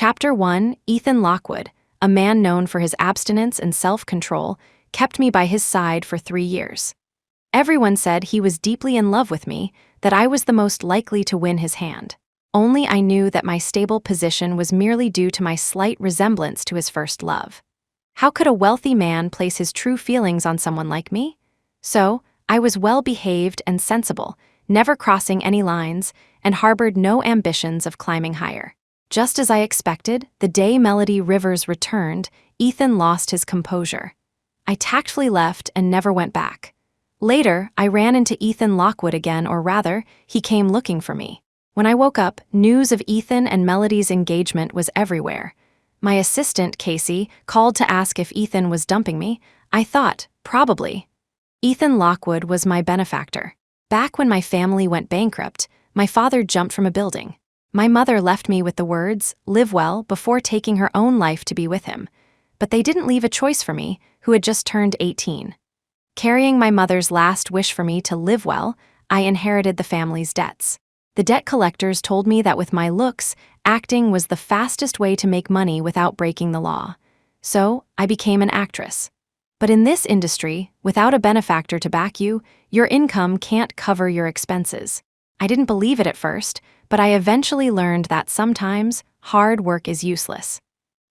Chapter 1. Ethan Lockwood, a man known for his abstinence and self-control, kept me by his side for 3 years. Everyone said he was deeply in love with me, that I was the most likely to win his hand. Only I knew that my stable position was merely due to my slight resemblance to his first love. How could a wealthy man place his true feelings on someone like me? So, I was well-behaved and sensible, never crossing any lines, and harbored no ambitions of climbing higher. Just as I expected, the day Melody Rivers returned, Ethan lost his composure. I tactfully left and never went back. Later, I ran into Ethan Lockwood again, or rather, he came looking for me. When I woke up, news of Ethan and Melody's engagement was everywhere. My assistant, Casey, called to ask if Ethan was dumping me. I thought, probably. Ethan Lockwood was my benefactor. Back when my family went bankrupt, my father jumped from a building. My mother left me with the words, "Live well," before taking her own life to be with him. But they didn't leave a choice for me, who had just turned 18. Carrying my mother's last wish for me to live well, I inherited the family's debts. The debt collectors told me that with my looks, acting was the fastest way to make money without breaking the law. So, I became an actress. But in this industry, without a benefactor to back you, your income can't cover your expenses. I didn't believe it at first, but I eventually learned that sometimes hard work is useless.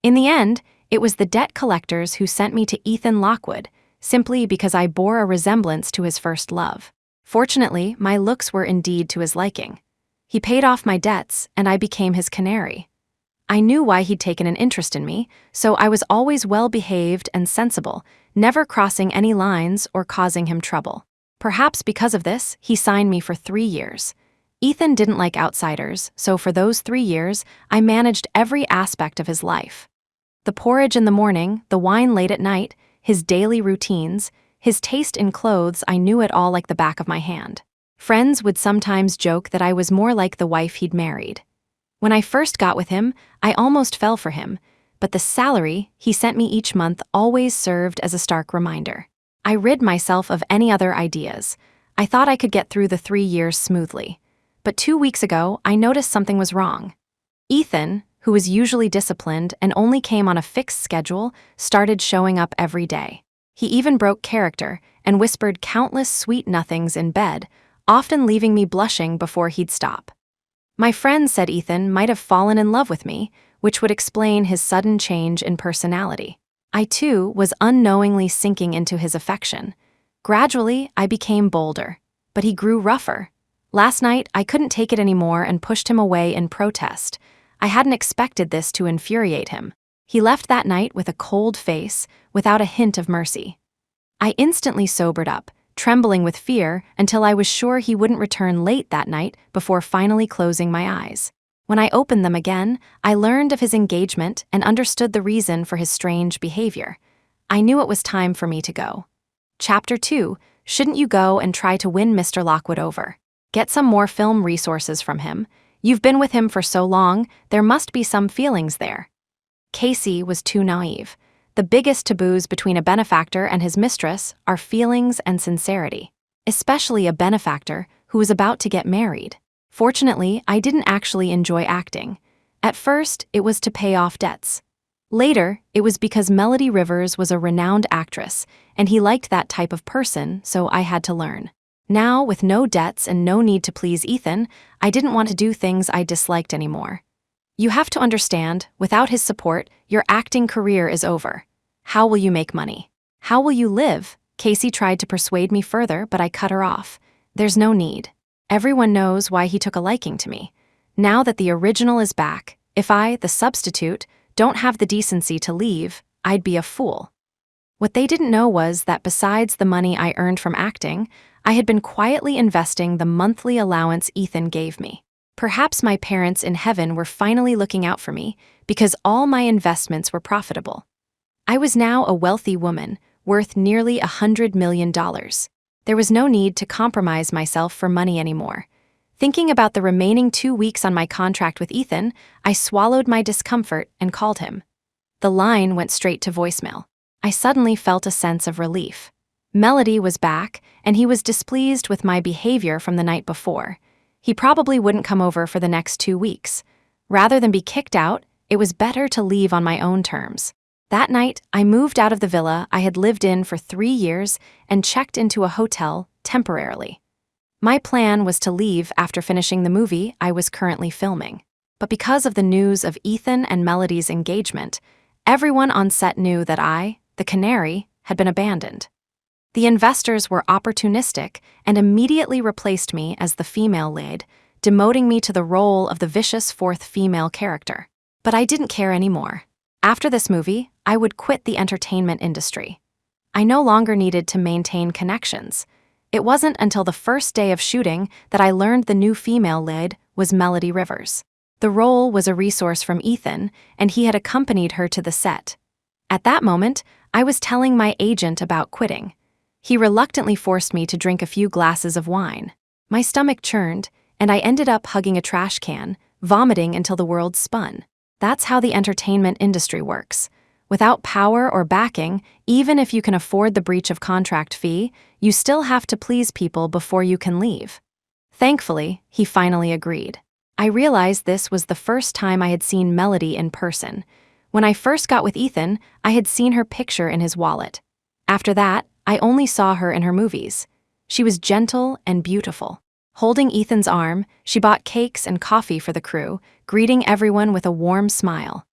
In the end, it was the debt collectors who sent me to Ethan Lockwood, simply because I bore a resemblance to his first love. Fortunately, my looks were indeed to his liking. He paid off my debts, and I became his canary. I knew why he'd taken an interest in me, so I was always well-behaved and sensible, never crossing any lines or causing him trouble. Perhaps because of this, he signed me for 3 years. Ethan didn't like outsiders, so for those 3 years, I managed every aspect of his life. The porridge in the morning, the wine late at night, his daily routines, his taste in clothes, I knew it all like the back of my hand. Friends would sometimes joke that I was more like the wife he'd married. When I first got with him, I almost fell for him, but the salary he sent me each month always served as a stark reminder. I rid myself of any other ideas. I thought I could get through the 3 years smoothly. But 2 weeks ago, I noticed something was wrong. Ethan, who was usually disciplined and only came on a fixed schedule, started showing up every day. He even broke character and whispered countless sweet nothings in bed, often leaving me blushing before he'd stop. My friends said Ethan might have fallen in love with me, which would explain his sudden change in personality. I too was unknowingly sinking into his affection. Gradually, I became bolder, but he grew rougher. Last night, I couldn't take it anymore and pushed him away in protest. I hadn't expected this to infuriate him. He left that night with a cold face, without a hint of mercy. I instantly sobered up, trembling with fear until I was sure he wouldn't return late that night before finally closing my eyes. When I opened them again, I learned of his engagement and understood the reason for his strange behavior. I knew it was time for me to go. Chapter 2. Shouldn't you go and try to win Mr. Lockwood over? Get some more film resources from him. You've been with him for so long, there must be some feelings there. Casey was too naive. The biggest taboos between a benefactor and his mistress are feelings and sincerity, especially a benefactor who is about to get married. Fortunately, I didn't actually enjoy acting. At first, it was to pay off debts. Later, it was because Melody Rivers was a renowned actress, and he liked that type of person, so I had to learn. Now, with no debts and no need to please Ethan, I didn't want to do things I disliked anymore. You have to understand, without his support, your acting career is over. How will you make money? How will you live? Casey tried to persuade me further, but I cut her off. There's no need. Everyone knows why he took a liking to me. Now that the original is back, if I, the substitute, don't have the decency to leave, I'd be a fool. What they didn't know was that besides the money I earned from acting, I had been quietly investing the monthly allowance Ethan gave me. Perhaps my parents in heaven were finally looking out for me because all my investments were profitable. I was now a wealthy woman, worth nearly $100 million. There was no need to compromise myself for money anymore. Thinking about the remaining 2 weeks on my contract with Ethan, I swallowed my discomfort and called him. The line went straight to voicemail. I suddenly felt a sense of relief. Melody was back, and he was displeased with my behavior from the night before. He probably wouldn't come over for the next 2 weeks. Rather than be kicked out, It was better to leave on my own terms. That night, I moved out of the villa I had lived in for 3 years and checked into a hotel temporarily. My plan was to leave after finishing the movie I was currently filming. But because of the news of Ethan and Melody's engagement, everyone on set knew that I, the Canary, had been abandoned. The investors were opportunistic and immediately replaced me as the female lead, demoting me to the role of the vicious fourth female character. But I didn't care anymore. After this movie, I would quit the entertainment industry. I no longer needed to maintain connections. It wasn't until the first day of shooting that I learned the new female lead was Melody Rivers. The role was a resource from Ethan, and he had accompanied her to the set. At that moment, I was telling my agent about quitting. He reluctantly forced me to drink a few glasses of wine. My stomach churned, and I ended up hugging a trash can, vomiting until the world spun. That's how the entertainment industry works. Without power or backing, even if you can afford the breach of contract fee, you still have to please people before you can leave. Thankfully, he finally agreed. I realized this was the first time I had seen Melody in person. When I first got with Ethan, I had seen her picture in his wallet. After that, I only saw her in her movies. She was gentle and beautiful. Holding Ethan's arm, she bought cakes and coffee for the crew, greeting everyone with a warm smile.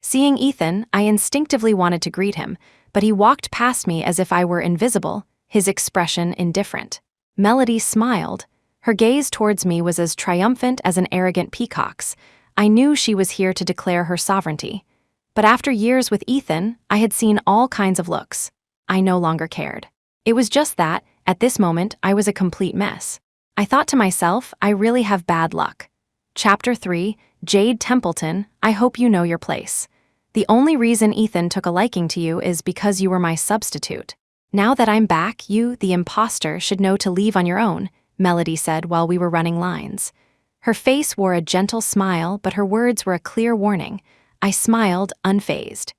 Seeing Ethan, I instinctively wanted to greet him, but he walked past me as if I were invisible, his expression indifferent. Melody smiled. Her gaze towards me was as triumphant as an arrogant peacock's. I knew she was here to declare her sovereignty. But after years with Ethan, I had seen all kinds of looks. I no longer cared. It was just that, at this moment, I was a complete mess. I thought to myself, I really have bad luck. Chapter 3, Jade Templeton, I hope you know your place. The only reason Ethan took a liking to you is because you were my substitute. Now that I'm back, you, the imposter, should know to leave on your own, Melody said while we were running lines. Her face wore a gentle smile, but her words were a clear warning. I smiled, unfazed.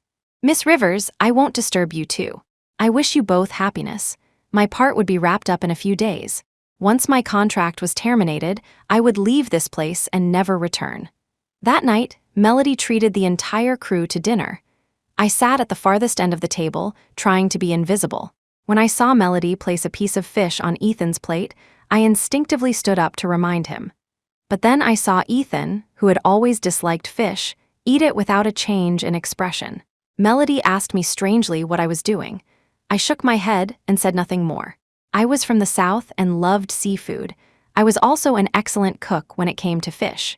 Miss Rivers, I won't disturb you too. I wish you both happiness. My part would be wrapped up in a few days. Once my contract was terminated, I would leave this place and never return. That night, Melody treated the entire crew to dinner. I sat at the farthest end of the table, trying to be invisible. When I saw Melody place a piece of fish on Ethan's plate, I instinctively stood up to remind him. But then I saw Ethan, who had always disliked fish, eat it without a change in expression. Melody asked me strangely what I was doing. I shook my head and said nothing more. I was from the South and loved seafood. I was also an excellent cook when it came to fish.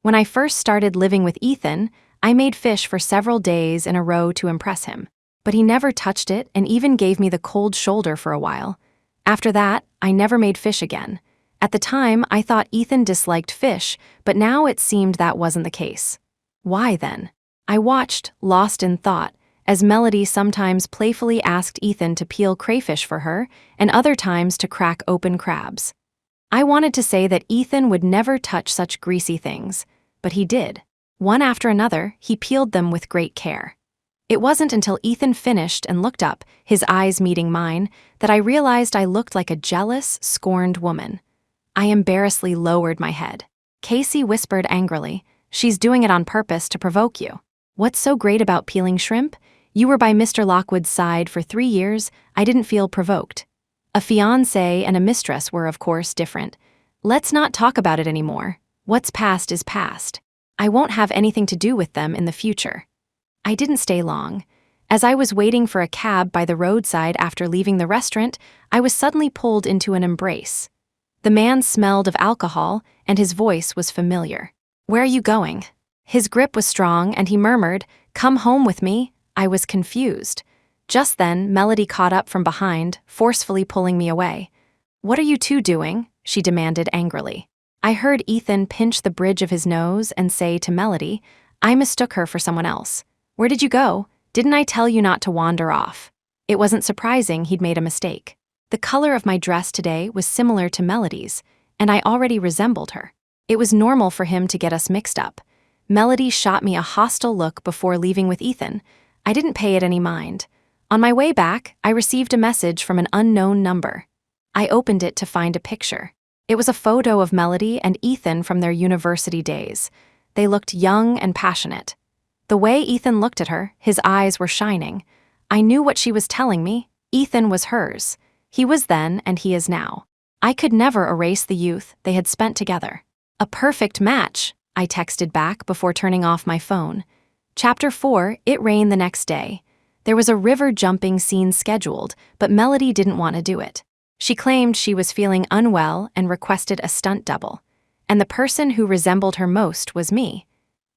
When I first started living with Ethan, I made fish for several days in a row to impress him. But he never touched it and even gave me the cold shoulder for a while. After that, I never made fish again. At the time, I thought Ethan disliked fish, but now it seemed that wasn't the case. Why then? I watched, lost in thought, as Melody sometimes playfully asked Ethan to peel crayfish for her and other times to crack open crabs. I wanted to say that Ethan would never touch such greasy things, but he did. One after another, he peeled them with great care. It wasn't until Ethan finished and looked up, his eyes meeting mine, that I realized I looked like a jealous, scorned woman. I embarrassedly lowered my head. Casey whispered angrily, "She's doing it on purpose to provoke you. What's so great about peeling shrimp? You were by Mr. Lockwood's side for 3 years. I didn't feel provoked. A fiancé and a mistress were, of course, different. Let's not talk about it anymore. What's past is past. I won't have anything to do with them in the future." I didn't stay long. As I was waiting for a cab by the roadside after leaving the restaurant, I was suddenly pulled into an embrace. The man smelled of alcohol, and his voice was familiar. "Where are you going?" His grip was strong, and he murmured, "Come home with me." I was confused. Just then, Melody caught up from behind, forcefully pulling me away. "What are you two doing?" she demanded angrily. I heard Ethan pinch the bridge of his nose and say to Melody, "I mistook her for someone else. Where did you go? Didn't I tell you not to wander off?" It wasn't surprising he'd made a mistake. The color of my dress today was similar to Melody's, and I already resembled her. It was normal for him to get us mixed up. Melody shot me a hostile look before leaving with Ethan. I didn't pay it any mind. On my way back, I received a message from an unknown number. I opened it to find a picture. It was a photo of Melody and Ethan from their university days. They looked young and passionate. The way Ethan looked at her, his eyes were shining. I knew what she was telling me. Ethan was hers. He was then and he is now. I could never erase the youth they had spent together. A perfect match, I texted back before turning off my phone. Chapter 4, It rained the next day. There was a river jumping scene scheduled, but Melody didn't want to do it. She claimed she was feeling unwell and requested a stunt double. And the person who resembled her most was me.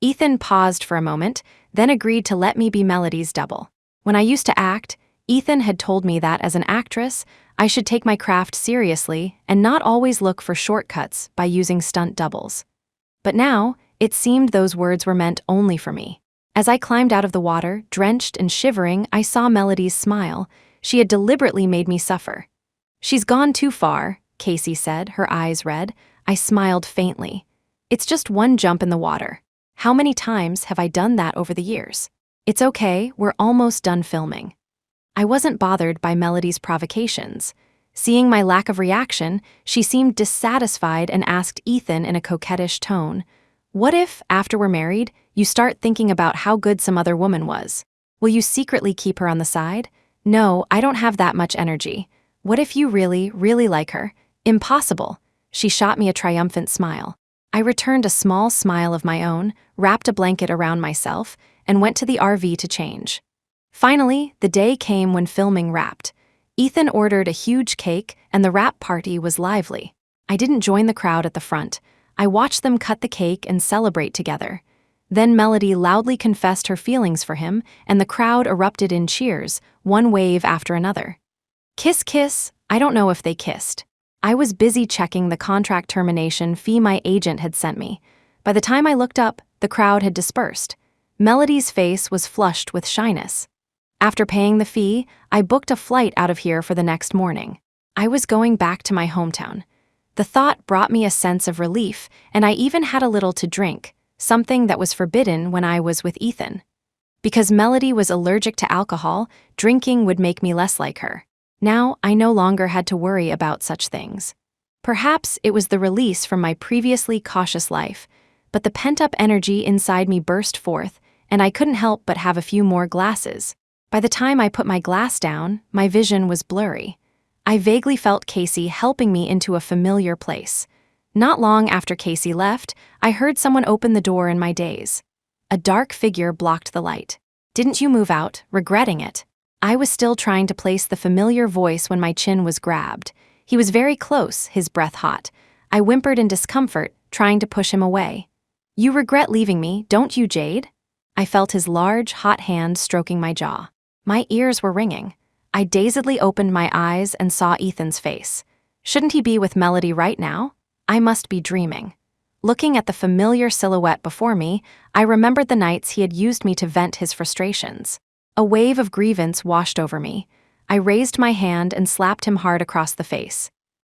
Ethan paused for a moment, then agreed to let me be Melody's double. When I used to act, Ethan had told me that as an actress, I should take my craft seriously and not always look for shortcuts by using stunt doubles. But now, it seemed those words were meant only for me. As I climbed out of the water, drenched and shivering, I saw Melody's smile. She had deliberately made me suffer. "She's gone too far," Casey said, her eyes red. I smiled faintly. "It's just one jump in the water. How many times have I done that over the years? It's okay, we're almost done filming." I wasn't bothered by Melody's provocations. Seeing my lack of reaction, she seemed dissatisfied and asked Ethan in a coquettish tone, "What if, after we're married, you start thinking about how good some other woman was? Will you secretly keep her on the side?" "No, I don't have that much energy." "What if you really, really like her?" "Impossible." She shot me a triumphant smile. I returned a small smile of my own, wrapped a blanket around myself, and went to the RV to change. Finally, the day came when filming wrapped. Ethan ordered a huge cake, and the wrap party was lively. I didn't join the crowd at the front. I watched them cut the cake and celebrate together. Then Melody loudly confessed her feelings for him, and the crowd erupted in cheers, one wave after another. Kiss, kiss. I don't know if they kissed. I was busy checking the contract termination fee my agent had sent me. By the time I looked up, the crowd had dispersed. Melody's face was flushed with shyness. After paying the fee, I booked a flight out of here for the next morning. I was going back to my hometown. The thought brought me a sense of relief, and I even had a little to drink, something that was forbidden when I was with Ethan. Because Melody was allergic to alcohol, drinking would make me less like her. Now, I no longer had to worry about such things. Perhaps it was the release from my previously cautious life, but the pent-up energy inside me burst forth, and I couldn't help but have a few more glasses. By the time I put my glass down, my vision was blurry. I vaguely felt Casey helping me into a familiar place. Not long after Casey left, I heard someone open the door in my daze. A dark figure blocked the light. "Didn't you move out, regretting it?" I was still trying to place the familiar voice when my chin was grabbed. He was very close, his breath hot. I whimpered in discomfort, trying to push him away. "You regret leaving me, don't you, Jade?" I felt his large, hot hand stroking my jaw. My ears were ringing. I dazedly opened my eyes and saw Ethan's face. Shouldn't he be with Melody right now? I must be dreaming. Looking at the familiar silhouette before me, I remembered the nights he had used me to vent his frustrations. A wave of grievance washed over me. I raised my hand and slapped him hard across the face.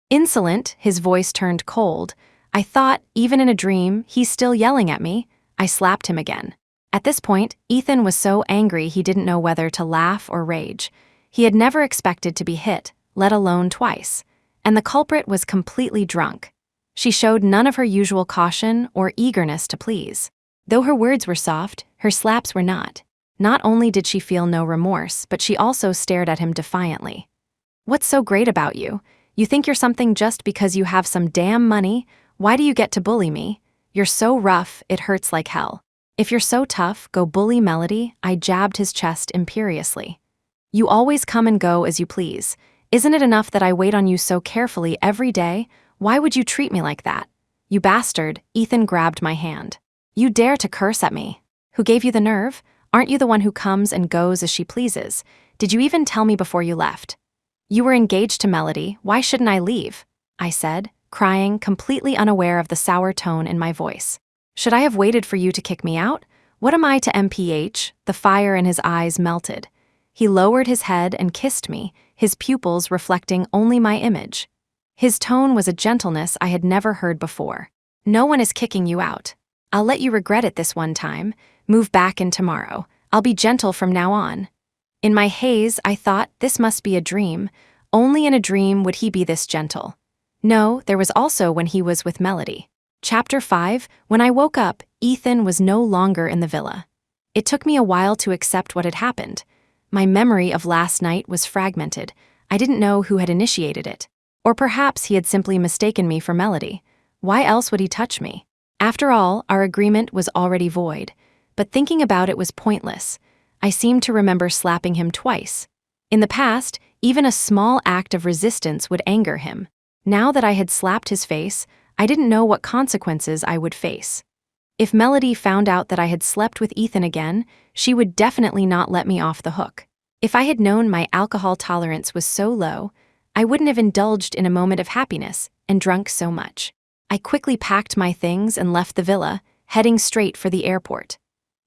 Insolent, his voice turned cold. I thought, even in a dream, he's still yelling at me. I slapped him again. At this point, Ethan was so angry he didn't know whether to laugh or rage. He had never expected to be hit, let alone twice. And the culprit was completely drunk. She showed none of her usual caution or eagerness to please. Though her words were soft, her slaps were not. Not only did she feel no remorse, but she also stared at him defiantly. "What's so great about you? You think you're something just because you have some damn money? Why do you get to bully me? You're so rough, it hurts like hell. If you're so tough, go bully Melody." I jabbed his chest imperiously. "You always come and go as you please. Isn't it enough that I wait on you so carefully every day? Why would you treat me like that?" "You bastard," Ethan grabbed my hand. "You dare to curse at me? Who gave you the nerve? Aren't you the one who comes and goes as she pleases? Did you even tell me before you left?" "You were engaged to Melody, why shouldn't I leave?" I said, crying, completely unaware of the sour tone in my voice. "Should I have waited for you to kick me out? What am I to MPH?" The fire in his eyes melted. He lowered his head and kissed me, his pupils reflecting only my image. His tone was a gentleness I had never heard before. "No one is kicking you out. I'll let you regret it this one time. Move back in tomorrow. I'll be gentle from now on." In my haze, I thought, this must be a dream. Only in a dream would he be this gentle. No, there was also when he was with Melody. Chapter 5, When I woke up, Ethan was no longer in the villa. It took me a while to accept what had happened. My memory of last night was fragmented. I didn't know who had initiated it. Or perhaps he had simply mistaken me for Melody. Why else would he touch me? After all, our agreement was already void. But thinking about it was pointless. I seemed to remember slapping him twice. In the past, even a small act of resistance would anger him. Now that I had slapped his face, I didn't know what consequences I would face. If Melody found out that I had slept with Ethan again, she would definitely not let me off the hook. If I had known my alcohol tolerance was so low, I wouldn't have indulged in a moment of happiness and drunk so much. I quickly packed my things and left the villa, heading straight for the airport.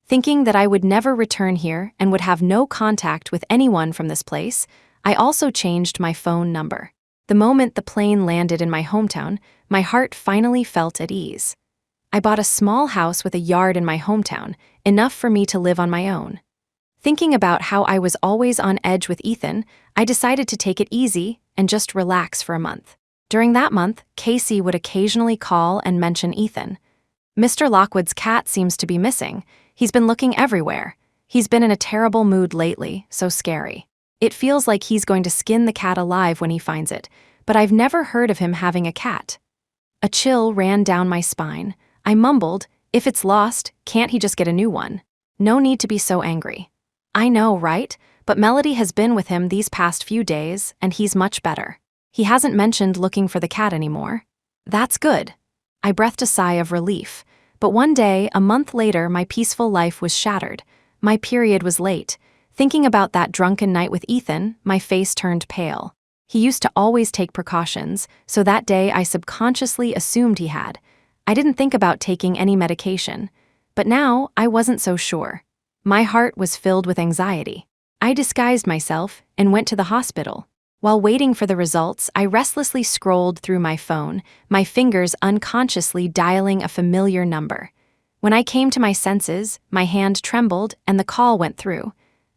Thinking that I would never return here and would have no contact with anyone from this place, I also changed my phone number. The moment the plane landed in my hometown, my heart finally felt at ease. I bought a small house with a yard in my hometown, enough for me to live on my own. Thinking about how I was always on edge with Ethan, I decided to take it easy and just relax for a month. During that month, Casey would occasionally call and mention Ethan. Mr. Lockwood's cat seems to be missing. He's been looking everywhere. He's been in a terrible mood lately, so scary. It feels like he's going to skin the cat alive when he finds it, but I've never heard of him having a cat. A chill ran down my spine. I mumbled, if it's lost, can't he just get a new one? No need to be so angry. I know, right? But Melody has been with him these past few days, and he's much better. He hasn't mentioned looking for the cat anymore. That's good. I breathed a sigh of relief. But one day, a month later, my peaceful life was shattered. My period was late. Thinking about that drunken night with Ethan, my face turned pale. He used to always take precautions, so that day I subconsciously assumed he had. I didn't think about taking any medication. But now, I wasn't so sure. My heart was filled with anxiety. I disguised myself and went to the hospital. While waiting for the results, I restlessly scrolled through my phone, my fingers unconsciously dialing a familiar number. When I came to my senses, my hand trembled and the call went through.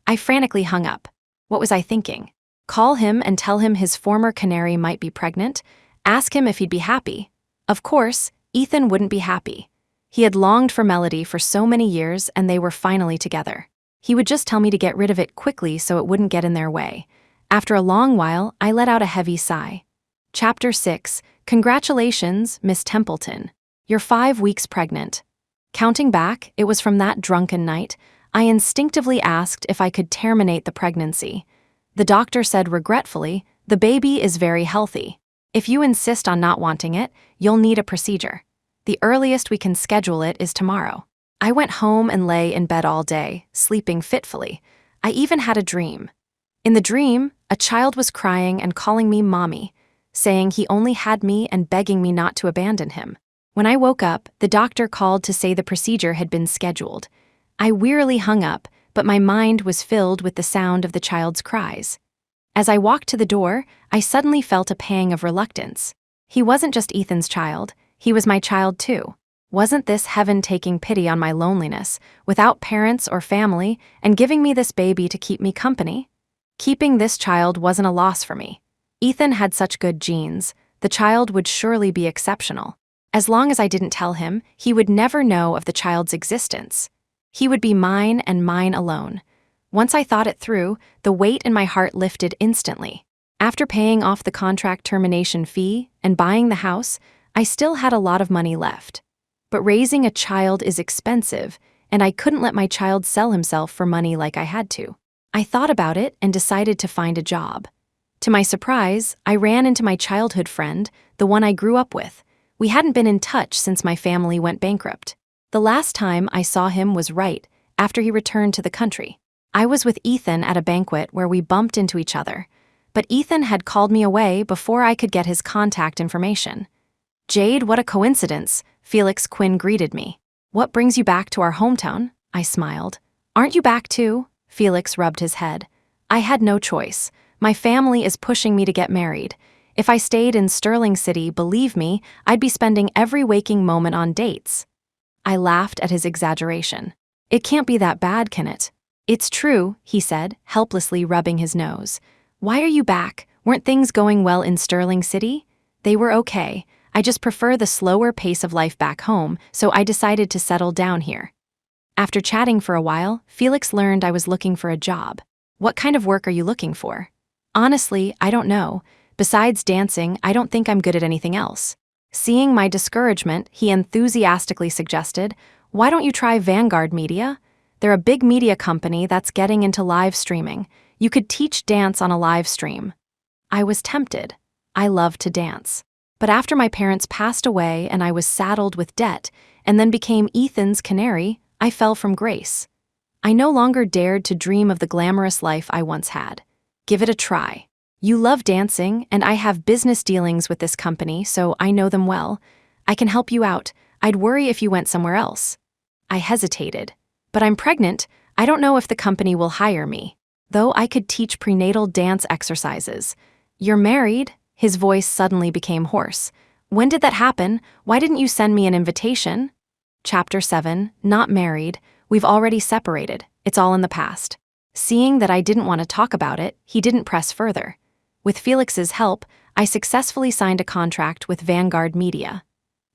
I frantically hung up. What was I thinking? Call him and tell him his former Canary might be pregnant? Ask him if he'd be happy? Of course, Ethan wouldn't be happy. He had longed for Melody for so many years and they were finally together. He would just tell me to get rid of it quickly so it wouldn't get in their way. After a long while, I let out a heavy sigh. Chapter 6. Congratulations, Miss Templeton. You're 5 weeks pregnant. Counting back, it was from that drunken night, I instinctively asked if I could terminate the pregnancy. The doctor said regretfully, the baby is very healthy. If you insist on not wanting it, you'll need a procedure. The earliest we can schedule it is tomorrow. I went home and lay in bed all day, sleeping fitfully. I even had a dream. In the dream, a child was crying and calling me mommy, saying he only had me and begging me not to abandon him. When I woke up, the doctor called to say the procedure had been scheduled. I wearily hung up, but my mind was filled with the sound of the child's cries. As I walked to the door, I suddenly felt a pang of reluctance. He wasn't just Ethan's child, he was my child too. Wasn't this heaven taking pity on my loneliness, without parents or family, and giving me this baby to keep me company? Keeping this child wasn't a loss for me. Ethan had such good genes, the child would surely be exceptional. As long as I didn't tell him, he would never know of the child's existence. He would be mine and mine alone. Once I thought it through, the weight in my heart lifted instantly. After paying off the contract termination fee and buying the house, I still had a lot of money left. But raising a child is expensive, and I couldn't let my child sell himself for money like I had to. I thought about it and decided to find a job. To my surprise, I ran into my childhood friend, the one I grew up with. We hadn't been in touch since my family went bankrupt. The last time I saw him was right after he returned to the country. I was with Ethan at a banquet where we bumped into each other, but Ethan had called me away before I could get his contact information. Jade, what a coincidence, Felix Quinn greeted me. What brings you back to our hometown? I smiled. Aren't you back too? Felix rubbed his head. I had no choice. My family is pushing me to get married. If I stayed in Sterling City, believe me, I'd be spending every waking moment on dates. I laughed at his exaggeration. It can't be that bad, can it? It's true, he said, helplessly rubbing his nose. Why are you back? Weren't things going well in Sterling City? They were okay. I just prefer the slower pace of life back home, so I decided to settle down here. After chatting for a while, Felix learned I was looking for a job. What kind of work are you looking for? Honestly, I don't know. Besides dancing, I don't think I'm good at anything else. Seeing my discouragement, he enthusiastically suggested, "Why don't you try Vanguard Media? They're a big media company that's getting into live streaming. You could teach dance on a live stream." I was tempted. I love to dance. But after my parents passed away and I was saddled with debt, and then became Ethan's Canary, I fell from grace. I no longer dared to dream of the glamorous life I once had. Give it a try. You love dancing, and I have business dealings with this company, so I know them well. I can help you out. I'd worry if you went somewhere else. I hesitated. But I'm pregnant. I don't know if the company will hire me. Though I could teach prenatal dance exercises. You're married? His voice suddenly became hoarse. When did that happen? Why didn't you send me an invitation? Chapter 7, Not Married. We've already separated. It's all in the past. Seeing that I didn't want to talk about it, he didn't press further. With Felix's help, I successfully signed a contract with Vanguard Media.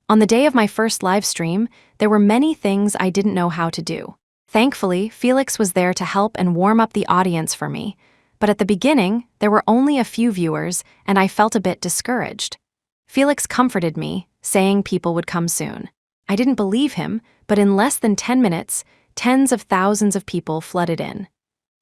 On the day of my first live stream, there were many things I didn't know how to do. Thankfully, Felix was there to help and warm up the audience for me. But at the beginning, there were only a few viewers, and I felt a bit discouraged. Felix comforted me, saying people would come soon. I didn't believe him, but in less than 10 minutes, tens of thousands of people flooded in.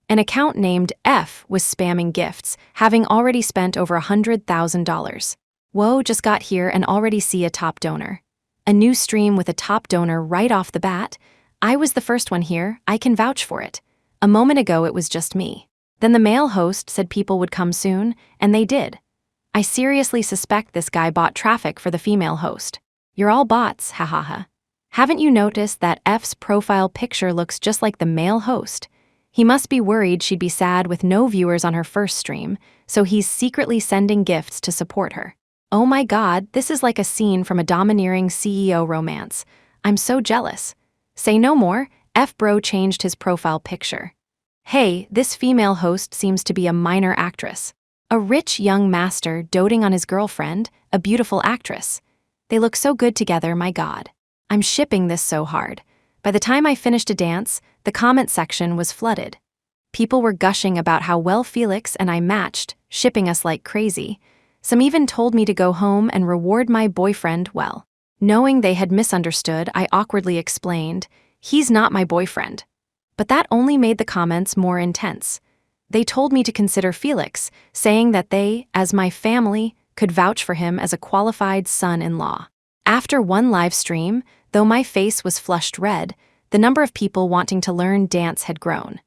An account named F was spamming gifts, having already spent over $100,000. Whoa, just got here and already see a top donor. A new stream with a top donor right off the bat. I was the first one here, I can vouch for it. A moment ago it was just me. Then the male host said people would come soon, and they did. I seriously suspect this guy bought traffic for the female host. You're all bots, hahaha. Haven't you noticed that F's profile picture looks just like the male host? He must be worried she'd be sad with no viewers on her first stream, so he's secretly sending gifts to support her. Oh my god, this is like a scene from a domineering CEO romance. I'm so jealous. Say no more, F-bro changed his profile picture. Hey, this female host seems to be a minor actress. A rich young master doting on his girlfriend, a beautiful actress. They look so good together, my god. I'm shipping this so hard. By the time I finished a dance, the comment section was flooded. People were gushing about how well Felix and I matched, shipping us like crazy. Some even told me to go home and reward my boyfriend well. Knowing they had misunderstood, I awkwardly explained, "He's not my boyfriend." But that only made the comments more intense. They told me to consider Felix, saying that they, as my family, could vouch for him as a qualified son-in-law. After one live stream, though my face was flushed red, the number of people wanting to learn dance had grown.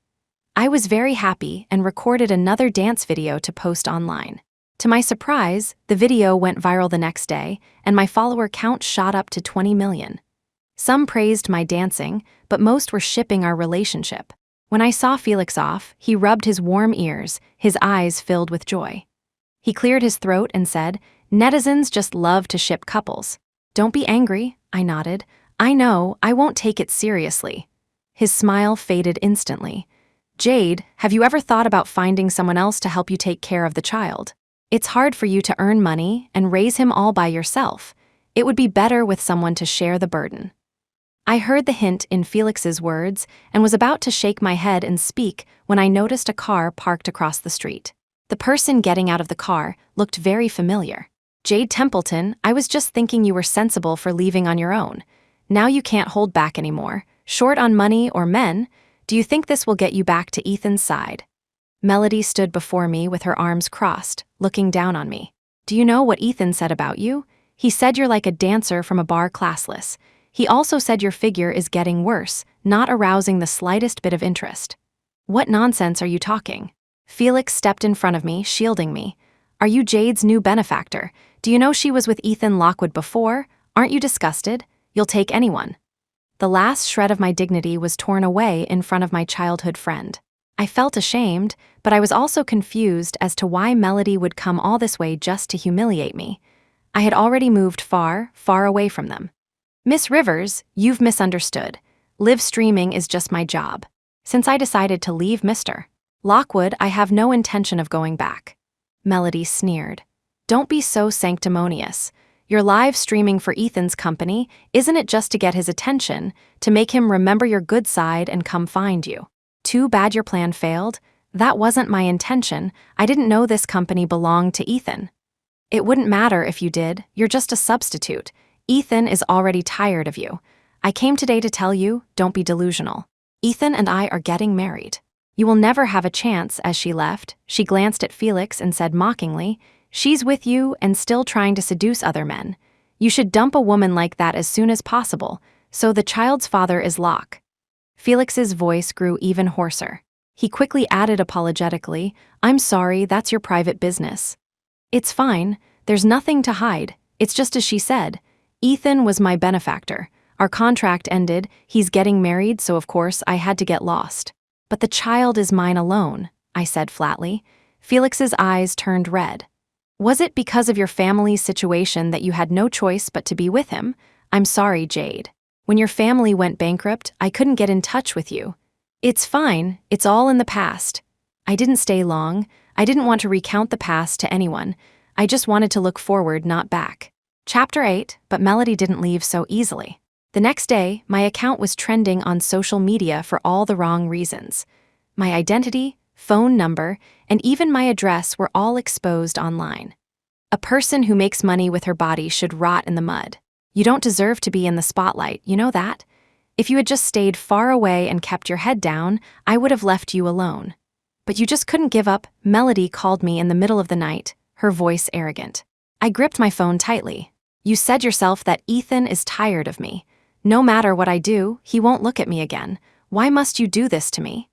I was very happy and recorded another dance video to post online. To my surprise, the video went viral the next day, and my follower count shot up to 20 million. Some praised my dancing, but most were shipping our relationship. When I saw Felix off, he rubbed his warm ears, his eyes filled with joy. He cleared his throat and said, "Netizens just love to ship couples." "Don't be angry," I nodded. "I know, I won't take it seriously." His smile faded instantly. "Jade, have you ever thought about finding someone else to help you take care of the child? It's hard for you to earn money and raise him all by yourself. It would be better with someone to share the burden." I heard the hint in Felix's words and was about to shake my head and speak when I noticed a car parked across the street. The person getting out of the car looked very familiar. "Jade Templeton, I was just thinking you were sensible for leaving on your own. Now you can't hold back anymore. Short on money or men? Do you think this will get you back to Ethan's side?" Melody stood before me with her arms crossed, looking down on me. "Do you know what Ethan said about you? He said you're like a dancer from a bar Classless. He also said your figure is getting worse, not arousing the slightest bit of interest." "What nonsense are you talking?" Felix stepped in front of me, shielding me. "Are you Jade's new benefactor? Do you know she was with Ethan Lockwood before? Aren't you disgusted? You'll take anyone." The last shred of my dignity was torn away in front of my childhood friend. I felt ashamed, but I was also confused as to why Melody would come all this way just to humiliate me. I had already moved far, far away from them. "Miss Rivers, you've misunderstood. Live streaming is just my job. Since I decided to leave Mr. Lockwood, I have no intention of going back." Melody sneered. "Don't be so sanctimonious. You're live streaming for Ethan's company. Isn't it just to get his attention, to make him remember your good side and come find you? Too bad your plan failed. That wasn't my intention. I didn't know this company belonged to Ethan. It wouldn't matter if you did. You're just a substitute. Ethan is already tired of you. I came today to tell you, don't be delusional. Ethan and I are getting married. You will never have a chance. As she left, she glanced at Felix and said mockingly, she's with you and still trying to seduce other men. You should dump a woman like that as soon as possible, so the child's father is Locke. Felix's voice grew even hoarser. He quickly added apologetically, I'm sorry, that's your private business. It's fine, there's nothing to hide, it's just as she said. Ethan was my benefactor. Our contract ended, he's getting married, so of course I had to get lost. But the child is mine alone, I said flatly. Felix's eyes turned red. Was it because of your family's situation that you had no choice but to be with him? I'm sorry, Jade. When your family went bankrupt, I couldn't get in touch with you. It's fine, it's all in the past. I didn't stay long. I didn't want to recount the past to anyone. I just wanted to look forward, not back. Chapter 8, but Melody didn't leave so easily. The next day, my account was trending on social media for all the wrong reasons. My identity, phone number, and even my address were all exposed online. A person who makes money with her body should rot in the mud. You don't deserve to be in the spotlight, you know that? If you had just stayed far away and kept your head down, I would have left you alone. But you just couldn't give up. Melody called me in the middle of the night, her voice arrogant. I gripped my phone tightly. You said yourself that Ethan is tired of me. No matter what I do, he won't look at me again. Why must you do this to me?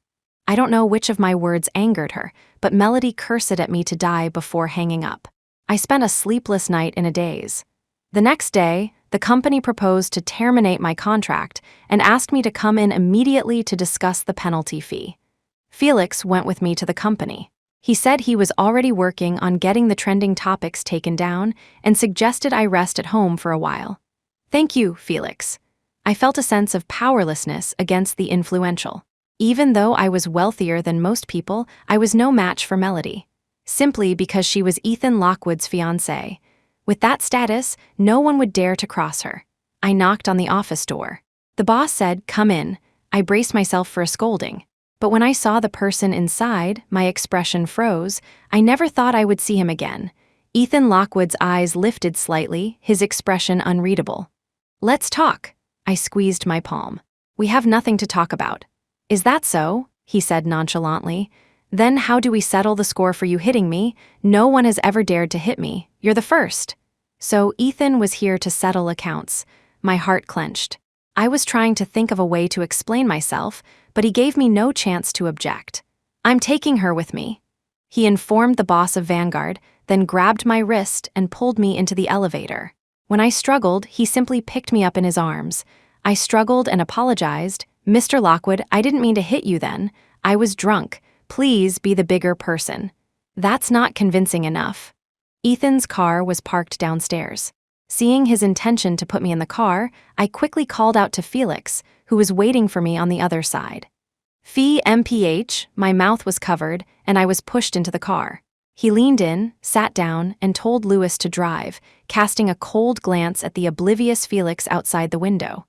I don't know which of my words angered her, but Melody cursed at me to die before hanging up. I spent a sleepless night in a daze. The next day, the company proposed to terminate my contract and asked me to come in immediately to discuss the penalty fee. Felix went with me to the company. He said he was already working on getting the trending topics taken down and suggested I rest at home for a while. Thank you, Felix. I felt a sense of powerlessness against the influential. Even though I was wealthier than most people, I was no match for Melody. Simply because she was Ethan Lockwood's fiancée. With that status, no one would dare to cross her. I knocked on the office door. The boss said, come in. I braced myself for a scolding. But when I saw the person inside, my expression froze. I never thought I would see him again. Ethan Lockwood's eyes lifted slightly, his expression unreadable. Let's talk. I squeezed my palm. We have nothing to talk about. Is that so? He said nonchalantly. Then how do we settle the score for you hitting me? No one has ever dared to hit me. You're the first. So Ethan was here to settle accounts. My heart clenched. I was trying to think of a way to explain myself, but he gave me no chance to object. I'm taking her with me. He informed the boss of Vanguard, then grabbed my wrist and pulled me into the elevator. When I struggled, he simply picked me up in his arms. I struggled and apologized. Mr. Lockwood, I didn't mean to hit you then. I was drunk. Please be the bigger person. That's not convincing enough. Ethan's car was parked downstairs. Seeing his intention to put me in the car, I quickly called out to Felix, who was waiting for me on the other side. Fee MPH, my mouth was covered, and I was pushed into the car. He leaned in, sat down, and told Louis to drive, casting a cold glance at the oblivious Felix outside the window.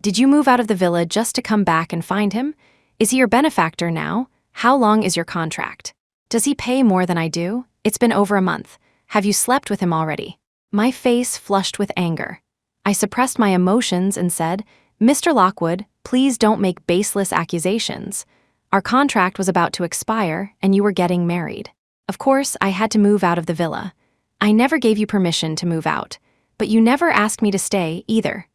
Did you move out of the villa just to come back and find him? Is he your benefactor now? How long is your contract? Does he pay more than I do? It's been over a month. Have you slept with him already? My face flushed with anger. I suppressed my emotions and said, Mr. Lockwood, please don't make baseless accusations. Our contract was about to expire, and you were getting married. Of course, I had to move out of the villa. I never gave you permission to move out, but you never asked me to stay either.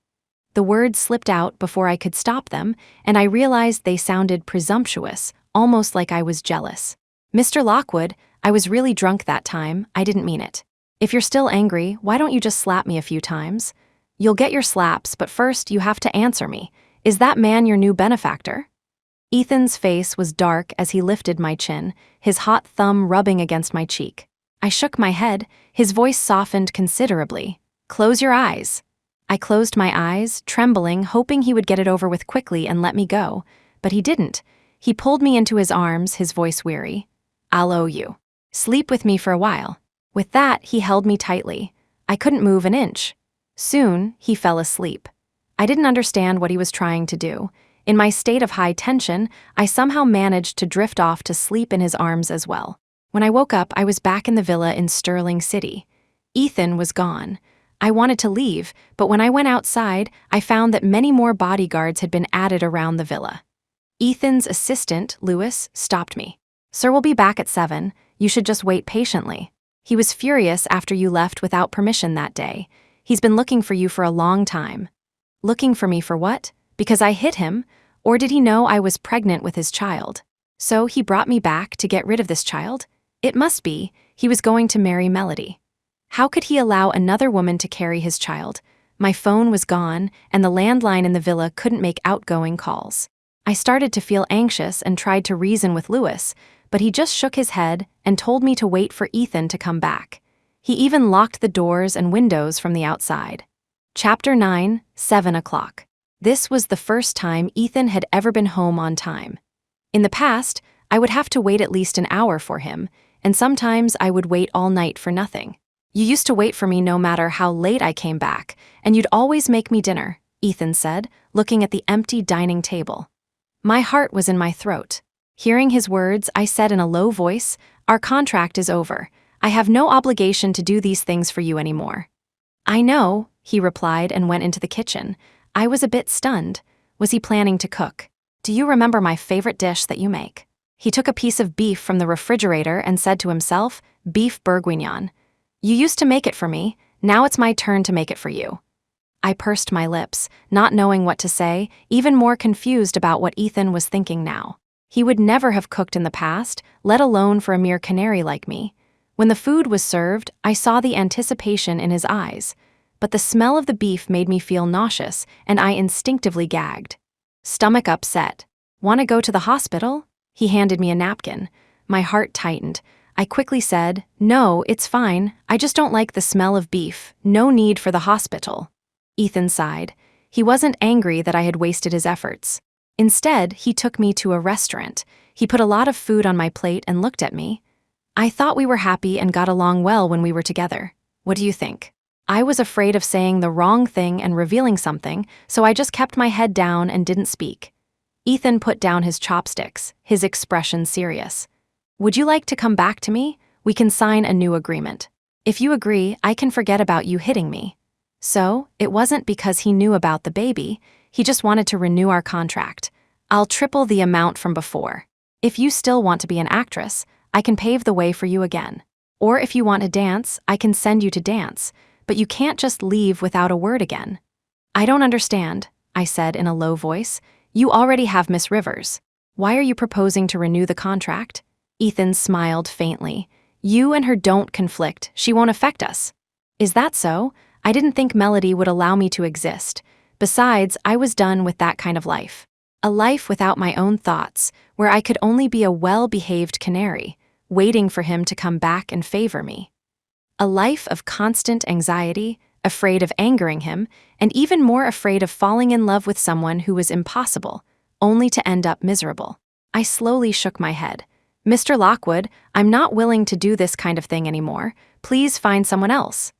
The words slipped out before I could stop them, and I realized they sounded presumptuous, almost like I was jealous. Mr. Lockwood, I was really drunk that time. I didn't mean it. If you're still angry, why don't you just slap me a few times? You'll get your slaps, but first you have to answer me. Is that man your new benefactor? Ethan's face was dark as he lifted my chin, his hot thumb rubbing against my cheek. I shook my head, his voice softened considerably. Close your eyes. I closed my eyes, trembling, hoping he would get it over with quickly and let me go. But he didn't. He pulled me into his arms, his voice weary. I'll owe you. Sleep with me for a while. With that, he held me tightly. I couldn't move an inch. Soon, he fell asleep. I didn't understand what he was trying to do. In my state of high tension, I somehow managed to drift off to sleep in his arms as well. When I woke up, I was back in the villa in Sterling City. Ethan was gone. I wanted to leave, but when I went outside, I found that many more bodyguards had been added around the villa. Ethan's assistant, Lewis, stopped me. "Sir will be back at 7. You should just wait patiently. He was furious after you left without permission that day. He's been looking for you for a long time." Looking for me for what? Because I hit him? Or did he know I was pregnant with his child? So he brought me back to get rid of this child? It must be, he was going to marry Melody. How could he allow another woman to carry his child? My phone was gone, and the landline in the villa couldn't make outgoing calls. I started to feel anxious and tried to reason with Lewis, but he just shook his head and told me to wait for Ethan to come back. He even locked the doors and windows from the outside. Chapter 9, 7 o'clock. This was the first time Ethan had ever been home on time. In the past, I would have to wait at least an hour for him, and sometimes I would wait all night for nothing. "You used to wait for me no matter how late I came back, and you'd always make me dinner," Ethan said, looking at the empty dining table. My heart was in my throat. Hearing his words, I said in a low voice, "Our contract is over. I have no obligation to do these things for you anymore." "I know," he replied and went into the kitchen. I was a bit stunned. Was he planning to cook? "Do you remember my favorite dish that you make?" He took a piece of beef from the refrigerator and said to himself, "Beef bourguignon. You used to make it for me, now it's my turn to make it for you." I pursed my lips, not knowing what to say, even more confused about what Ethan was thinking now. He would never have cooked in the past, let alone for a mere canary like me. When the food was served, I saw the anticipation in his eyes, but the smell of the beef made me feel nauseous, and I instinctively gagged. Stomach upset. "Want to go to the hospital?" He handed me a napkin. My heart tightened. I quickly said, "No, it's fine. I just don't like the smell of beef. No need for the hospital." Ethan sighed. He wasn't angry that I had wasted his efforts. Instead, he took me to a restaurant. He put a lot of food on my plate and looked at me. "I thought we were happy and got along well when we were together. What do you think?" I was afraid of saying the wrong thing and revealing something, so I just kept my head down and didn't speak. Ethan put down his chopsticks, his expression serious. "Would you like to come back to me? We can sign a new agreement. If you agree, I can forget about you hitting me." So, it wasn't because he knew about the baby, he just wanted to renew our contract. "I'll triple the amount from before. If you still want to be an actress, I can pave the way for you again. Or if you want to dance, I can send you to dance, but you can't just leave without a word again." "I don't understand," I said in a low voice. "You already have Miss Rivers. Why are you proposing to renew the contract?" Ethan smiled faintly. "You and her don't conflict. She won't affect us." "Is that so? I didn't think Melody would allow me to exist. Besides, I was done with that kind of life. A life without my own thoughts, where I could only be a well-behaved canary, waiting for him to come back and favor me. A life of constant anxiety, afraid of angering him, and even more afraid of falling in love with someone who was impossible, only to end up miserable." I slowly shook my head. "Mr. Lockwood, I'm not willing to do this kind of thing anymore. Please find someone else."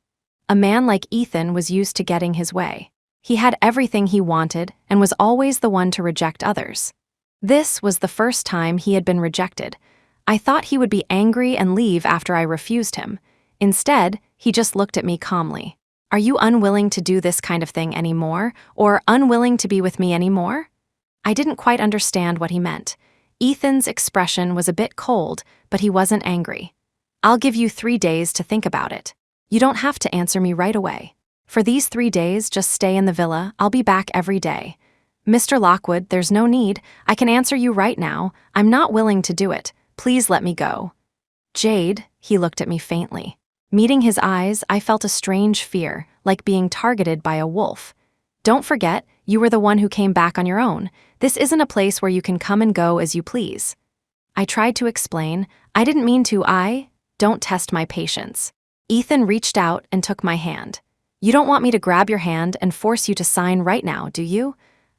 A man like Ethan was used to getting his way. He had everything he wanted and was always the one to reject others. This was the first time he had been rejected. I thought he would be angry and leave after I refused him. Instead, he just looked at me calmly. "Are you unwilling to do this kind of thing anymore, or unwilling to be with me anymore?" I didn't quite understand what he meant. Ethan's expression was a bit cold, but he wasn't angry. "I'll give you 3 days to think about it. You don't have to answer me right away. For these 3 days, just stay in the villa. I'll be back every day." "Mr. Lockwood, there's no need. I can answer you right now. I'm not willing to do it. Please let me go." "Jade," he looked at me faintly. Meeting his eyes, I felt a strange fear, like being targeted by a wolf. "Don't forget, you were the one who came back on your own. This isn't a place where you can come and go as you please." I tried to explain. "I didn't mean to. Don't test my patience." Ethan reached out and took my hand. "You don't want me to grab your hand and force you to sign right now, do you?"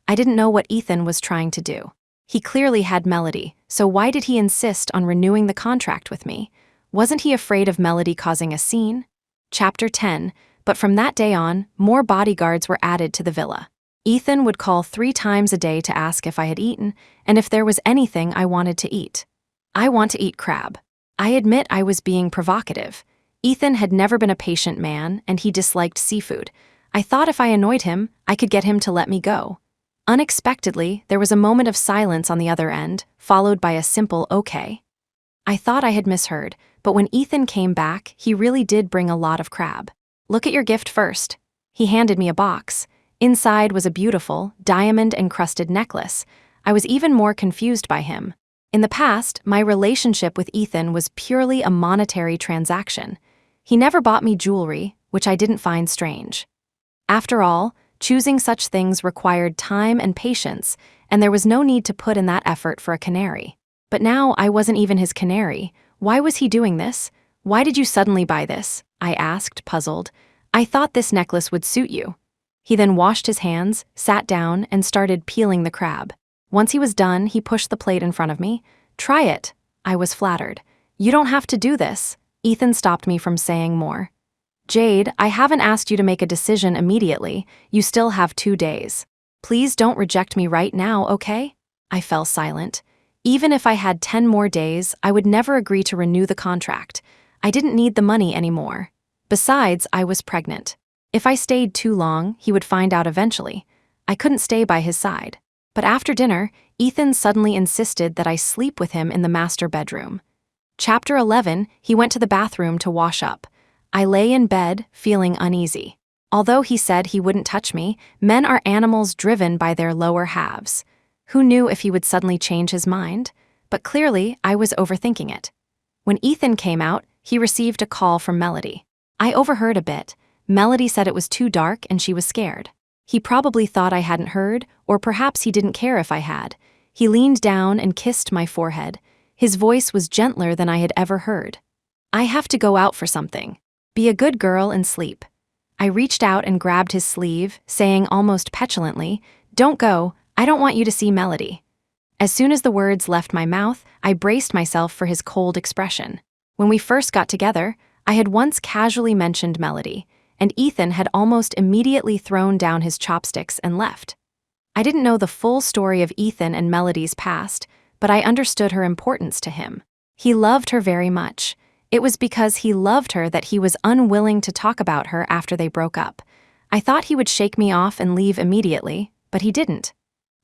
I didn't know what Ethan was trying to do. He clearly had Melody, so why did he insist on renewing the contract with me? Wasn't he afraid of Melody causing a scene? Chapter 10, But from that day on, more bodyguards were added to the villa. Ethan would call 3 times a day to ask if I had eaten, and if there was anything I wanted to eat. I want to eat crab. I admit I was being provocative. Ethan had never been a patient man, and he disliked seafood. I thought if I annoyed him, I could get him to let me go. Unexpectedly, there was a moment of silence on the other end, followed by a simple okay. I thought I had misheard, but when Ethan came back, he really did bring a lot of crab. Look at your gift first. He handed me a box. Inside was a beautiful, diamond-encrusted necklace. I was even more confused by him. In the past, my relationship with Ethan was purely a monetary transaction. He never bought me jewelry, which I didn't find strange. After all, choosing such things required time and patience, and there was no need to put in that effort for a canary. But now I wasn't even his canary. Why was he doing this? Why did you suddenly buy this? I asked, puzzled. I thought this necklace would suit you. He then washed his hands, sat down, and started peeling the crab. Once he was done, he pushed the plate in front of me. Try it. I was flattered. You don't have to do this. Ethan stopped me from saying more. Jade, I haven't asked you to make a decision immediately. You still have 2 days. Please don't reject me right now, okay? I fell silent. Even if I had 10 more days, I would never agree to renew the contract. I didn't need the money anymore. Besides, I was pregnant. If I stayed too long, he would find out eventually. I couldn't stay by his side. But after dinner, Ethan suddenly insisted that I sleep with him in the master bedroom. Chapter 11, he went to the bathroom to wash up. I lay in bed, feeling uneasy. Although he said he wouldn't touch me, men are animals driven by their lower halves. Who knew if he would suddenly change his mind? But clearly, I was overthinking it. When Ethan came out, he received a call from Melody. I overheard a bit. Melody said it was too dark and she was scared. He probably thought I hadn't heard, or perhaps he didn't care if I had. He leaned down and kissed my forehead. His voice was gentler than I had ever heard. I have to go out for something. Be a good girl and sleep. I reached out and grabbed his sleeve, saying almost petulantly, Don't go, I don't want you to see Melody. As soon as the words left my mouth, I braced myself for his cold expression. When we first got together, I had once casually mentioned Melody, and Ethan had almost immediately thrown down his chopsticks and left. I didn't know the full story of Ethan and Melody's past, but I understood her importance to him. He loved her very much. It was because he loved her that he was unwilling to talk about her after they broke up. I thought he would shake me off and leave immediately, but he didn't.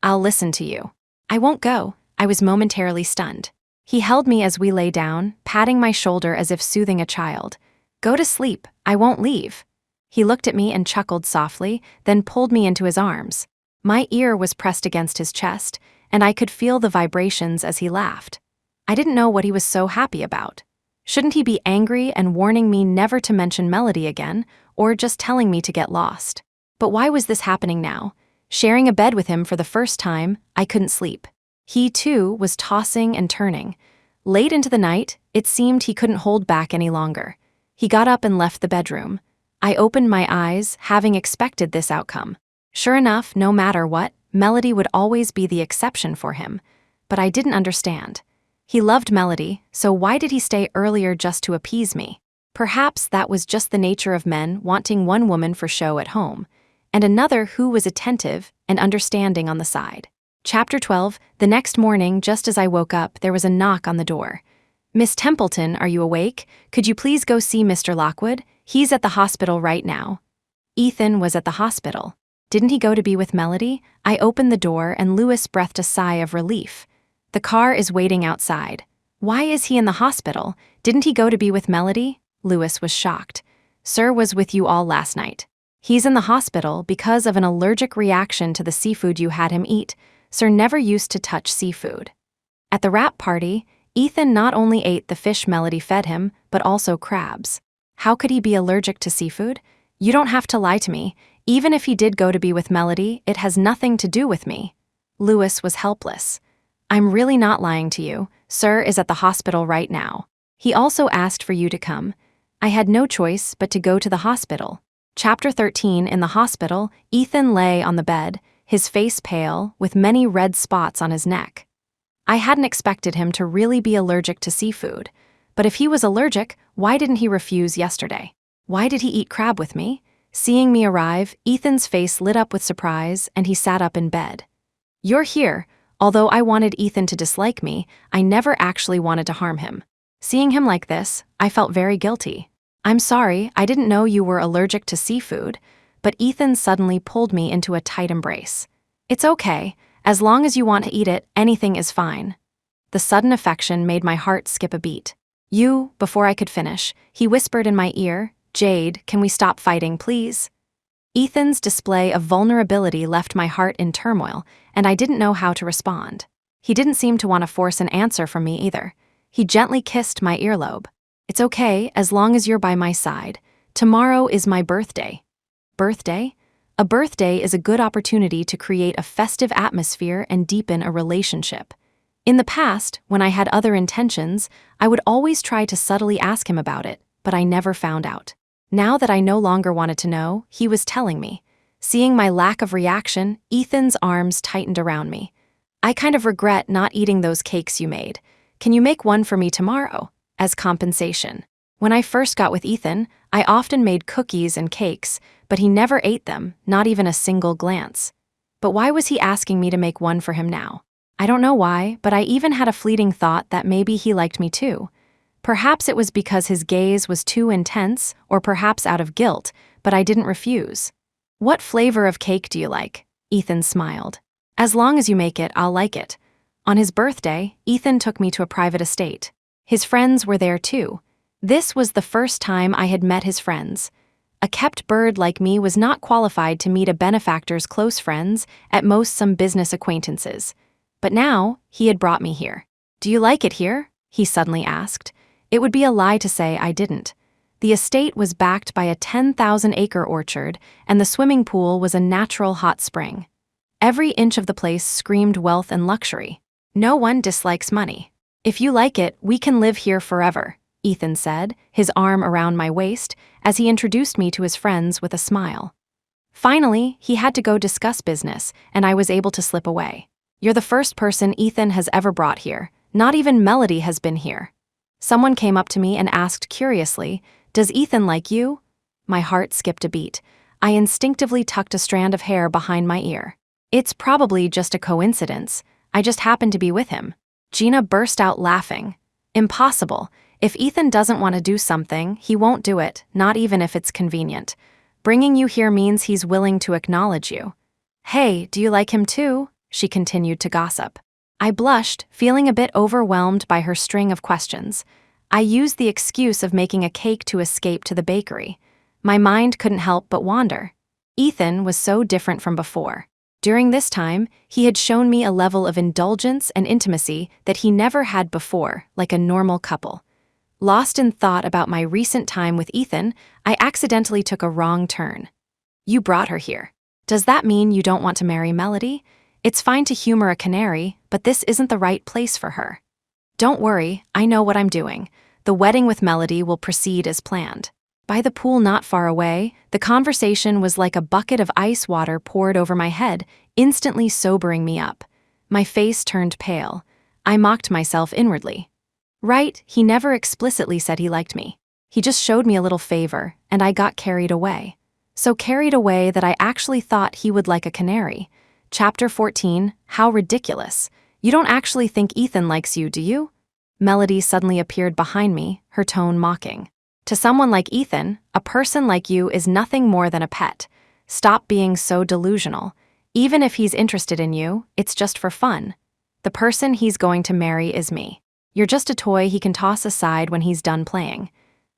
I'll listen to you. I won't go. I was momentarily stunned. He held me as we lay down, patting my shoulder as if soothing a child. Go to sleep. I won't leave. He looked at me and chuckled softly, then pulled me into his arms. My ear was pressed against his chest, and I could feel the vibrations as he laughed. I didn't know what he was so happy about. Shouldn't he be angry and warning me never to mention Melody again, or just telling me to get lost? But why was this happening now? Sharing a bed with him for the first time, I couldn't sleep. He, too, was tossing and turning. Late into the night, it seemed he couldn't hold back any longer. He got up and left the bedroom. I opened my eyes, having expected this outcome. Sure enough, no matter what, Melody would always be the exception for him. But I didn't understand. He loved Melody, so why did he stay earlier just to appease me? Perhaps that was just the nature of men wanting one woman for show at home, and another who was attentive and understanding on the side. Chapter 12, the next morning, just as I woke up, there was a knock on the door. Miss Templeton, are you awake? Could you please go see Mr. Lockwood? He's at the hospital right now. Ethan was at the hospital. Didn't he go to be with Melody? I opened the door and Louis breathed a sigh of relief. The car is waiting outside. Why is he in the hospital? Didn't he go to be with Melody? Louis was shocked. Sir was with you all last night. He's in the hospital because of an allergic reaction to the seafood you had him eat. Sir never used to touch seafood. At the wrap party, Ethan not only ate the fish Melody fed him, but also crabs. How could he be allergic to seafood? You don't have to lie to me. Even if he did go to be with Melody, it has nothing to do with me. Louis was helpless. I'm really not lying to you. Sir is at the hospital right now. He also asked for you to come. I had no choice but to go to the hospital. Chapter 13, in the hospital, Ethan lay on the bed, his face pale, with many red spots on his neck. I hadn't expected him to really be allergic to seafood. But if he was allergic, why didn't he refuse yesterday? Why did he eat crab with me? Seeing me arrive, Ethan's face lit up with surprise and he sat up in bed. "You're here." Although I wanted Ethan to dislike me, I never actually wanted to harm him. Seeing him like this, I felt very guilty. "I'm sorry, I didn't know you were allergic to seafood," but Ethan suddenly pulled me into a tight embrace. "It's okay. As long as you want to eat it, anything is fine." The sudden affection made my heart skip a beat. Before I could finish, he whispered in my ear, "Jade, can we stop fighting, please?" Ethan's display of vulnerability left my heart in turmoil, and I didn't know how to respond. He didn't seem to want to force an answer from me either. He gently kissed my earlobe. "It's okay, as long as you're by my side. Tomorrow is my birthday." Birthday? A birthday is a good opportunity to create a festive atmosphere and deepen a relationship. In the past, when I had other intentions, I would always try to subtly ask him about it, but I never found out. Now that I no longer wanted to know, he was telling me. Seeing my lack of reaction, Ethan's arms tightened around me. "I kind of regret not eating those cakes you made. Can you make one for me tomorrow, as compensation?" When I first got with Ethan, I often made cookies and cakes, but he never ate them, not even a single glance. But why was he asking me to make one for him now? I don't know why, but I even had a fleeting thought that maybe he liked me too. Perhaps it was because his gaze was too intense, or perhaps out of guilt, but I didn't refuse. "What flavor of cake do you like?" Ethan smiled. "As long as you make it, I'll like it." On his birthday, Ethan took me to a private estate. His friends were there too. This was the first time I had met his friends. A kept bird like me was not qualified to meet a benefactor's close friends, at most some business acquaintances. But now, he had brought me here. "Do you like it here?" he suddenly asked. It would be a lie to say I didn't. The estate was backed by a 10,000-acre orchard, and the swimming pool was a natural hot spring. Every inch of the place screamed wealth and luxury. "No one dislikes money. If you like it, we can live here forever," Ethan said, his arm around my waist, as he introduced me to his friends with a smile. Finally, he had to go discuss business, and I was able to slip away. "You're the first person Ethan has ever brought here. Not even Melody has been here." Someone came up to me and asked curiously, "Does Ethan like you?" My heart skipped a beat. I instinctively tucked a strand of hair behind my ear. "It's probably just a coincidence. I just happened to be with him." Gina burst out laughing. "Impossible. If Ethan doesn't want to do something, he won't do it, not even if it's convenient. Bringing you here means he's willing to acknowledge you." "Hey, do you like him too?" she continued to gossip. I blushed, feeling a bit overwhelmed by her string of questions. I used the excuse of making a cake to escape to the bakery. My mind couldn't help but wander. Ethan was so different from before. During this time, he had shown me a level of indulgence and intimacy that he never had before, like a normal couple. Lost in thought about my recent time with Ethan, I accidentally took a wrong turn. "You brought her here. Does that mean you don't want to marry Melody? It's fine to humor a canary, but this isn't the right place for her." "Don't worry, I know what I'm doing. The wedding with Melody will proceed as planned." By the pool not far away, the conversation was like a bucket of ice water poured over my head, instantly sobering me up. My face turned pale. I mocked myself inwardly. Right, he never explicitly said he liked me. He just showed me a little favor, and I got carried away. So carried away that I actually thought he would like a canary. Chapter 14, How Ridiculous. "You don't actually think Ethan likes you, do you?" Melody suddenly appeared behind me, her tone mocking. "To someone like Ethan, a person like you is nothing more than a pet. Stop being so delusional. Even if he's interested in you, it's just for fun. The person he's going to marry is me. You're just a toy he can toss aside when he's done playing."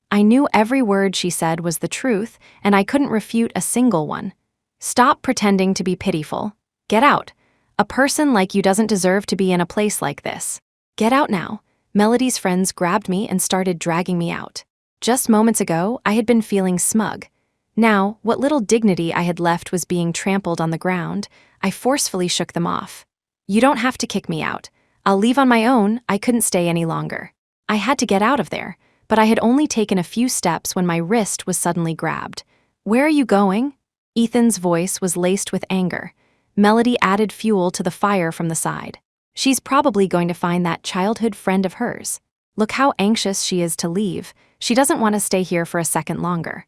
I knew every word she said was the truth, and I couldn't refute a single one. "Stop pretending to be pitiful. Get out. A person like you doesn't deserve to be in a place like this. Get out now." Melody's friends grabbed me and started dragging me out. Just moments ago, I had been feeling smug. Now, what little dignity I had left was being trampled on the ground. I forcefully shook them off. "You don't have to kick me out. I'll leave on my own. I couldn't stay any longer." I had to get out of there, but I had only taken a few steps when my wrist was suddenly grabbed. "Where are you going?" Ethan's voice was laced with anger. Melody added fuel to the fire from the side. "She's probably going to find that childhood friend of hers. Look how anxious she is to leave. She doesn't want to stay here for a second longer."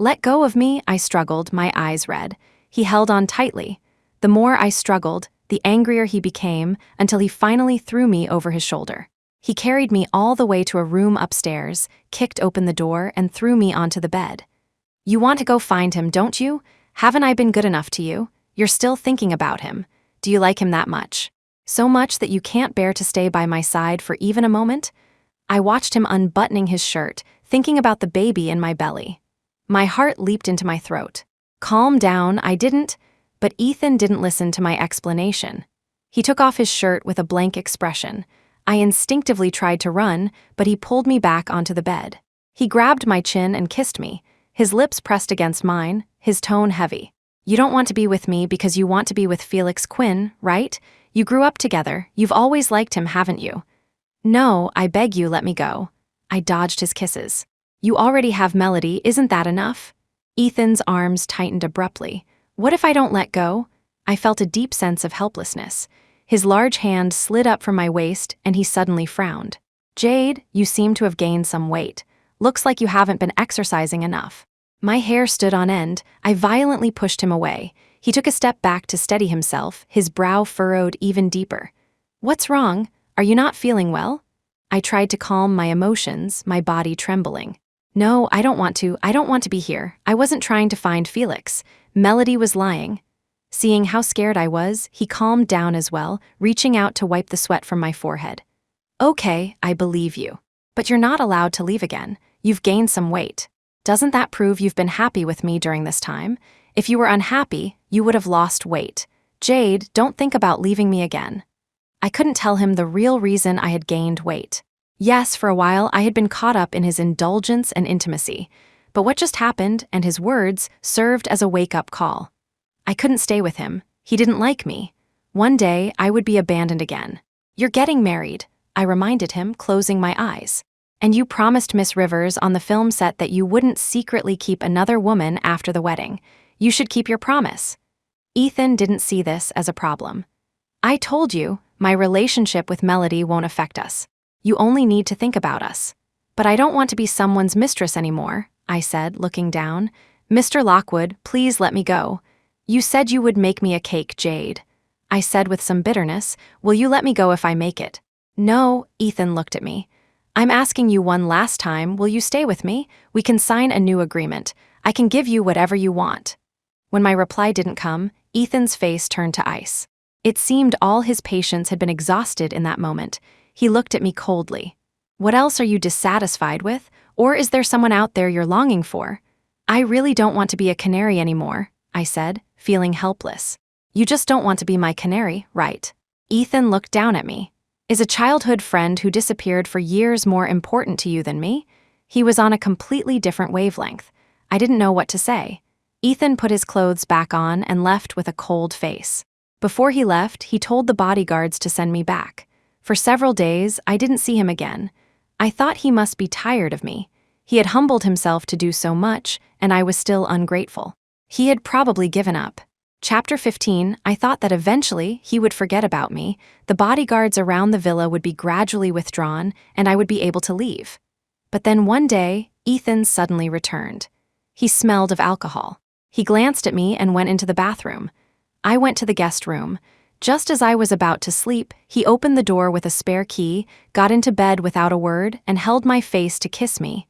Let go of me, I struggled, my eyes red. He held on tightly. The more I struggled, the angrier he became, until he finally threw me over his shoulder. He carried me all the way to a room upstairs, kicked open the door, and threw me onto the bed. You want to go find him, don't you? Haven't I been good enough to you? You're still thinking about him. Do you like him that much? So much that you can't bear to stay by my side for even a moment? I watched him unbuttoning his shirt, thinking about the baby in my belly. My heart leaped into my throat. Calm down, I didn't, but Ethan didn't listen to my explanation. He took off his shirt with a blank expression. I instinctively tried to run, but he pulled me back onto the bed. He grabbed my chin and kissed me, his lips pressed against mine, his tone heavy. You don't want to be with me because you want to be with Felix Quinn, right? You grew up together, you've always liked him, haven't you? No, I beg you, let me go. I dodged his kisses. You already have Melody, isn't that enough? Ethan's arms tightened abruptly. What if I don't let go? I felt a deep sense of helplessness. His large hand slid up from my waist, and he suddenly frowned. Jade, you seem to have gained some weight. Looks like you haven't been exercising enough. My hair stood on end. I violently pushed him away. He took a step back to steady himself, his brow furrowed even deeper. What's wrong? Are you not feeling well? I tried to calm my emotions, my body trembling. No, I don't want to be here. I wasn't trying to find Felix. Melody was lying. Seeing how scared I was, he calmed down as well, reaching out to wipe the sweat from my forehead. Okay, I believe you. But you're not allowed to leave again. You've gained some weight. Doesn't that prove you've been happy with me during this time? If you were unhappy, you would have lost weight. Jade, don't think about leaving me again. I couldn't tell him the real reason I had gained weight. Yes, for a while I had been caught up in his indulgence and intimacy, but what just happened and his words served as a wake-up call. I couldn't stay with him. He didn't like me. One day, I would be abandoned again. You're getting married, I reminded him, closing my eyes. And you promised Miss Rivers on the film set that you wouldn't secretly keep another woman after the wedding. You should keep your promise. Ethan didn't see this as a problem. I told you, my relationship with Melody won't affect us. You only need to think about us. But I don't want to be someone's mistress anymore, I said, looking down. Mr. Lockwood, please let me go. You said you would make me a cake, Jade. I said with some bitterness, will you let me go if I make it? No, Ethan looked at me. I'm asking you one last time, will you stay with me? We can sign a new agreement. I can give you whatever you want. When my reply didn't come, Ethan's face turned to ice. It seemed all his patience had been exhausted in that moment. He looked at me coldly. What else are you dissatisfied with? Or is there someone out there you're longing for? I really don't want to be a canary anymore, I said, feeling helpless. You just don't want to be my canary, right? Ethan looked down at me. Is a childhood friend who disappeared for years more important to you than me? He was on a completely different wavelength. I didn't know what to say. Ethan put his clothes back on and left with a cold face. Before he left, he told the bodyguards to send me back. For several days, I didn't see him again. I thought he must be tired of me. He had humbled himself to do so much, and I was still ungrateful. He had probably given up. Chapter 15, I thought that eventually he would forget about me, the bodyguards around the villa would be gradually withdrawn, and I would be able to leave. But then one day, Ethan suddenly returned. He smelled of alcohol. He glanced at me and went into the bathroom. I went to the guest room. Just as I was about to sleep, he opened the door with a spare key, got into bed without a word, and held my face to kiss me.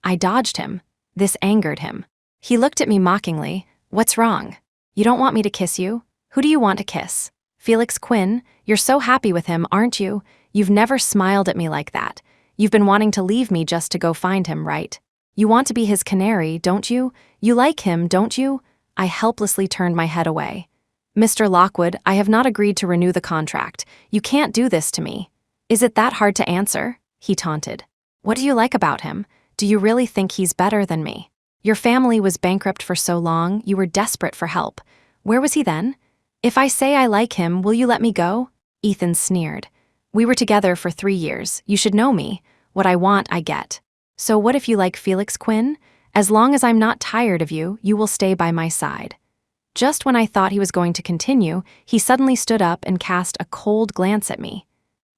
I dodged him. This angered him. He looked at me mockingly. What's wrong? You don't want me to kiss you? Who do you want to kiss? Felix Quinn? You're so happy with him, aren't you? You've never smiled at me like that. You've been wanting to leave me just to go find him, right? You want to be his canary, don't you? You like him, don't you? I helplessly turned my head away. Mr. Lockwood, I have not agreed to renew the contract. You can't do this to me. Is it that hard to answer? He taunted. What do you like about him? Do you really think he's better than me? Your family was bankrupt for so long, you were desperate for help. Where was he then? If I say I like him, will you let me go? Ethan sneered. We were together for 3 years. You should know me. What I want, I get. So what if you like Felix Quinn? As long as I'm not tired of you, you will stay by my side. Just when I thought he was going to continue, he suddenly stood up and cast a cold glance at me.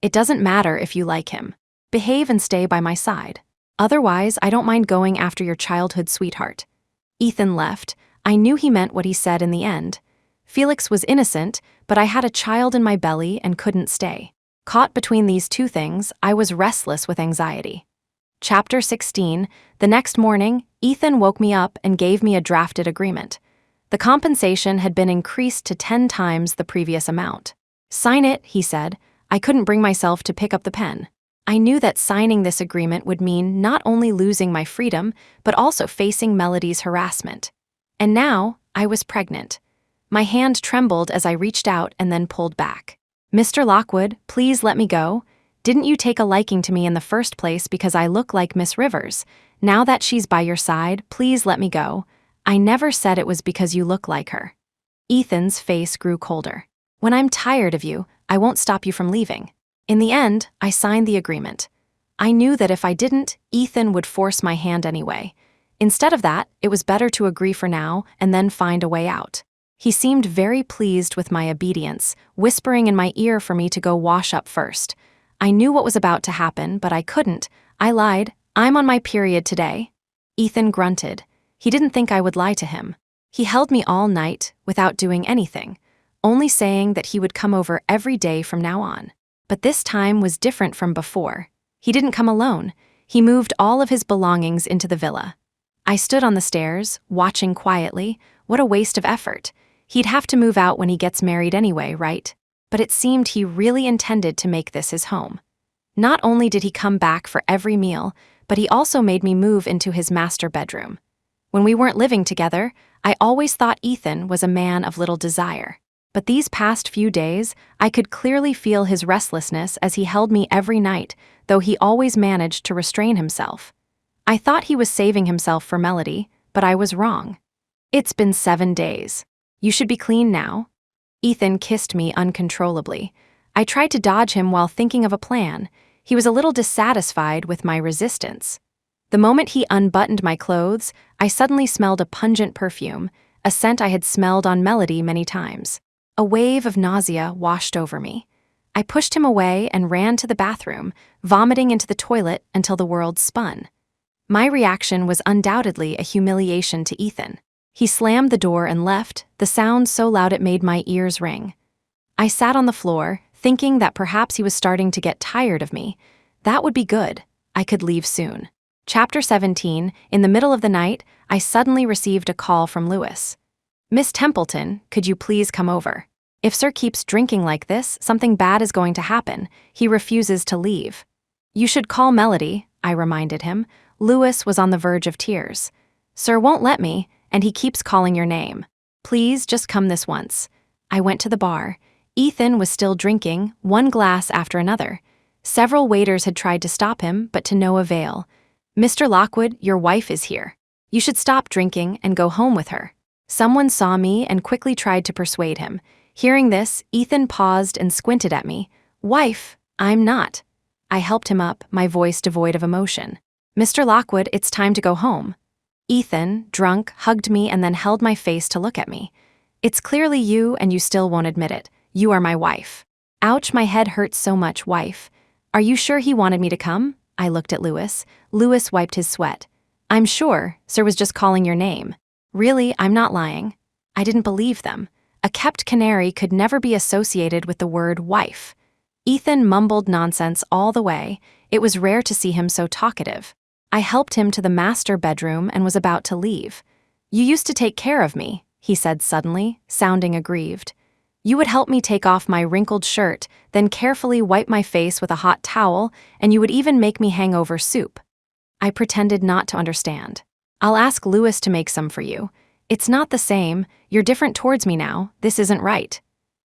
It doesn't matter if you like him. Behave and stay by my side. Otherwise, I don't mind going after your childhood sweetheart. Ethan left. I knew he meant what he said in the end. Felix was innocent, but I had a child in my belly and couldn't stay. Caught between these two things, I was restless with anxiety. Chapter 16. The next morning, Ethan woke me up and gave me a drafted agreement. The compensation had been increased to 10 times the previous amount. "Sign it," he said. I couldn't bring myself to pick up the pen. I knew that signing this agreement would mean not only losing my freedom, but also facing Melody's harassment. And now, I was pregnant. My hand trembled as I reached out and then pulled back. "Mr. Lockwood, please let me go. Didn't you take a liking to me in the first place because I look like Miss Rivers? Now that she's by your side, please let me go. I never said it was because you look like her." Ethan's face grew colder. "When I'm tired of you, I won't stop you from leaving." In the end, I signed the agreement. I knew that if I didn't, Ethan would force my hand anyway. Instead of that, it was better to agree for now and then find a way out. He seemed very pleased with my obedience, whispering in my ear for me to go wash up first. I knew what was about to happen, but I couldn't. I lied. "I'm on my period today." Ethan grunted. He didn't think I would lie to him. He held me all night without doing anything, only saying that he would come over every day from now on. But this time was different from before. He didn't come alone. He moved all of his belongings into the villa. I stood on the stairs, watching quietly. What a waste of effort. He'd have to move out when he gets married anyway, right? But it seemed he really intended to make this his home. Not only did he come back for every meal, but he also made me move into his master bedroom. When we weren't living together, I always thought Ethan was a man of little desire. But these past few days, I could clearly feel his restlessness as he held me every night, though he always managed to restrain himself. I thought he was saving himself for Melody, but I was wrong. "It's been 7 days. You should be clean now." Ethan kissed me uncontrollably. I tried to dodge him while thinking of a plan. He was a little dissatisfied with my resistance. The moment he unbuttoned my clothes, I suddenly smelled a pungent perfume, a scent I had smelled on Melody many times. A wave of nausea washed over me. I pushed him away and ran to the bathroom, vomiting into the toilet until the world spun. My reaction was undoubtedly a humiliation to Ethan. He slammed the door and left, the sound so loud it made my ears ring. I sat on the floor, thinking that perhaps he was starting to get tired of me. That would be good. I could leave soon. Chapter 17. In the middle of the night, I suddenly received a call from Lewis. "Miss Templeton, could you please come over? If Sir keeps drinking like this, something bad is going to happen. He refuses to leave." "You should call Melody," I reminded him. Lewis was on the verge of tears. "Sir won't let me, and he keeps calling your name. Please just come this once." I went to the bar. Ethan was still drinking, one glass after another. Several waiters had tried to stop him, but to no avail. "Mr. Lockwood, your wife is here. You should stop drinking and go home with her." Someone saw me and quickly tried to persuade him. Hearing this, Ethan paused and squinted at me. "Wife, I'm not." I helped him up, my voice devoid of emotion. "Mr. Lockwood, it's time to go home." Ethan, drunk, hugged me and then held my face to look at me. "It's clearly you and you still won't admit it. You are my wife." Ouch, my head hurts so much, wife. "Are you sure he wanted me to come?" I looked at Lewis. Lewis wiped his sweat. "I'm sure. Sir was just calling your name." "Really, I'm not lying." I didn't believe them. A kept canary could never be associated with the word wife. Ethan mumbled nonsense all the way. It was rare to see him so talkative. I helped him to the master bedroom and was about to leave. "You used to take care of me," he said suddenly, sounding aggrieved. "You would help me take off my wrinkled shirt, then carefully wipe my face with a hot towel, and you would even make me hangover soup." I pretended not to understand. "I'll ask Lewis to make some for you. It's not the same. You're different towards me now. This isn't right."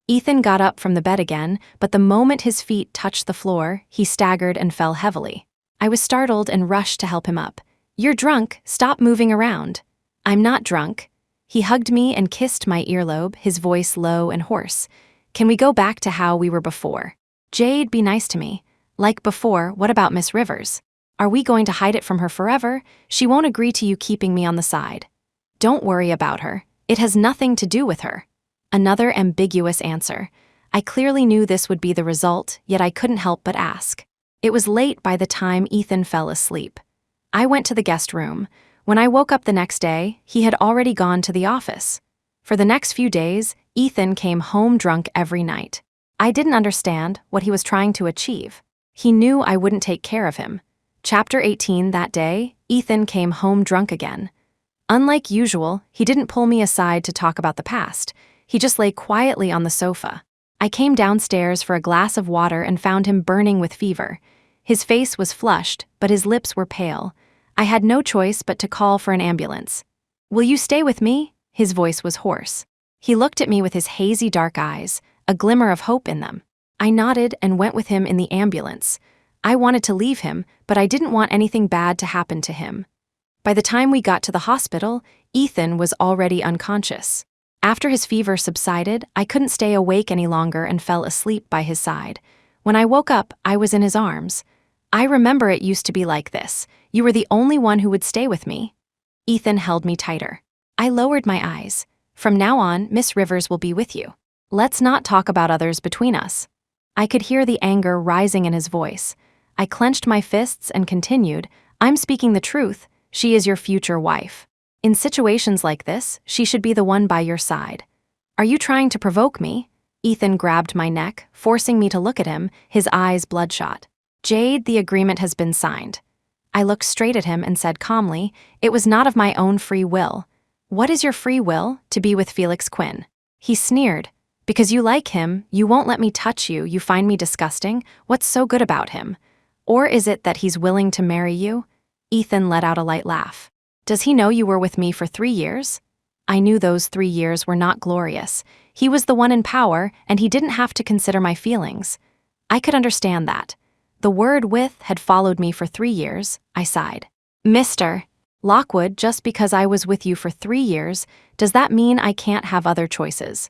Ethan got up from the bed again, but the moment his feet touched the floor, he staggered and fell heavily. I was startled and rushed to help him up. "You're drunk. Stop moving around." "I'm not drunk." He hugged me and kissed my earlobe, his voice low and hoarse. "Can we go back to how we were before? Jade, be nice to me. Like before, what about Miss Rivers? Are we going to hide it from her forever? She won't agree to you keeping me on the side." "Don't worry about her. It has nothing to do with her." Another ambiguous answer. I clearly knew this would be the result, yet I couldn't help but ask. It was late by the time Ethan fell asleep. I went to the guest room. When I woke up the next day, he had already gone to the office. For the next few days, Ethan came home drunk every night. I didn't understand what he was trying to achieve. He knew I wouldn't take care of him. Chapter 18. That day, Ethan came home drunk again. Unlike usual, he didn't pull me aside to talk about the past. He just lay quietly on the sofa. I came downstairs for a glass of water and found him burning with fever. His face was flushed, but his lips were pale. I had no choice but to call for an ambulance. "Will you stay with me?" His voice was hoarse. He looked at me with his hazy dark eyes, a glimmer of hope in them. I nodded and went with him in the ambulance. I wanted to leave him, but I didn't want anything bad to happen to him. By the time we got to the hospital, Ethan was already unconscious. After his fever subsided, I couldn't stay awake any longer and fell asleep by his side. When I woke up, I was in his arms. "I remember it used to be like this. You were the only one who would stay with me." Ethan held me tighter. I lowered my eyes. "From now on, Miss Rivers will be with you. Let's not talk about others between us." I could hear the anger rising in his voice. I clenched my fists and continued, "I'm speaking the truth. She is your future wife. In situations like this, she should be the one by your side." "Are you trying to provoke me?" Ethan grabbed my neck, forcing me to look at him, his eyes bloodshot. "Jade, the agreement has been signed." I looked straight at him and said calmly, "It was not of my own free will." "What is your free will?" "To be with Felix Quinn." He sneered. "Because you like him, you won't let me touch you, you find me disgusting? What's so good about him? Or is it that he's willing to marry you?" Ethan let out a light laugh. "Does he know you were with me for 3 years?" I knew those 3 years were not glorious. He was the one in power, and he didn't have to consider my feelings. I could understand that. The word "with" had followed me for 3 years. I sighed. "Mr. Lockwood, just because I was with you for 3 years, does that mean I can't have other choices?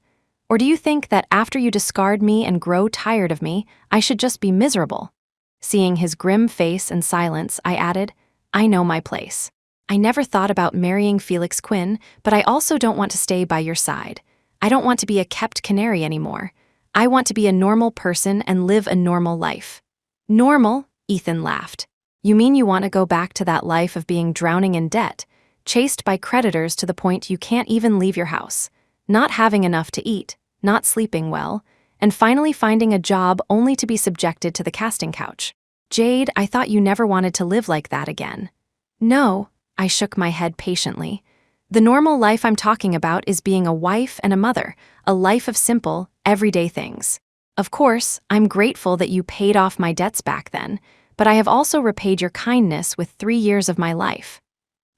Or do you think that after you discard me and grow tired of me, I should just be miserable?" Seeing his grim face and silence, I added, "I know my place. I never thought about marrying Felix Quinn, but I also don't want to stay by your side. I don't want to be a kept canary anymore. I want to be a normal person and live a normal life." "Normal?" Ethan laughed. "You mean you want to go back to that life of being drowning in debt, chased by creditors to the point you can't even leave your house, not having enough to eat, not sleeping well, and finally finding a job only to be subjected to the casting couch? Jade, I thought you never wanted to live like that again." "No," I shook my head patiently. "The normal life I'm talking about is being a wife and a mother, a life of simple, everyday things. Of course, I'm grateful that you paid off my debts back then, but I have also repaid your kindness with 3 years of my life."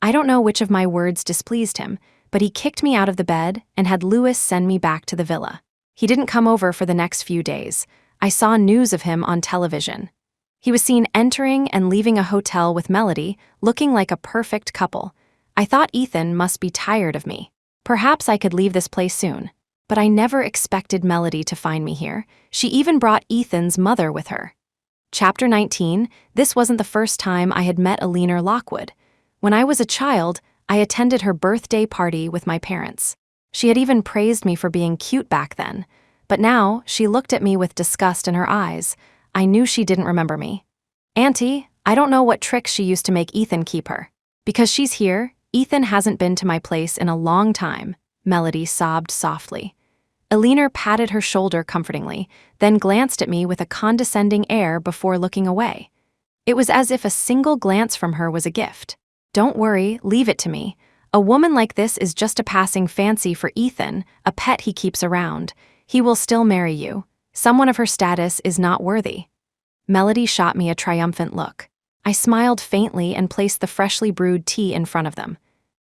I don't know which of my words displeased him, but he kicked me out of the bed and had Lewis send me back to the villa. He didn't come over for the next few days. I saw news of him on television. He was seen entering and leaving a hotel with Melody, looking like a perfect couple. I thought Ethan must be tired of me. Perhaps I could leave this place soon. But I never expected Melody to find me here. She even brought Ethan's mother with her. Chapter 19. This wasn't the first time I had met Eleanor Lockwood. When I was a child, I attended her birthday party with my parents. She had even praised me for being cute back then. But now, she looked at me with disgust in her eyes. I knew she didn't remember me. "Auntie, I don't know what tricks she used to make Ethan keep her. Because she's here, Ethan hasn't been to my place in a long time," Melody sobbed softly. Eleanor patted her shoulder comfortingly, then glanced at me with a condescending air before looking away. It was as if a single glance from her was a gift. "Don't worry, leave it to me. A woman like this is just a passing fancy for Ethan, a pet he keeps around. He will still marry you. Someone of her status is not worthy." Melody shot me a triumphant look. I smiled faintly and placed the freshly brewed tea in front of them.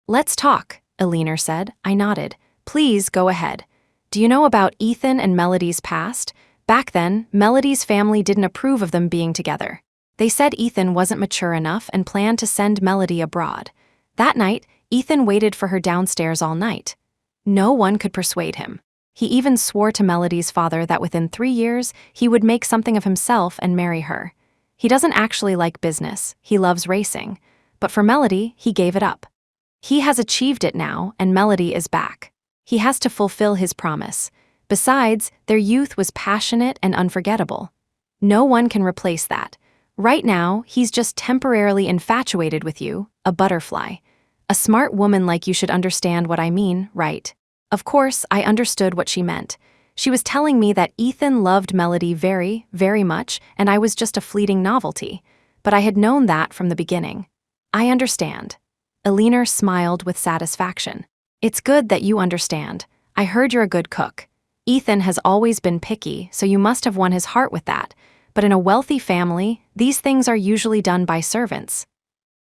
"Let's talk," Eleanor said. I nodded. "Please go ahead. Do you know about Ethan and Melody's past? Back then, Melody's family didn't approve of them being together. They said Ethan wasn't mature enough and planned to send Melody abroad. That night, Ethan waited for her downstairs all night. No one could persuade him. He even swore to Melody's father that within 3 years, he would make something of himself and marry her. He doesn't actually like business, he loves racing. But for Melody, he gave it up. He has achieved it now, and Melody is back. He has to fulfill his promise. Besides, their youth was passionate and unforgettable. No one can replace that. Right now, he's just temporarily infatuated with you, a butterfly. A smart woman like you should understand what I mean, right? Of course, I understood what she meant. She was telling me that Ethan loved Melody very, very much, and I was just a fleeting novelty. But I had known that from the beginning. I understand. Eleanor smiled with satisfaction. It's good that you understand. I heard you're a good cook. Ethan has always been picky, so you must have won his heart with that. But in a wealthy family, these things are usually done by servants.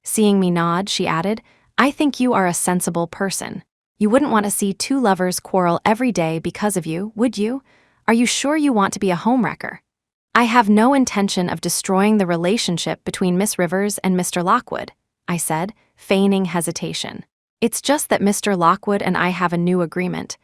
Seeing me nod, she added, I think you are a sensible person. You wouldn't want to see two lovers quarrel every day because of you, would you? Are you sure you want to be a homewrecker? I have no intention of destroying the relationship between Miss Rivers and Mr. Lockwood, I said, feigning hesitation. It's just that Mr. Lockwood and I have a new agreement.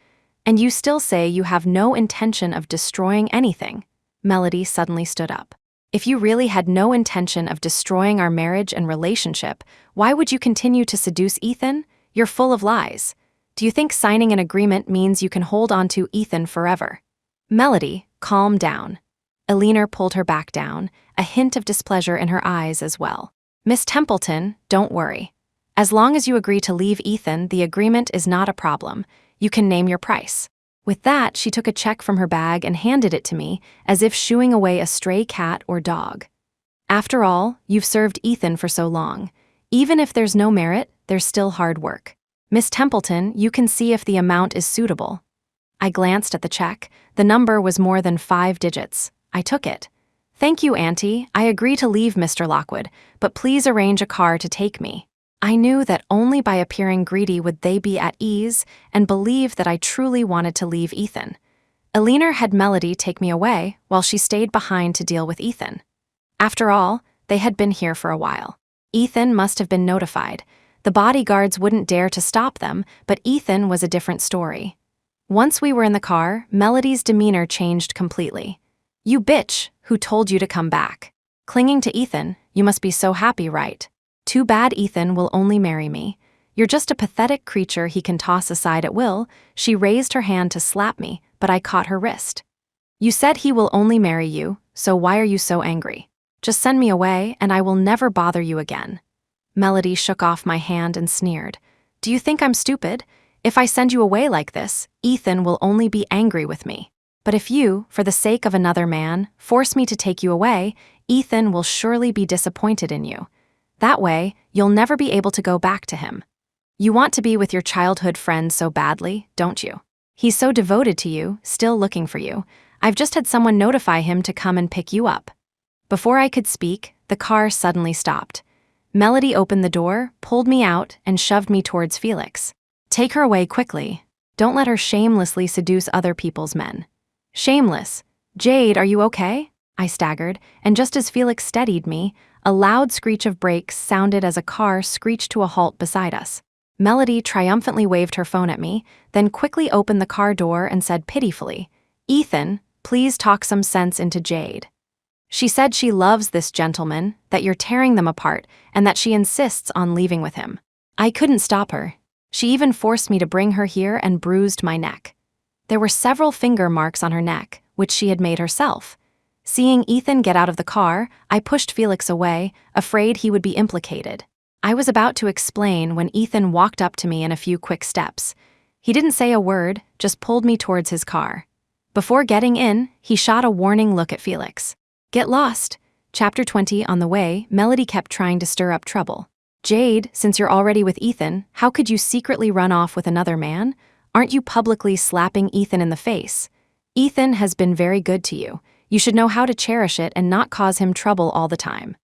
And you still say you have no intention of destroying anything. Melody suddenly stood up. If you really had no intention of destroying our marriage and relationship, why would you continue to seduce Ethan? You're full of lies. Do you think signing an agreement means you can hold on to Ethan forever? Melody, calm down. Eleanor pulled her back down, a hint of displeasure in her eyes as well. Miss Templeton, don't worry. As long as you agree to leave Ethan, the agreement is not a problem. You can name your price. With that, she took a check from her bag and handed it to me, as if shooing away a stray cat or dog. After all, you've served Ethan for so long. Even if there's no merit, there's still hard work. Miss Templeton, you can see if the amount is suitable. I glanced at the check. The number was more than 5 digits. I took it. Thank you, Auntie. I agree to leave Mr. Lockwood, but please arrange a car to take me. I knew that only by appearing greedy would they be at ease and believe that I truly wanted to leave Ethan. Eleanor had Melody take me away while she stayed behind to deal with Ethan. After all, they had been here for a while. Ethan must have been notified. The bodyguards wouldn't dare to stop them, but Ethan was a different story. Once we were in the car, Melody's demeanor changed completely. You bitch, who told you to come back? Clinging to Ethan, you must be so happy, right? Too bad Ethan will only marry me. You're just a pathetic creature he can toss aside at will. She raised her hand to slap me, but I caught her wrist. You said he will only marry you, so why are you so angry? Just send me away, and I will never bother you again. Melody shook off my hand and sneered. Do you think I'm stupid? If I send you away like this, Ethan will only be angry with me. But if you, for the sake of another man, force me to take you away, Ethan will surely be disappointed in you. That way, you'll never be able to go back to him. You want to be with your childhood friend so badly, don't you? He's so devoted to you, still looking for you. I've just had someone notify him to come and pick you up. Before I could speak, the car suddenly stopped. Melody opened the door, pulled me out, and shoved me towards Felix. Take her away quickly. Don't let her shamelessly seduce other people's men. Shameless. Jade, are you okay? I staggered, and just as Felix steadied me, a loud screech of brakes sounded as a car screeched to a halt beside us. Melody triumphantly waved her phone at me, then quickly opened the car door and said pitifully, Ethan, please talk some sense into Jade. She said she loves this gentleman, that you're tearing them apart, and that she insists on leaving with him. I couldn't stop her. She even forced me to bring her here and bruised my neck. There were several finger marks on her neck, which she had made herself. Seeing Ethan get out of the car, I pushed Felix away, afraid he would be implicated. I was about to explain when Ethan walked up to me in a few quick steps. He didn't say a word, just pulled me towards his car. Before getting in, he shot a warning look at Felix. Get lost. Chapter 20 on the way, Melody kept trying to stir up trouble. Jade, since you're already with Ethan, how could you secretly run off with another man? Aren't you publicly slapping Ethan in the face? Ethan has been very good to you. You should know how to cherish it and not cause him trouble all the time.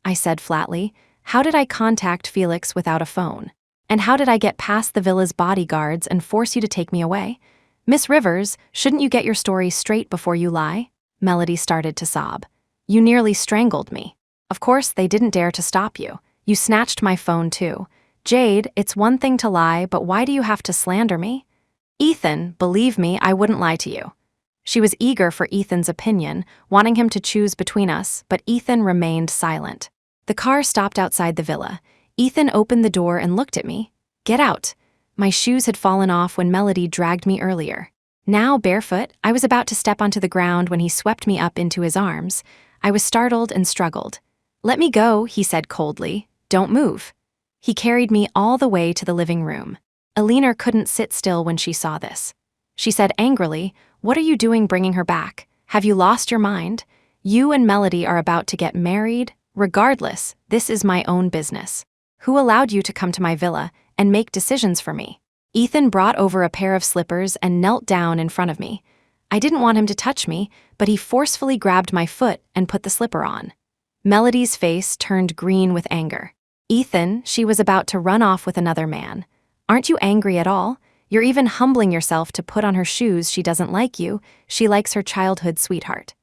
I said flatly, how did I contact Felix without a phone? And how did I get past the villa's bodyguards and force you to take me away? Miss Rivers, shouldn't you get your story straight before you lie? Melody started to sob. You nearly strangled me. Of course, they didn't dare to stop you. You snatched my phone too. Jade, it's one thing to lie, but why do you have to slander me? Ethan, believe me, I wouldn't lie to you. She was eager for Ethan's opinion, wanting him to choose between us, but Ethan remained silent. The car stopped outside the villa. Ethan opened the door and looked at me. Get out. My shoes had fallen off when Melody dragged me earlier. Now, barefoot, I was about to step onto the ground when he swept me up into his arms. I was startled and struggled. Let me go, he said coldly. Don't move. He carried me all the way to the living room. Alina couldn't sit still when she saw this. She said angrily, "What are you doing bringing her back? Have you lost your mind? You and Melody are about to get married. Regardless, this is my own business. Who allowed you to come to my villa and make decisions for me?" Ethan brought over a pair of slippers and knelt down in front of me. I didn't want him to touch me, but he forcefully grabbed my foot and put the slipper on. Melody's face turned green with anger. "Ethan, she was about to run off with another man. Aren't you angry at all? You're even humbling yourself to put on her shoes. She doesn't like you. She likes her childhood sweetheart.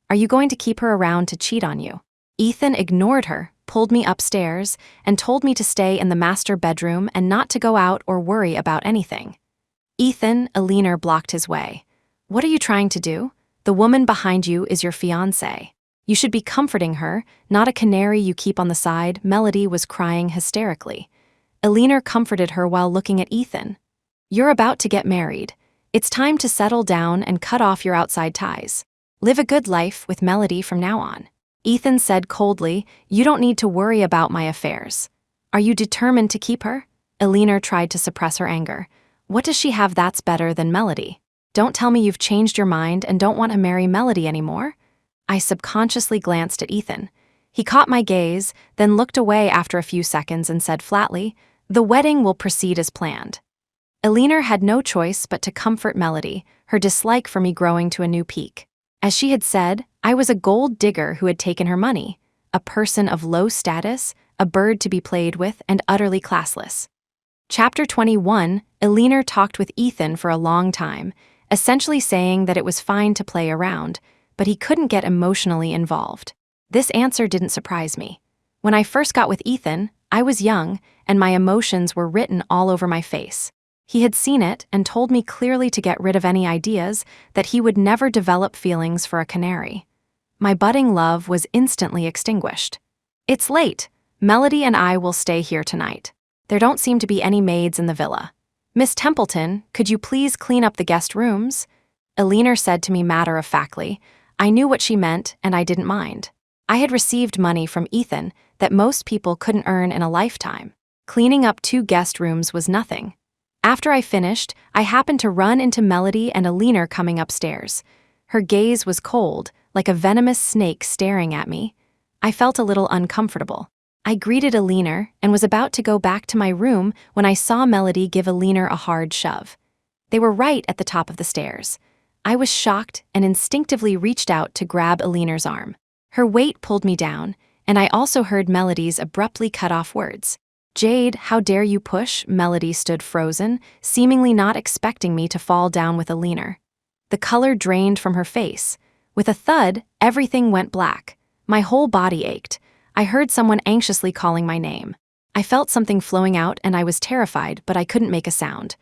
Are you going to keep her around to cheat on you?" Ethan ignored her, pulled me upstairs, and told me to stay in the master bedroom and not to go out or worry about anything. "Ethan," Alina blocked his way. "What are you trying to do? The woman behind you is your fiancée. You should be comforting her, not a canary you keep on the side." Melody was crying hysterically. Alina comforted her while looking at Ethan. "You're about to get married. It's time to settle down and cut off your outside ties. Live a good life with Melody from now on." Ethan said coldly, "You don't need to worry about my affairs. Are you determined to keep her?" Alina tried to suppress her anger. "What does she have that's better than Melody? Don't tell me you've changed your mind and don't want to marry Melody anymore." I subconsciously glanced at Ethan. He caught my gaze, then looked away after a few seconds and said flatly, "The wedding will proceed as planned." Alina had no choice but to comfort Melody, her dislike for me growing to a new peak. As she had said, I was a gold digger who had taken her money, a person of low status, a bird to be played with, and utterly classless. Chapter 21, Alina talked with Ethan for a long time, essentially saying that it was fine to play around, but he couldn't get emotionally involved. This answer didn't surprise me. When I first got with Ethan, I was young, and my emotions were written all over my face. He had seen it and told me clearly to get rid of any ideas that he would never develop feelings for a canary. My budding love was instantly extinguished. "It's late. Melody and I will stay here tonight. There don't seem to be any maids in the villa. Miss Templeton, could you please clean up the guest rooms?" Alina said to me matter-of-factly. I knew what she meant, and I didn't mind. I had received money from Ethan that most people couldn't earn in a lifetime. Cleaning up 2 guest rooms was nothing. After I finished, I happened to run into Melody and Alina coming upstairs. Her gaze was cold, like a venomous snake staring at me. I felt a little uncomfortable. I greeted Alina and was about to go back to my room when I saw Melody give Alina a hard shove. They were right at the top of the stairs. I was shocked and instinctively reached out to grab Alina's arm. Her weight pulled me down, and I also heard Melody's abruptly cut off words. "Jade, how dare you push?" Melody stood frozen, seemingly not expecting me to fall down with Alina. The color drained from her face. With a thud, everything went black. My whole body ached. I heard someone anxiously calling my name. I felt something flowing out and I was terrified, but I couldn't make a sound.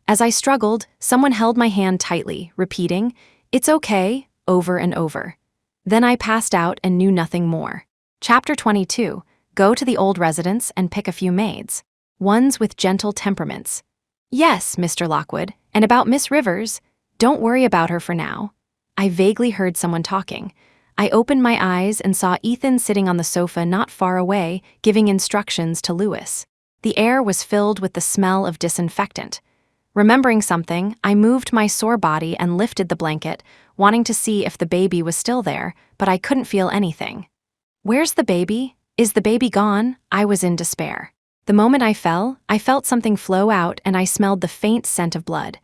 As I struggled, someone held my hand tightly, repeating, "It's okay," over and over. Then I passed out and knew nothing more. Chapter 22. Go to the old residence and pick a few maids. Ones with gentle temperaments. "Yes, Mr. Lockwood, and about Miss Rivers, don't worry about her for now." I vaguely heard someone talking. I opened my eyes and saw Ethan sitting on the sofa not far away, giving instructions to Lewis. The air was filled with the smell of disinfectant. Remembering something, I moved my sore body and lifted the blanket, wanting to see if the baby was still there, but I couldn't feel anything. "Where's the baby? Is the baby gone?" I was in despair. The moment I fell, I felt something flow out and I smelled the faint scent of blood.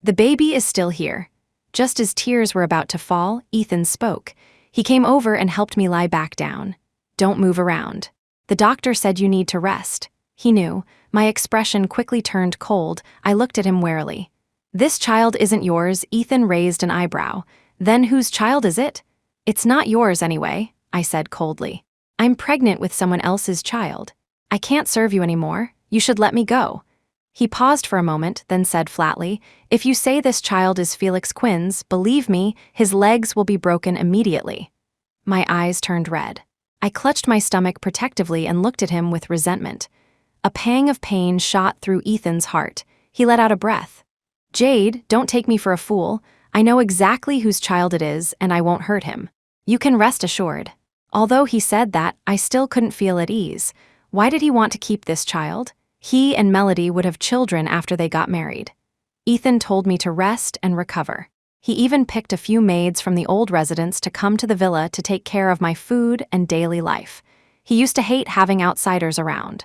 "The baby is still here." Just as tears were about to fall, Ethan spoke. He came over and helped me lie back down. "Don't move around. The doctor said you need to rest." He knew. My expression quickly turned cold. I looked at him warily. "This child isn't yours." Ethan raised an eyebrow. "Then whose child is it?" "It's not yours anyway," I said coldly. "I'm pregnant with someone else's child. I can't serve you anymore. You should let me go." He paused for a moment, then said flatly, "If you say this child is Felix Quinn's, believe me, his legs will be broken immediately." My eyes turned red. I clutched my stomach protectively and looked at him with resentment. A pang of pain shot through Ethan's heart. He let out a breath. "Jade, don't take me for a fool. I know exactly whose child it is, and I won't hurt him. You can rest assured." Although he said that, I still couldn't feel at ease. Why did he want to keep this child? He and Melody would have children after they got married. Ethan told me to rest and recover. He even picked a few maids from the old residence to come to the villa to take care of my food and daily life. He used to hate having outsiders around.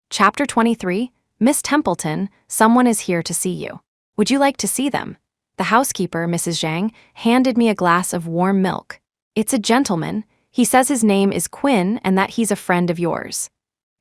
Chapter 23, Miss Templeton, someone is here to see you. Would you like to see them? The housekeeper, Mrs. Zhang, handed me a glass of warm milk. It's a gentleman. He says his name is Quinn and that he's a friend of yours.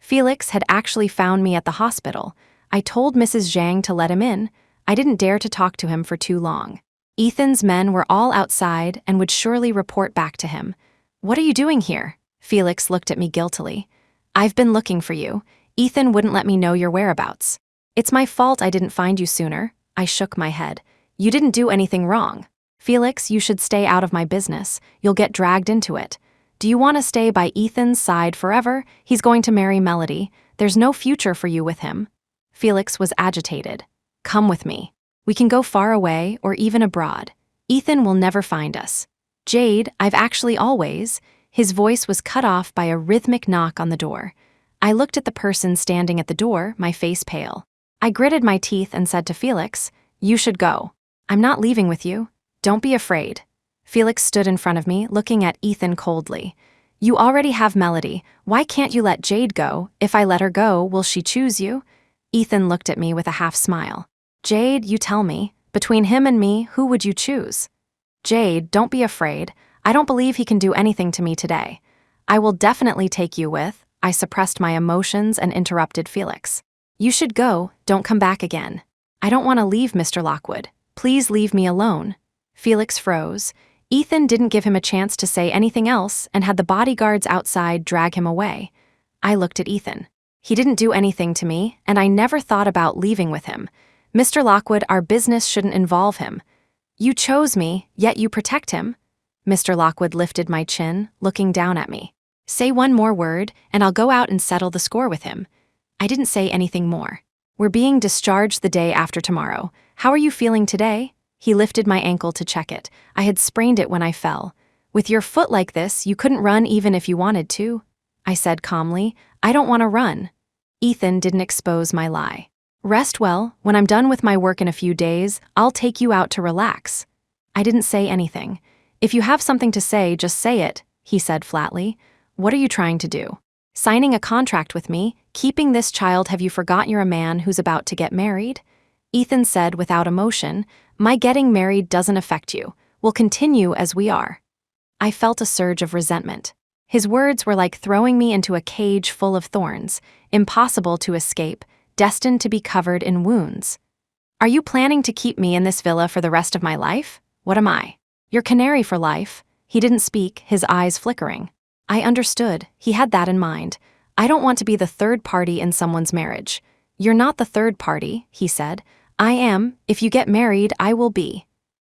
Felix had actually found me at the hospital. I told Mrs. Zhang to let him in. I didn't dare to talk to him for too long. Ethan's men were all outside and would surely report back to him. What are you doing here? Felix looked at me guiltily. I've been looking for you. Ethan wouldn't let me know your whereabouts. It's my fault I didn't find you sooner. I shook my head. You didn't do anything wrong. Felix, you should stay out of my business. You'll get dragged into it. Do you want to stay by Ethan's side forever? He's going to marry Melody. There's no future for you with him. Felix was agitated. Come with me. We can go far away or even abroad. Ethan will never find us. Jade, I've actually always... His voice was cut off by a rhythmic knock on the door. I looked at the person standing at the door, my face pale. I gritted my teeth and said to Felix, you should go. I'm not leaving with you. Don't be afraid. Felix stood in front of me, looking at Ethan coldly. You already have Melody. Why can't you let Jade go? If I let her go, will she choose you? Ethan looked at me with a half smile. Jade, you tell me, between him and me, who would you choose? Jade, don't be afraid. I don't believe he can do anything to me today. I will definitely take you with... I suppressed my emotions and interrupted Felix. You should go, don't come back again. I don't want to leave, Mr. Lockwood. Please leave me alone. Felix froze. Ethan didn't give him a chance to say anything else and had the bodyguards outside drag him away. I looked at Ethan. He didn't do anything to me, and I never thought about leaving with him. Mr. Lockwood, our business shouldn't involve him. You chose me, yet you protect him. Mr. Lockwood lifted my chin, looking down at me. Say one more word, and I'll go out and settle the score with him. I didn't say anything more. We're being discharged the day after tomorrow. How are you feeling today? He lifted my ankle to check it. I had sprained it when I fell. With your foot like this, you couldn't run even if you wanted to. I said calmly, I don't want to run. Ethan didn't expose my lie. Rest well. When I'm done with my work in a few days, I'll take you out to relax. I didn't say anything. If you have something to say, just say it, he said flatly. What are you trying to do? Signing a contract with me? Keeping this child? Have you forgotten you're a man who's about to get married? Ethan said without emotion, my getting married doesn't affect you. We'll continue as we are. I felt a surge of resentment. His words were like throwing me into a cage full of thorns, impossible to escape, destined to be covered in wounds. Are you planning to keep me in this villa for the rest of my life? What am I? Your Canary for life. He didn't speak, his eyes flickering. I understood. He had that in mind. I don't want to be the third party in someone's marriage. You're not the third party, he said. I am. If you get married, I will be.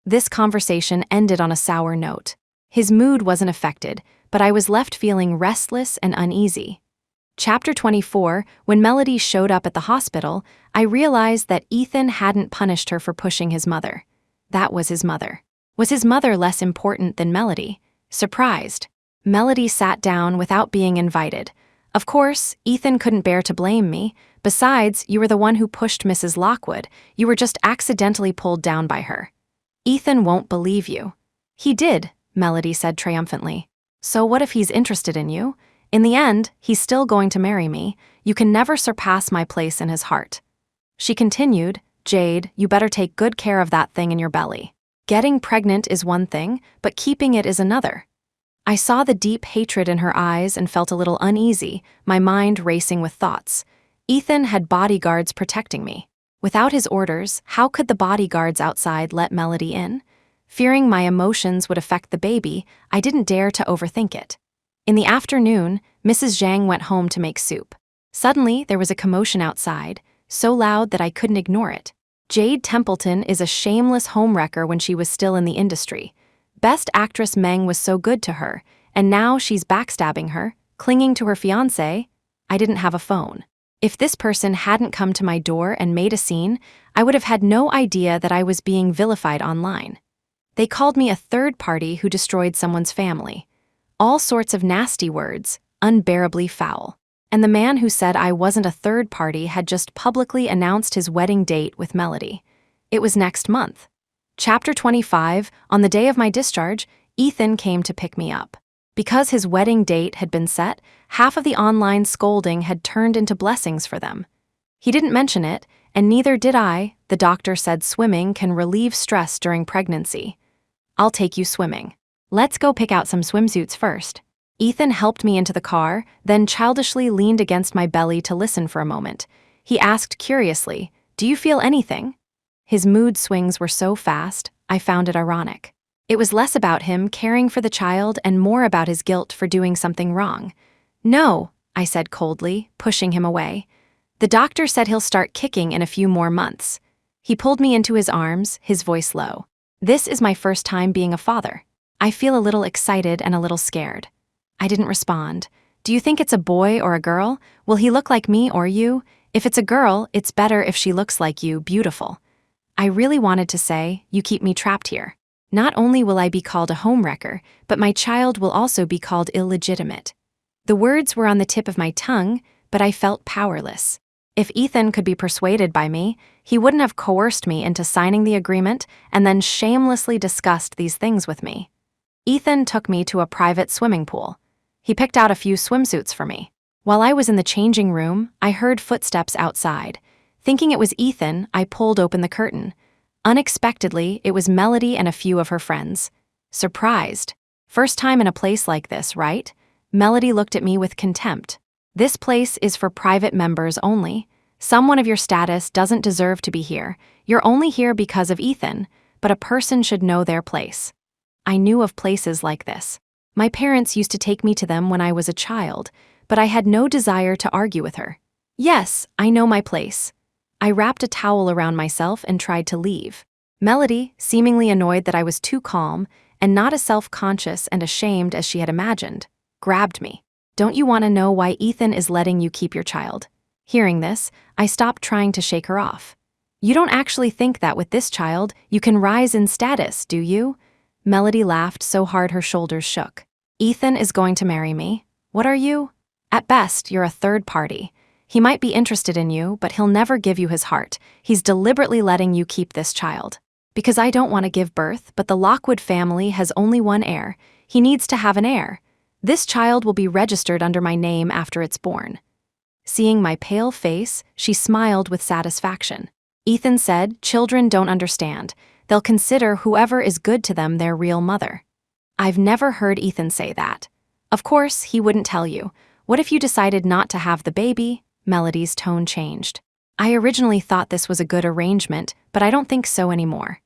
This conversation ended on a sour note. His mood wasn't affected, but I was left feeling restless and uneasy. Chapter 24, when Melody showed up at the hospital, I realized that Ethan hadn't punished her for pushing his mother. That was his mother. Was his mother less important than Melody? Surprised. Melody sat down without being invited. Of course, Ethan couldn't bear to blame me. Besides, you were the one who pushed Mrs. Lockwood. You were just accidentally pulled down by her. Ethan won't believe you. He did, Melody said triumphantly. So what if he's interested in you? In the end, he's still going to marry me. You can never surpass my place in his heart. She continued, Jade, you better take good care of that thing in your belly. Getting pregnant is one thing, but keeping it is another. I saw the deep hatred in her eyes and felt a little uneasy, my mind racing with thoughts. Ethan had bodyguards protecting me. Without his orders, how could the bodyguards outside let Melody in? Fearing my emotions would affect the baby, I didn't dare to overthink it. In the afternoon, Mrs. Zhang went home to make soup. Suddenly, there was a commotion outside, so loud that I couldn't ignore it. Jade Templeton is a shameless homewrecker when she was still in the industry. Best actress Meng was so good to her, and now she's backstabbing her, clinging to her fiancé. I didn't have a phone. If this person hadn't come to my door and made a scene, I would have had no idea that I was being vilified online. They called me a third party who destroyed someone's family. All sorts of nasty words, unbearably foul. And the man who said I wasn't a third party had just publicly announced his wedding date with Melody. It was next month. Chapter 25, on the day of my discharge, Ethan came to pick me up. Because his wedding date had been set, half of the online scolding had turned into blessings for them. He didn't mention it, and neither did I. The doctor said swimming can relieve stress during pregnancy. I'll take you swimming. Let's go pick out some swimsuits first. Ethan helped me into the car, then childishly leaned against my belly to listen for a moment. He asked curiously, "Do you feel anything?" His mood swings were so fast, I found it ironic. It was less about him caring for the child and more about his guilt for doing something wrong. "No," I said coldly, pushing him away. "The doctor said he'll start kicking in a few more months." He pulled me into his arms, his voice low. "This is my first time being a father. I feel a little excited and a little scared." I didn't respond. "Do you think it's a boy or a girl? Will he look like me or you? If it's a girl, it's better if she looks like you, beautiful." I really wanted to say, "You keep me trapped here. Not only will I be called a homewrecker, but my child will also be called illegitimate." The words were on the tip of my tongue, but I felt powerless. If Ethan could be persuaded by me, he wouldn't have coerced me into signing the agreement and then shamelessly discussed these things with me. Ethan took me to a private swimming pool. He picked out a few swimsuits for me. While I was in the changing room, I heard footsteps outside. Thinking it was Ethan, I pulled open the curtain. Unexpectedly, it was Melody and a few of her friends. Surprised. "First time in a place like this, right?" Melody looked at me with contempt. "This place is for private members only. Someone of your status doesn't deserve to be here. You're only here because of Ethan, but a person should know their place." I knew of places like this. My parents used to take me to them when I was a child, but I had no desire to argue with her. "Yes, I know my place." I wrapped a towel around myself and tried to leave. Melody, seemingly annoyed that I was too calm and not as self-conscious and ashamed as she had imagined, grabbed me. "Don't you want to know why Ethan is letting you keep your child?" Hearing this, I stopped trying to shake her off. "You don't actually think that with this child, you can rise in status, do you?" Melody laughed so hard her shoulders shook. "Ethan is going to marry me. What are you? At best, you're a third party. He might be interested in you, but he'll never give you his heart. He's deliberately letting you keep this child. Because I don't want to give birth, but the Lockwood family has only one heir. He needs to have an heir. This child will be registered under my name after it's born." Seeing my pale face, she smiled with satisfaction. Ethan said, "Children don't understand. They'll consider whoever is good to them their real mother." I've never heard Ethan say that. "Of course, he wouldn't tell you. What if you decided not to have the baby?" Melody's tone changed. "I originally thought this was a good arrangement, but I don't think so anymore.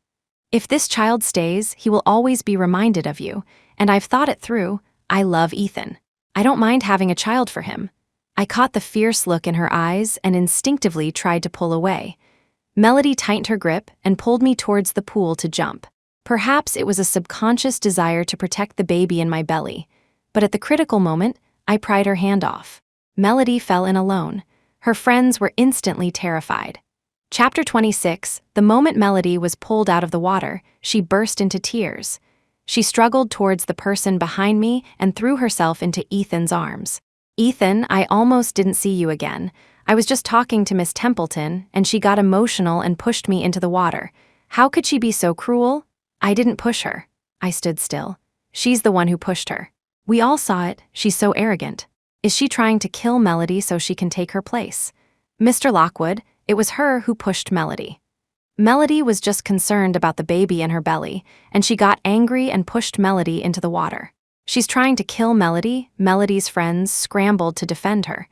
If this child stays, he will always be reminded of you, and I've thought it through. I love Ethan. I don't mind having a child for him." I caught the fierce look in her eyes and instinctively tried to pull away. Melody tightened her grip and pulled me towards the pool to jump. Perhaps it was a subconscious desire to protect the baby in my belly, but at the critical moment, I pried her hand off. Melody fell in alone. Her friends were instantly terrified. Chapter 26, the moment Melody was pulled out of the water, she burst into tears. She struggled towards the person behind me and threw herself into Ethan's arms. "Ethan, I almost didn't see you again. I was just talking to Miss Templeton, and she got emotional and pushed me into the water. How could she be so cruel?" "I didn't push her." I stood still. "She's the one who pushed her. We all saw it. She's so arrogant. Is she trying to kill Melody so she can take her place?" "Mr. Lockwood, it was her who pushed Melody." Melody was just concerned about the baby in her belly, and she got angry and pushed Melody into the water. "She's trying to kill Melody." Melody's friends scrambled to defend her.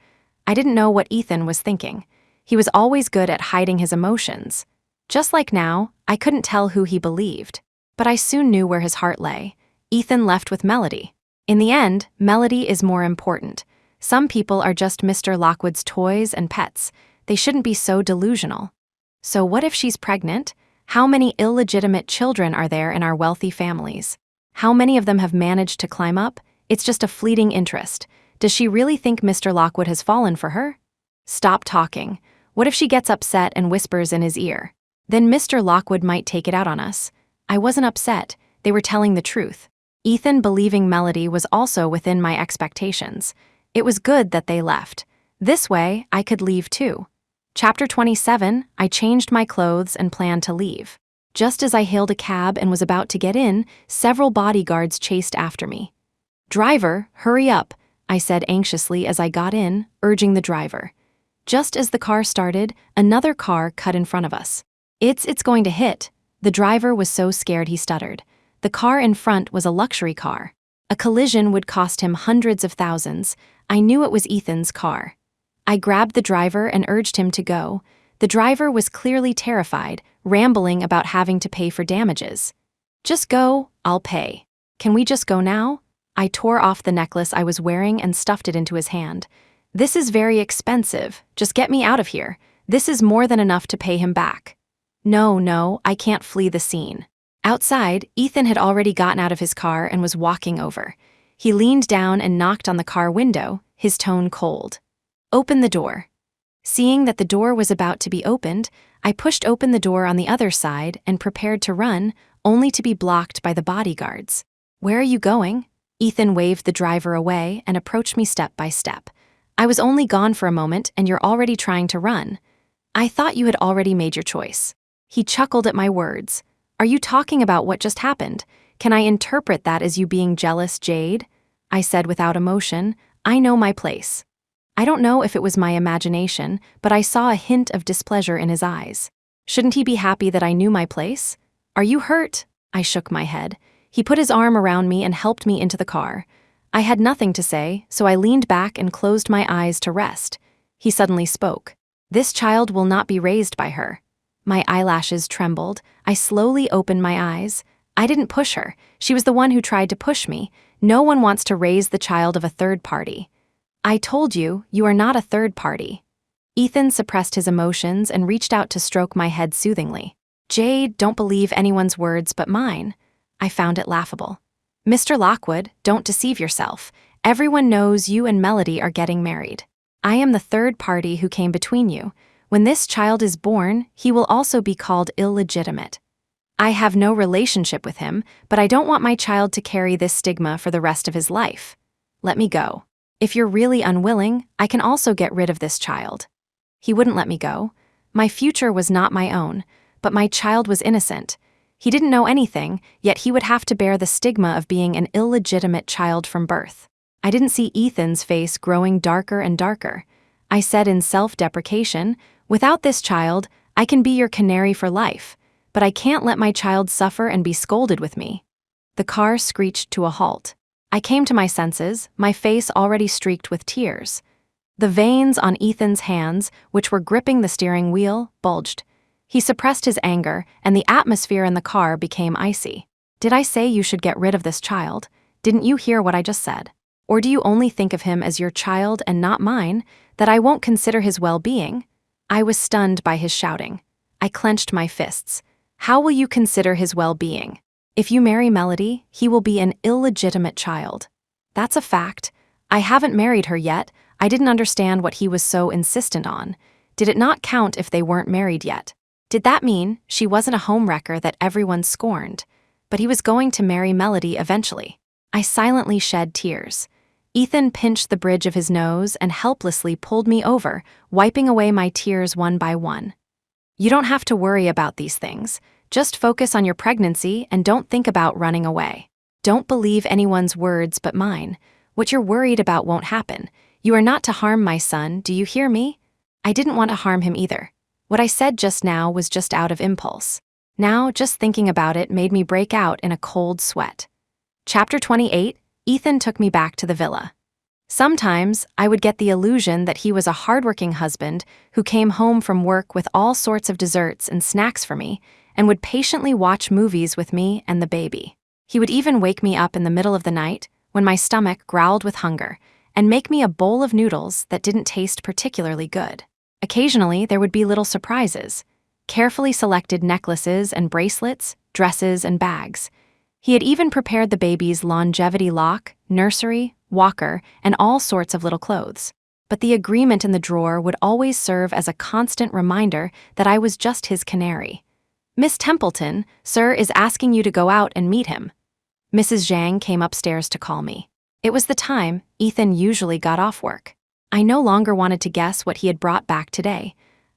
I didn't know what Ethan was thinking. He was always good at hiding his emotions. Just like now, I couldn't tell who he believed. But I soon knew where his heart lay. Ethan left with Melody. In the end, Melody is more important. Some people are just Mr. Lockwood's toys and pets. They shouldn't be so delusional. So what if she's pregnant? How many illegitimate children are there in our wealthy families? How many of them have managed to climb up? It's just a fleeting interest. Does she really think Mr. Lockwood has fallen for her? Stop talking. What if she gets upset and whispers in his ear? Then Mr. Lockwood might take it out on us. I wasn't upset. They were telling the truth. Ethan believing Melody was also within my expectations. It was good that they left. This way, I could leave too. Chapter 27, I changed my clothes and planned to leave. Just as I hailed a cab and was about to get in, several bodyguards chased after me. "Driver, hurry up," I said anxiously as I got in, urging the driver. Just as the car started, another car cut in front of us. It's going to hit." The driver was so scared he stuttered. The car in front was a luxury car. A collision would cost him hundreds of thousands. I knew it was Ethan's car. I grabbed the driver and urged him to go. The driver was clearly terrified, rambling about having to pay for damages. "Just go, I'll pay. Can we just go now?" I tore off the necklace I was wearing and stuffed it into his hand. "This is very expensive. Just get me out of here. This is more than enough to pay him back." No, I can't flee the scene." Outside, Ethan had already gotten out of his car and was walking over. He leaned down and knocked on the car window, his tone cold. "Open the door." Seeing that the door was about to be opened, I pushed open the door on the other side and prepared to run, only to be blocked by the bodyguards. "Where are you going?" Ethan waved the driver away and approached me step by step. "I was only gone for a moment and you're already trying to run. I thought you had already made your choice." He chuckled at my words. "Are you talking about what just happened? Can I interpret that as you being jealous, Jade?" I said without emotion. "I know my place." I don't know if it was my imagination, but I saw a hint of displeasure in his eyes. Shouldn't he be happy that I knew my place? "Are you hurt?" I shook my head. He put his arm around me and helped me into the car. I had nothing to say, so I leaned back and closed my eyes to rest. He suddenly spoke. "This child will not be raised by her." My eyelashes trembled. I slowly opened my eyes. I didn't push her. She was the one who tried to push me. No one wants to raise the child of a third party. "I told you, you are not a third party." Ethan suppressed his emotions and reached out to stroke my head soothingly. "Jade, don't believe anyone's words but mine." I found it laughable. "Mr. Lockwood, don't deceive yourself. Everyone knows you and Melody are getting married. I am the third party who came between you. When this child is born, he will also be called illegitimate. I have no relationship with him, but I don't want my child to carry this stigma for the rest of his life. Let me go. If you're really unwilling, I can also get rid of this child." He wouldn't let me go. My future was not my own, but my child was innocent. He didn't know anything, yet he would have to bear the stigma of being an illegitimate child from birth. I didn't see Ethan's face growing darker and darker. I said in self-deprecation, "Without this child, I can be your canary for life, but I can't let my child suffer and be scolded with me." The car screeched to a halt. I came to my senses, my face already streaked with tears. The veins on Ethan's hands, which were gripping the steering wheel, bulged. He suppressed his anger, and the atmosphere in the car became icy. "Did I say you should get rid of this child? Didn't you hear what I just said? Or do you only think of him as your child and not mine, that I won't consider his well-being?" I was stunned by his shouting. I clenched my fists. "How will you consider his well-being? If you marry Melody, he will be an illegitimate child. That's a fact. I haven't married her yet. I didn't understand what he was so insistent on. Did it not count if they weren't married yet? Did that mean she wasn't a homewrecker that everyone scorned? But he was going to marry Melody eventually." I silently shed tears. Ethan pinched the bridge of his nose and helplessly pulled me over, wiping away my tears one by one. "You don't have to worry about these things. Just focus on your pregnancy and don't think about running away. Don't believe anyone's words but mine. What you're worried about won't happen. You are not to harm my son, do you hear me?" I didn't want to harm him either. What I said just now was just out of impulse. Now, just thinking about it made me break out in a cold sweat. Chapter 28, Ethan took me back to the villa. Sometimes, I would get the illusion that he was a hardworking husband who came home from work with all sorts of desserts and snacks for me and would patiently watch movies with me and the baby. He would even wake me up in the middle of the night, when my stomach growled with hunger, and make me a bowl of noodles that didn't taste particularly good. Occasionally, there would be little surprises. Carefully selected necklaces and bracelets, dresses and bags. He had even prepared the baby's longevity lock, nursery, walker, and all sorts of little clothes. But the agreement in the drawer would always serve as a constant reminder that I was just his canary. "Miss Templeton, sir is asking you to go out and meet him." Mrs. Zhang came upstairs to call me. It was the time Ethan usually got off work. I no longer wanted to guess what he had brought back today.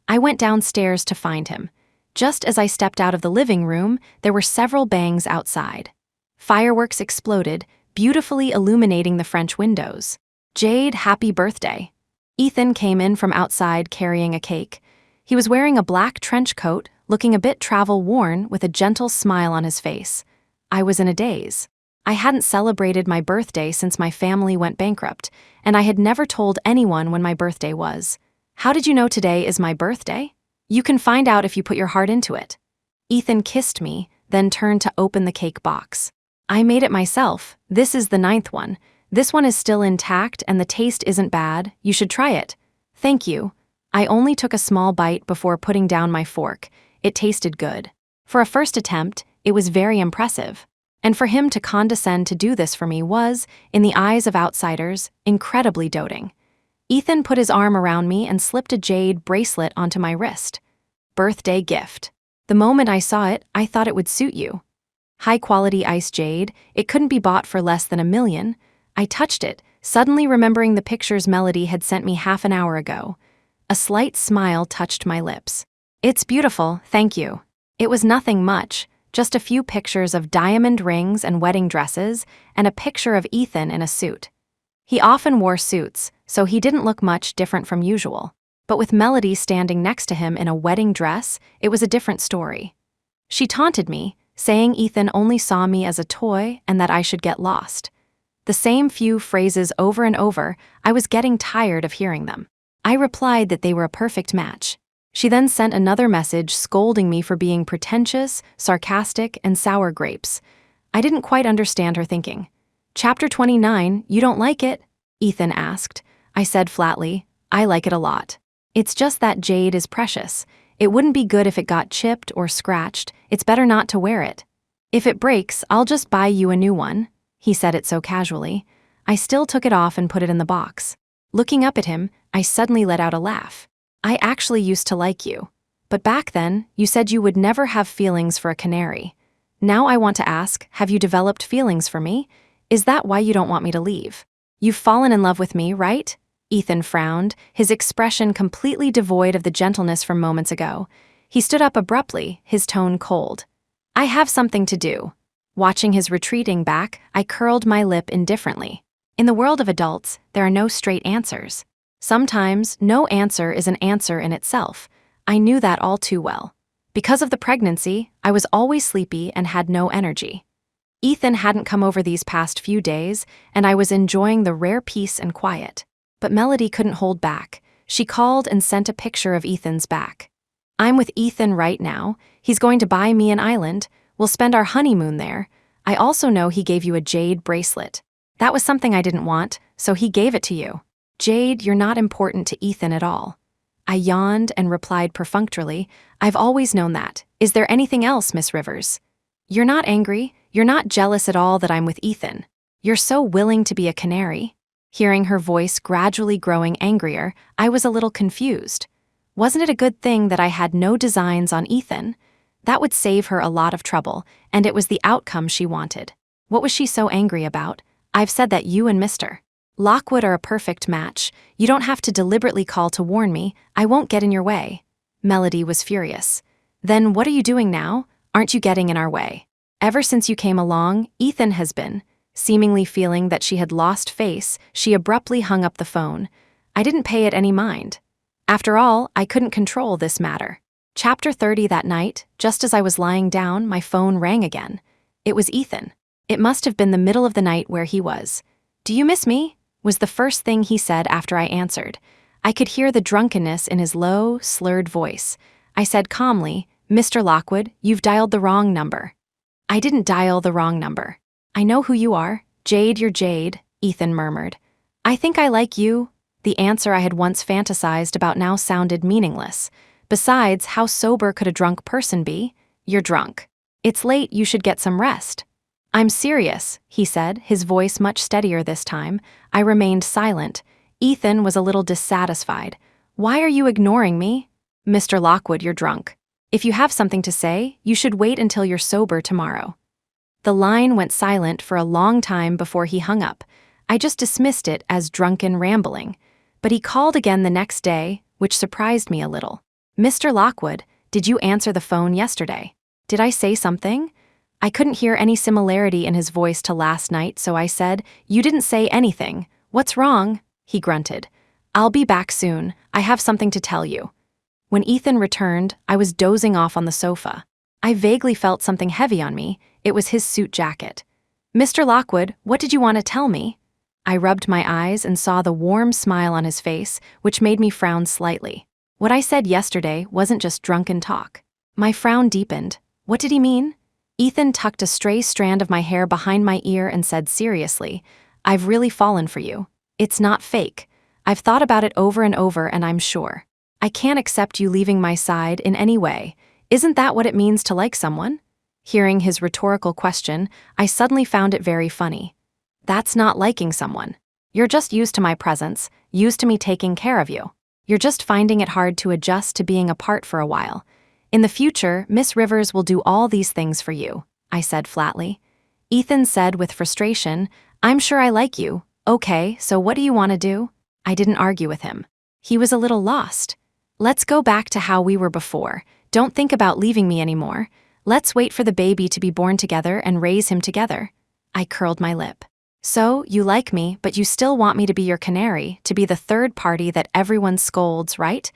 I went downstairs to find him. Just as I stepped out of the living room, there were several bangs outside. Fireworks exploded, beautifully illuminating the French windows. "Jade, happy birthday." Ethan came in from outside carrying a cake. He was wearing a black trench coat, looking a bit travel-worn with a gentle smile on his face. I was in a daze. I hadn't celebrated my birthday since my family went bankrupt, and I had never told anyone when my birthday was. "How did you know today is my birthday?" "You can find out if you put your heart into it." Ethan kissed me, then turned to open the cake box. "I made it myself. This is the 9th one. This one is still intact and the taste isn't bad. You should try it." "Thank you." I only took a small bite before putting down my fork. It tasted good. For a first attempt, it was very impressive. And for him to condescend to do this for me was, in the eyes of outsiders, incredibly doting. Ethan put his arm around me and slipped a jade bracelet onto my wrist. "Birthday gift. The moment I saw it, I thought it would suit you. High-quality ice jade, it couldn't be bought for less than $1 million. I touched it, suddenly remembering the pictures Melody had sent me half an hour ago. A slight smile touched my lips. "It's beautiful, thank you." It was nothing much, just a few pictures of diamond rings and wedding dresses, and a picture of Ethan in a suit. He often wore suits, so he didn't look much different from usual. But with Melody standing next to him in a wedding dress, it was a different story. She taunted me, saying Ethan only saw me as a toy and that I should get lost. The same few phrases over and over, I was getting tired of hearing them. I replied that they were a perfect match. She then sent another message scolding me for being pretentious, sarcastic, and sour grapes. I didn't quite understand her thinking. "Chapter 29, you don't like it?" Ethan asked. I said flatly, "I like it a lot. It's just that jade is precious. It wouldn't be good if it got chipped or scratched. It's better not to wear it. If it breaks, I'll just buy you a new one." He said it so casually. I still took it off and put it in the box. Looking up at him, I suddenly let out a laugh. "I actually used to like you. But back then, you said you would never have feelings for a canary. Now I want to ask, have you developed feelings for me? Is that why you don't want me to leave? You've fallen in love with me, right?" Ethan frowned, his expression completely devoid of the gentleness from moments ago. He stood up abruptly, his tone cold. "I have something to do." Watching his retreating back, I curled my lip indifferently. In the world of adults, there are no straight answers. Sometimes, no answer is an answer in itself. I knew that all too well. Because of the pregnancy, I was always sleepy and had no energy. Ethan hadn't come over these past few days, and I was enjoying the rare peace and quiet. But Melody couldn't hold back. She called and sent a picture of Ethan's back. "I'm with Ethan right now. He's going to buy me an island. We'll spend our honeymoon there. I also know he gave you a jade bracelet. That was something I didn't want, so he gave it to you. Jade, you're not important to Ethan at all." I yawned and replied perfunctorily, "I've always known that. Is there anything else, Miss Rivers?" "You're not angry. You're not jealous at all that I'm with Ethan. You're so willing to be a canary." Hearing her voice gradually growing angrier, I was a little confused. Wasn't it a good thing that I had no designs on Ethan? That would save her a lot of trouble, and it was the outcome she wanted. What was she so angry about? "I've said that you and Mr. Lockwood are a perfect match. You don't have to deliberately call to warn me. I won't get in your way." Melody was furious. "Then what are you doing now? Aren't you getting in our way? Ever since you came along, Ethan has been." Seemingly feeling that she had lost face, she abruptly hung up the phone. I didn't pay it any mind. After all, I couldn't control this matter. Chapter 30 that night, just as I was lying down, my phone rang again. It was Ethan. It must have been the middle of the night where he was. "Do you miss me?" was the first thing he said after I answered. I could hear the drunkenness in his low, slurred voice. I said calmly, "Mr. Lockwood, you've dialed the wrong number." "I didn't dial the wrong number. I know who you are. Jade, you're Jade," Ethan murmured. "I think I like you." The answer I had once fantasized about now sounded meaningless. Besides, how sober could a drunk person be? "You're drunk. It's late, you should get some rest." "I'm serious," he said, his voice much steadier this time. I remained silent. Ethan was a little dissatisfied. "Why are you ignoring me?" "Mr. Lockwood, you're drunk. If you have something to say, you should wait until you're sober tomorrow." The line went silent for a long time before he hung up. I just dismissed it as drunken rambling. But he called again the next day, which surprised me a little. "Mr. Lockwood, did you answer the phone yesterday? Did I say something?" I couldn't hear any similarity in his voice to last night, so I said, "You didn't say anything. What's wrong?" He grunted. "I'll be back soon. I have something to tell you." When Ethan returned, I was dozing off on the sofa. I vaguely felt something heavy on me. It was his suit jacket. "Mr. Lockwood, what did you want to tell me?" I rubbed my eyes and saw the warm smile on his face, which made me frown slightly. What I said yesterday wasn't just drunken talk. My frown deepened. What did he mean? Ethan tucked a stray strand of my hair behind my ear and said seriously, "I've really fallen for you. It's not fake. I've thought about it over and over, and I'm sure. I can't accept you leaving my side in any way. Isn't that what it means to like someone?" Hearing his rhetorical question, I suddenly found it very funny. That's not liking someone. You're just used to my presence, used to me taking care of you. You're just finding it hard to adjust to being apart for a while. In the future, Miss Rivers will do all these things for you, I said flatly. Ethan said with frustration, "I'm sure I like you. Okay, so what do you want to do?" I didn't argue with him. He was a little lost. "Let's go back to how we were before. Don't think about leaving me anymore. Let's wait for the baby to be born together and raise him together." I curled my lip. "So, you like me, but you still want me to be your canary, to be the third party that everyone scolds, right?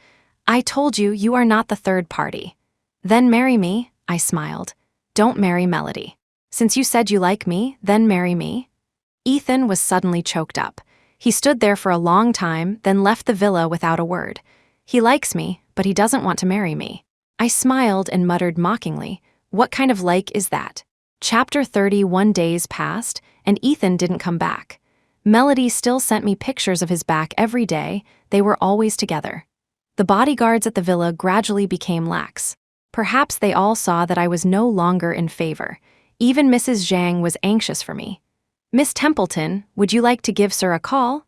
I told you you are not the third party." "Then marry me," I smiled. "Don't marry Melody. Since you said you like me, then marry me." Ethan was suddenly choked up. He stood there for a long time, then left the villa without a word. He likes me, but he doesn't want to marry me. I smiled and muttered mockingly, "What kind of like is that?" Chapter 31 days passed, and Ethan didn't come back. Melody still sent me pictures of his back every day. They were always together. The bodyguards at the villa gradually became lax. Perhaps they all saw that I was no longer in favor. Even Mrs. Zhang was anxious for me. "Miss Templeton, would you like to give Sir a call?"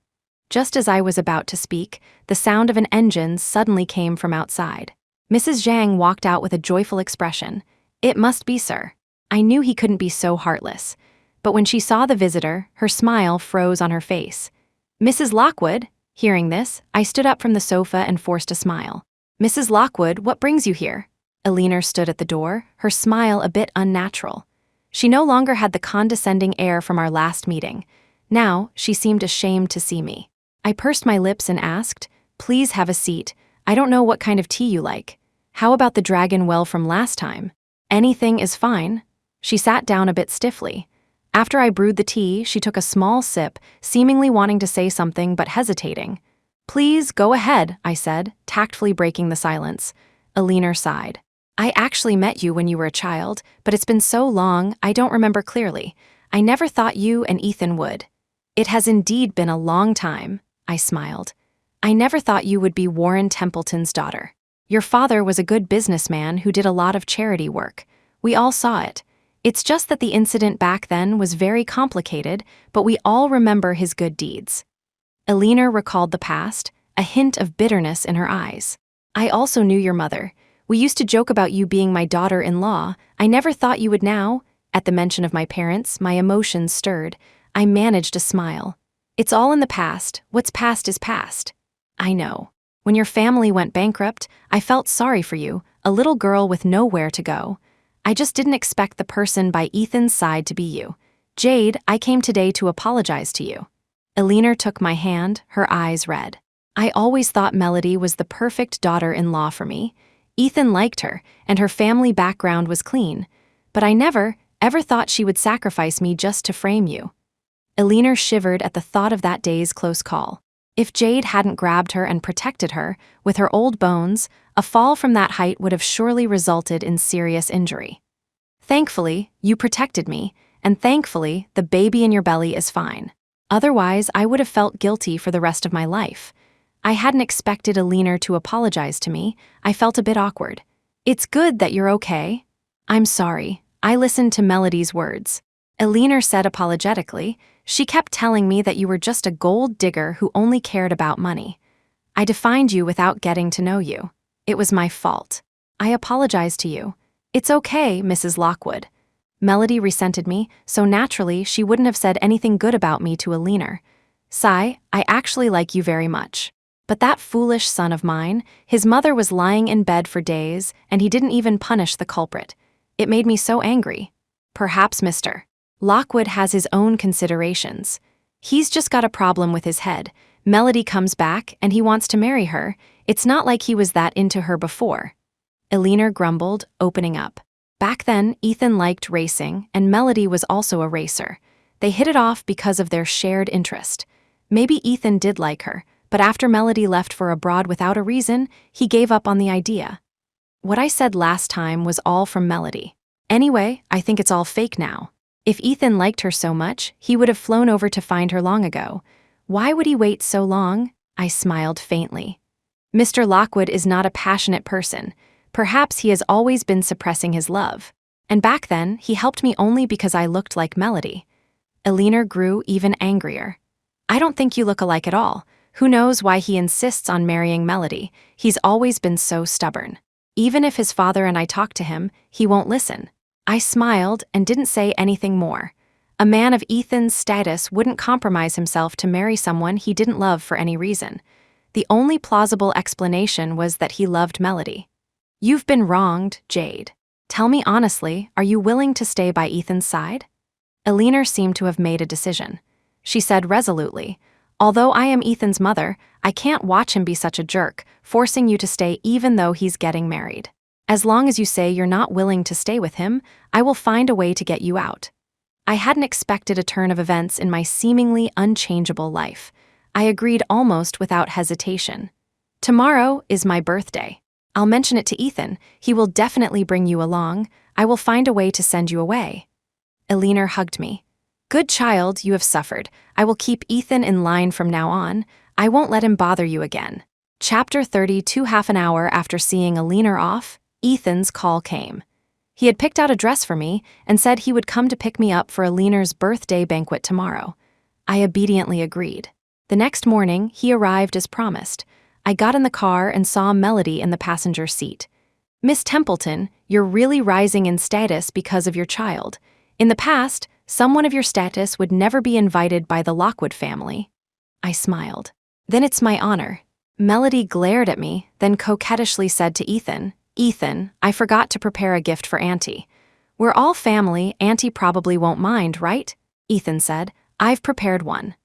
Just as I was about to speak, the sound of an engine suddenly came from outside. Mrs. Zhang walked out with a joyful expression. "It must be Sir." I knew he couldn't be so heartless. But when she saw the visitor, her smile froze on her face. "Mrs. Lockwood?" Hearing this, I stood up from the sofa and forced a smile. "Mrs. Lockwood, what brings you here?" Elena stood at the door, her smile a bit unnatural. She no longer had the condescending air from our last meeting. Now, she seemed ashamed to see me. I pursed my lips and asked, "Please have a seat. I don't know what kind of tea you like. How about the dragon well from last time?" "Anything is fine." She sat down a bit stiffly. After I brewed the tea, she took a small sip, seemingly wanting to say something but hesitating. "Please, go ahead," I said, tactfully breaking the silence. Elena sighed. "I actually met you when you were a child, but it's been so long, I don't remember clearly. I never thought you and Ethan would." "It has indeed been a long time," I smiled. "I never thought you would be Warren Templeton's daughter. Your father was a good businessman who did a lot of charity work. We all saw it. It's just that the incident back then was very complicated, but we all remember his good deeds." Elena recalled the past, a hint of bitterness in her eyes. "I also knew your mother. We used to joke about you being my daughter-in-law. I never thought you would now." At the mention of my parents, my emotions stirred. I managed a smile. "It's all in the past. What's past is past." "I know. When your family went bankrupt, I felt sorry for you, a little girl with nowhere to go. I just didn't expect the person by Ethan's side to be you. Jade, I came today to apologize to you." Elena took my hand, her eyes red. "I always thought Melody was the perfect daughter-in-law for me. Ethan liked her, and her family background was clean. But I never, ever thought she would sacrifice me just to frame you." Elena shivered at the thought of that day's close call. If Jade hadn't grabbed her and protected her, with her old bones, a fall from that height would have surely resulted in serious injury. "Thankfully, you protected me, and thankfully, the baby in your belly is fine. Otherwise, I would have felt guilty for the rest of my life." I hadn't expected Elena to apologize to me. I felt a bit awkward. "It's good that you're okay." "I'm sorry. I listened to Melody's words." Elena said apologetically. "She kept telling me that you were just a gold digger who only cared about money. I defined you without getting to know you. It was my fault. I apologize to you." "It's okay, Mrs. Lockwood." Melody resented me, so naturally she wouldn't have said anything good about me to Elena. "Sai, I actually like you very much." But that foolish son of mine, his mother was lying in bed for days, and he didn't even punish the culprit. It made me so angry. Perhaps Mr. Lockwood has his own considerations. He's just got a problem with his head. Melody comes back, and he wants to marry her. It's not like he was that into her before. Eleanor grumbled, opening up. Back then, Ethan liked racing, and Melody was also a racer. They hit it off because of their shared interest. Maybe Ethan did like her, but after Melody left for abroad without a reason, he gave up on the idea. What I said last time was all from Melody. Anyway, I think it's all fake now. If Ethan liked her so much, he would have flown over to find her long ago. Why would he wait so long? I smiled faintly. Mr. Lockwood is not a passionate person. Perhaps he has always been suppressing his love. And back then, he helped me only because I looked like Melody. Eleanor grew even angrier. I don't think you look alike at all. Who knows why he insists on marrying Melody? He's always been so stubborn. Even if his father and I talk to him, he won't listen. I smiled and didn't say anything more. A man of Ethan's status wouldn't compromise himself to marry someone he didn't love for any reason. The only plausible explanation was that he loved Melody. You've been wronged, Jade. Tell me honestly, are you willing to stay by Ethan's side? Eleanor seemed to have made a decision. She said resolutely, although I am Ethan's mother, I can't watch him be such a jerk, forcing you to stay even though he's getting married. As long as you say you're not willing to stay with him, I will find a way to get you out. I hadn't expected a turn of events in my seemingly unchangeable life. I agreed almost without hesitation. Tomorrow is my birthday. I'll mention it to Ethan. He will definitely bring you along. I will find a way to send you away. Eleanor hugged me. Good child, you have suffered. I will keep Ethan in line from now on. I won't let him bother you again. Chapter 32. Half an hour after seeing Eleanor off, Ethan's call came. He had picked out a dress for me and said he would come to pick me up for Eleanor's birthday banquet tomorrow. I obediently agreed. The next morning, he arrived as promised. I got in the car and saw Melody in the passenger seat. Miss Templeton, you're really rising in status because of your child. In the past, someone of your status would never be invited by the Lockwood family. I smiled. Then it's my honor. Melody glared at me, then coquettishly said to Ethan, Ethan, I forgot to prepare a gift for Auntie. We're all family, Auntie probably won't mind, right? Ethan said, I've prepared one.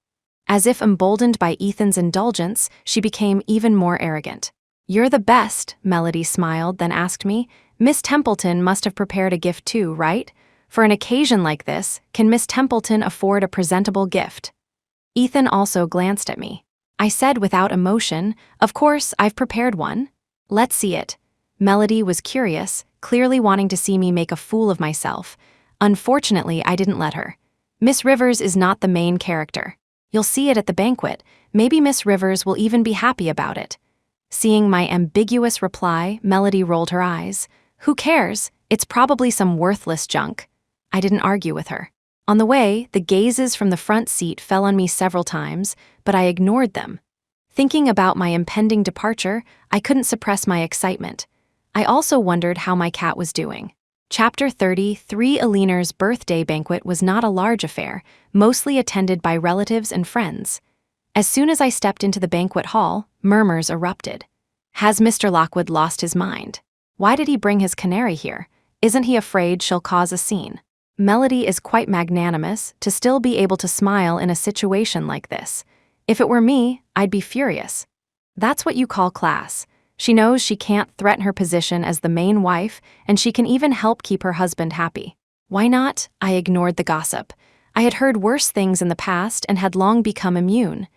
As if emboldened by Ethan's indulgence, she became even more arrogant. You're the best, Melody smiled, then asked me, Miss Templeton must have prepared a gift too, right? For an occasion like this, can Miss Templeton afford a presentable gift? Ethan also glanced at me. I said without emotion, of course, I've prepared one. Let's see it. Melody was curious, clearly wanting to see me make a fool of myself. Unfortunately, I didn't let her. Miss Rivers is not the main character. You'll see it at the banquet. Maybe Miss Rivers will even be happy about it. Seeing my ambiguous reply, Melody rolled her eyes. Who cares? It's probably some worthless junk. I didn't argue with her. On the way, the gazes from the front seat fell on me several times, but I ignored them. Thinking about my impending departure, I couldn't suppress my excitement. I also wondered how my cat was doing. Chapter 33. Eleanor's birthday banquet was not a large affair, mostly attended by relatives and friends. As soon as I stepped into the banquet hall, murmurs erupted. Has Mr. Lockwood lost his mind? Why did he bring his Canary here? Isn't he afraid she'll cause a scene? Melody is quite magnanimous to still be able to smile in a situation like this. If it were me, I'd be furious. That's what you call class. She knows she can't threaten her position as the main wife, and she can even help keep her husband happy. Why not? I ignored the gossip. I had heard worse things in the past and had long become immune.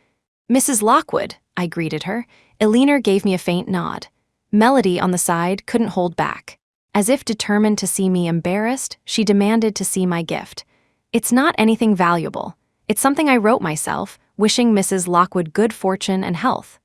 Mrs. Lockwood, I greeted her. Eleanor gave me a faint nod. Melody on the side couldn't hold back. As if determined to see me embarrassed, she demanded to see my gift. It's not anything valuable. It's something I wrote myself, wishing Mrs. Lockwood good fortune and health.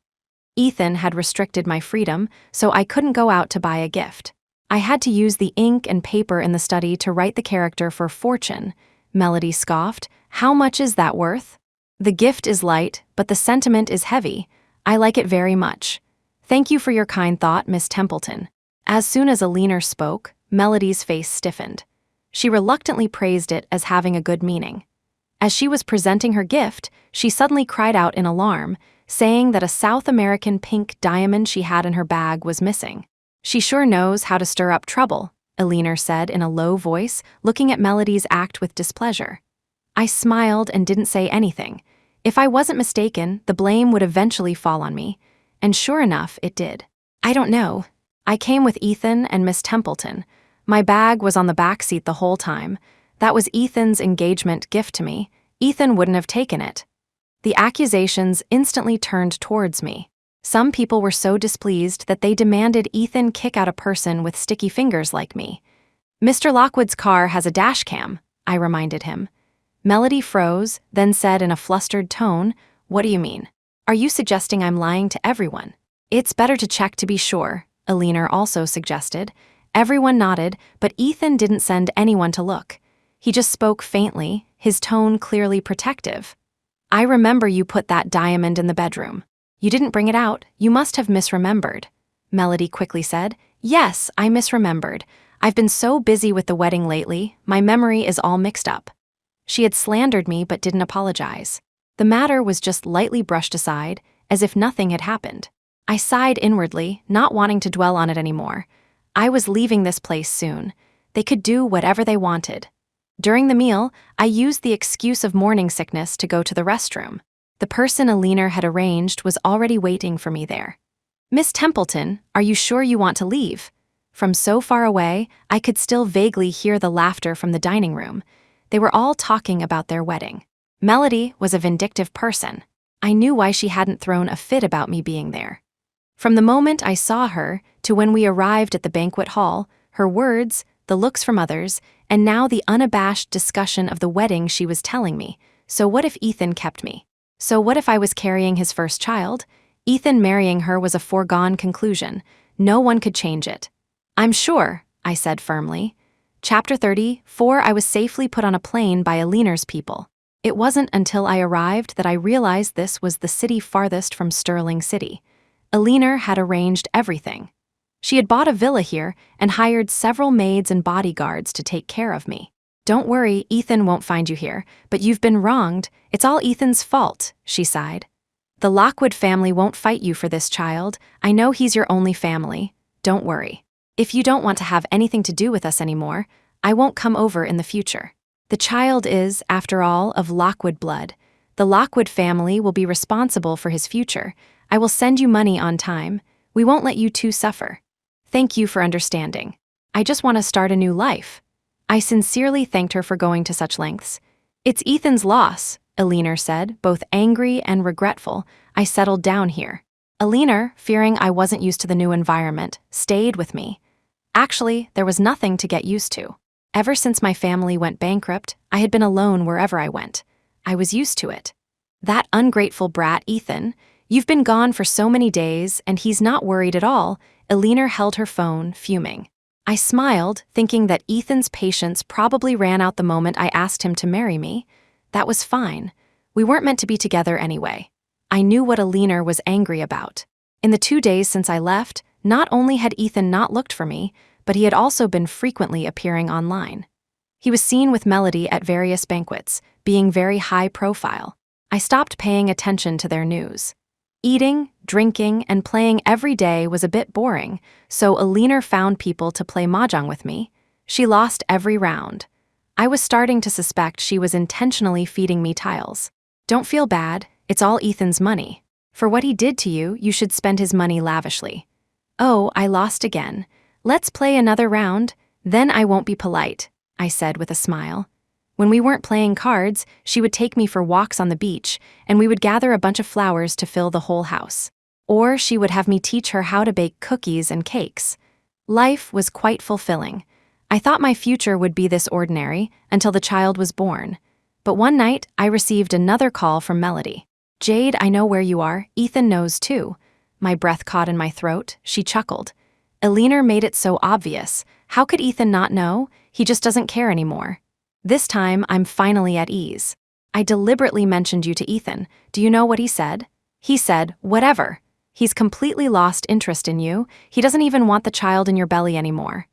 Ethan had restricted my freedom, so I couldn't go out to buy a gift. I had to use the ink and paper in the study to write the character for Fortune. Melody scoffed. How much is that worth? The gift is light, but the sentiment is heavy. I like it very much. Thank you for your kind thought, Miss Templeton. As soon as Eleanor spoke, Melody's face stiffened. She reluctantly praised it as having a good meaning. As she was presenting her gift, she suddenly cried out in alarm, saying that a South American pink diamond she had in her bag was missing. "She sure knows how to stir up trouble," Eleanor said in a low voice, looking at Melody's act with displeasure. I smiled and didn't say anything. If I wasn't mistaken, the blame would eventually fall on me. And sure enough, it did. "I don't know. I came with Ethan and Miss Templeton. My bag was on the back seat the whole time. That was Ethan's engagement gift to me. Ethan wouldn't have taken it." The accusations instantly turned towards me. Some people were so displeased that they demanded Ethan kick out a person with sticky fingers like me. "Mr. Lockwood's car has a dash cam," I reminded him. Melody froze, then said in a flustered tone, "What do you mean? Are you suggesting I'm lying to everyone?" "It's better to check to be sure," Eleanor also suggested. Everyone nodded, but Ethan didn't send anyone to look. He just spoke faintly, his tone clearly protective. "I remember you put that diamond in the bedroom. You didn't bring it out, you must have misremembered," Melody quickly said. "Yes, I misremembered. I've been so busy with the wedding lately, my memory is all mixed up." She had slandered me but didn't apologize. The matter was just lightly brushed aside, as if nothing had happened. I sighed inwardly, not wanting to dwell on it anymore. I was leaving this place soon. They could do whatever they wanted. During the meal, I used the excuse of morning sickness to go to the restroom. The person Eleanor had arranged was already waiting for me there. "Miss Templeton, are you sure you want to leave?" From so far away, I could still vaguely hear the laughter from the dining room. They were all talking about their wedding. Melody was a vindictive person. I knew why she hadn't thrown a fit about me being there. From the moment I saw her to when we arrived at the banquet hall, her words, the looks from others, and now the unabashed discussion of the wedding she was telling me. So what if Ethan kept me? So what if I was carrying his first child? Ethan marrying her was a foregone conclusion. No one could change it. "I'm sure," I said firmly. Chapter 34. I was safely put on a plane by Eleanor's people. It wasn't until I arrived that I realized this was the city farthest from Sterling City. Eleanor had arranged everything. She had bought a villa here and hired several maids and bodyguards to take care of me. "Don't worry, Ethan won't find you here, but you've been wronged. It's all Ethan's fault," she sighed. "The Lockwood family won't fight you for this, child. I know he's your only family. Don't worry. If you don't want to have anything to do with us anymore, I won't come over in the future. The child is, after all, of Lockwood blood. The Lockwood family will be responsible for his future. I will send you money on time. We won't let you two suffer. Thank you for understanding. I just want to start a new life." I sincerely thanked her for going to such lengths. "It's Ethan's loss," Eleanor said, both angry and regretful. I settled down here. Eleanor, fearing I wasn't used to the new environment, stayed with me. Actually, there was nothing to get used to. Ever since my family went bankrupt, I had been alone wherever I went. I was used to it. "That ungrateful brat, Ethan. You've been gone for so many days, and he's not worried at all." Eleanor held her phone, fuming. I smiled, thinking that Ethan's patience probably ran out the moment I asked him to marry me. That was fine. We weren't meant to be together anyway. I knew what Eleanor was angry about. In the 2 days since I left, not only had Ethan not looked for me, but he had also been frequently appearing online. He was seen with Melody at various banquets, being very high profile. I stopped paying attention to their news. Eating, drinking, and playing every day was a bit boring, so Eleanor found people to play mahjong with me. She lost every round. I was starting to suspect she was intentionally feeding me tiles. "Don't feel bad, it's all Ethan's money. For what he did to you, you should spend his money lavishly." "Oh, I lost again. Let's play another round, then I won't be polite," I said with a smile. When we weren't playing cards, she would take me for walks on the beach, and we would gather a bunch of flowers to fill the whole house. Or she would have me teach her how to bake cookies and cakes. Life was quite fulfilling. I thought my future would be this ordinary until the child was born. But one night, I received another call from Melody. "Jade, I know where you are. Ethan knows too." My breath caught in my throat. She chuckled. "Eleanor made it so obvious. How could Ethan not know? He just doesn't care anymore." This time, I'm finally at ease. "I deliberately mentioned you to Ethan. Do you know what he said?" "He said, whatever. He's completely lost interest in you. He doesn't even want the child in your belly anymore."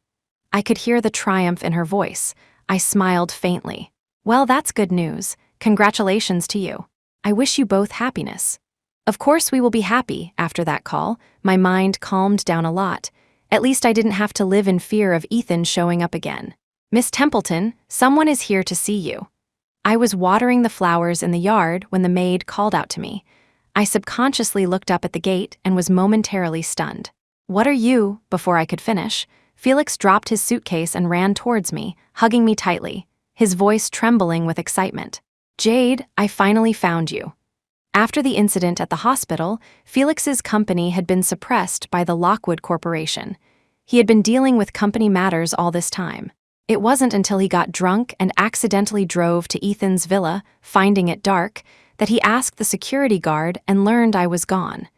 I could hear the triumph in her voice. I smiled faintly. "Well, that's good news. Congratulations to you. I wish you both happiness." Of course we will be happy after that call. My mind calmed down a lot. At least I didn't have to live in fear of Ethan showing up again. Miss Templeton, someone is here to see you. I was watering the flowers in the yard when the maid called out to me. I subconsciously looked up at the gate and was momentarily stunned. What are you? Before I could finish, Felix dropped his suitcase and ran towards me, hugging me tightly, his voice trembling with excitement. Jade, I finally found you. After the incident at the hospital, Felix's company had been suppressed by the Lockwood Corporation. He had been dealing with company matters all this time. It wasn't until he got drunk and accidentally drove to Ethan's villa, finding it dark, that he asked the security guard and learned I was gone.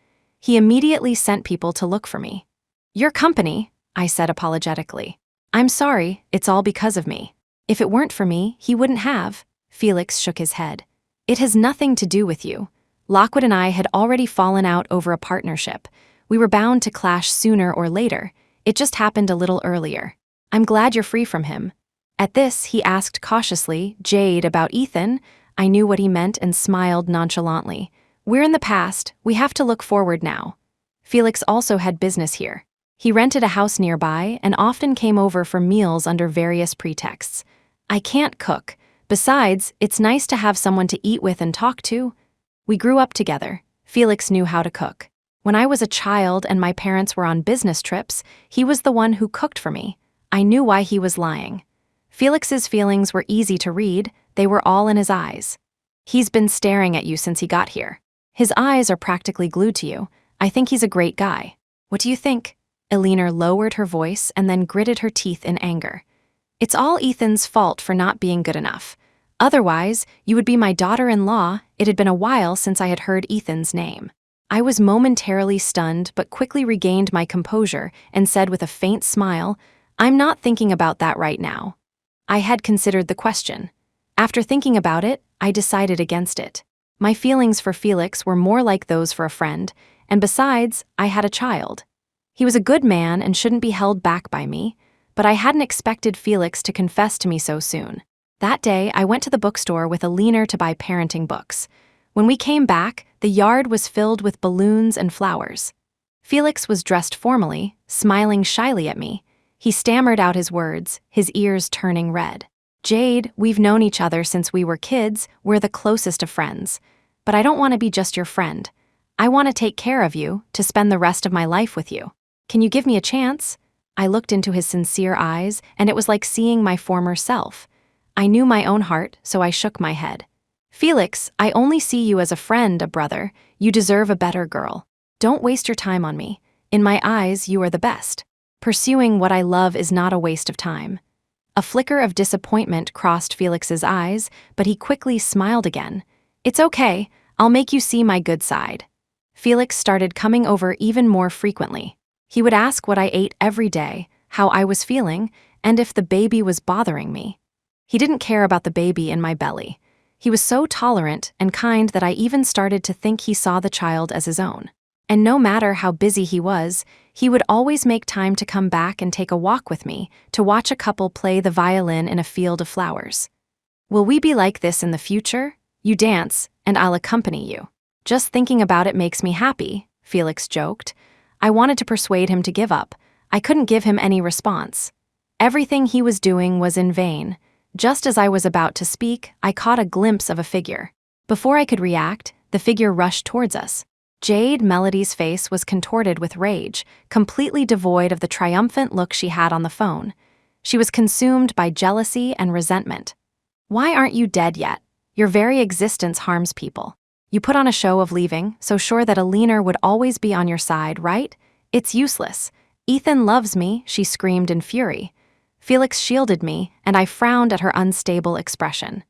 He immediately sent people to look for me. Your company, I said apologetically. I'm sorry, it's all because of me. If it weren't for me, he wouldn't have. Felix shook his head. It has nothing to do with you. Lockwood and I had already fallen out over a partnership. We were bound to clash sooner or later. It just happened a little earlier. I'm glad you're free from him. At this, he asked cautiously, Jade, about Ethan. I knew what he meant and smiled nonchalantly. We're in the past, we have to look forward now. Felix also had business here. He rented a house nearby and often came over for meals under various pretexts. I can't cook. Besides, it's nice to have someone to eat with and talk to. We grew up together. Felix knew how to cook. When I was a child and my parents were on business trips, he was the one who cooked for me. I knew why he was lying. Felix's feelings were easy to read. They were all in his eyes. He's been staring at you since he got here. His eyes are practically glued to you. I think he's a great guy. What do you think? Eleanor lowered her voice and then gritted her teeth in anger. It's all Ethan's fault for not being good enough. Otherwise, you would be my daughter-in-law. It had been a while since I had heard Ethan's name. I was momentarily stunned but quickly regained my composure and said with a faint smile, I'm not thinking about that right now. I had considered the question. After thinking about it, I decided against it. My feelings for Felix were more like those for a friend, and besides, I had a child. He was a good man and shouldn't be held back by me, but I hadn't expected Felix to confess to me so soon. That day, I went to the bookstore with Eleanor to buy parenting books. When we came back, the yard was filled with balloons and flowers. Felix was dressed formally, smiling shyly at me. He stammered out his words, his ears turning red. Jade, we've known each other since we were kids. We're the closest of friends. But I don't want to be just your friend. I want to take care of you, to spend the rest of my life with you. Can you give me a chance? I looked into his sincere eyes, and it was like seeing my former self. I knew my own heart, so I shook my head. Felix, I only see you as a friend, a brother. You deserve a better girl. Don't waste your time on me. In my eyes, you are the best. Pursuing what I love is not a waste of time. A flicker of disappointment crossed Felix's eyes, but he quickly smiled again. It's okay, I'll make you see my good side. Felix started coming over even more frequently. He would ask what I ate every day, how I was feeling, and if the baby was bothering me. He didn't care about the baby in my belly. He was so tolerant and kind that I even started to think he saw the child as his own. And no matter how busy he was, he would always make time to come back and take a walk with me, to watch a couple play the violin in a field of flowers. Will we be like this in the future? You dance, and I'll accompany you. Just thinking about it makes me happy, Felix joked. I wanted to persuade him to give up. I couldn't give him any response. Everything he was doing was in vain. Just as I was about to speak, I caught a glimpse of a figure. Before I could react, the figure rushed towards us. Jade Melody's face was contorted with rage, completely devoid of the triumphant look she had on the phone. She was consumed by jealousy and resentment. Why aren't you dead yet? Your very existence harms people. You put on a show of leaving, so sure that Eleanor would always be on your side, right? It's useless. Ethan loves me, she screamed in fury. Felix shielded me, and I frowned at her unstable expression.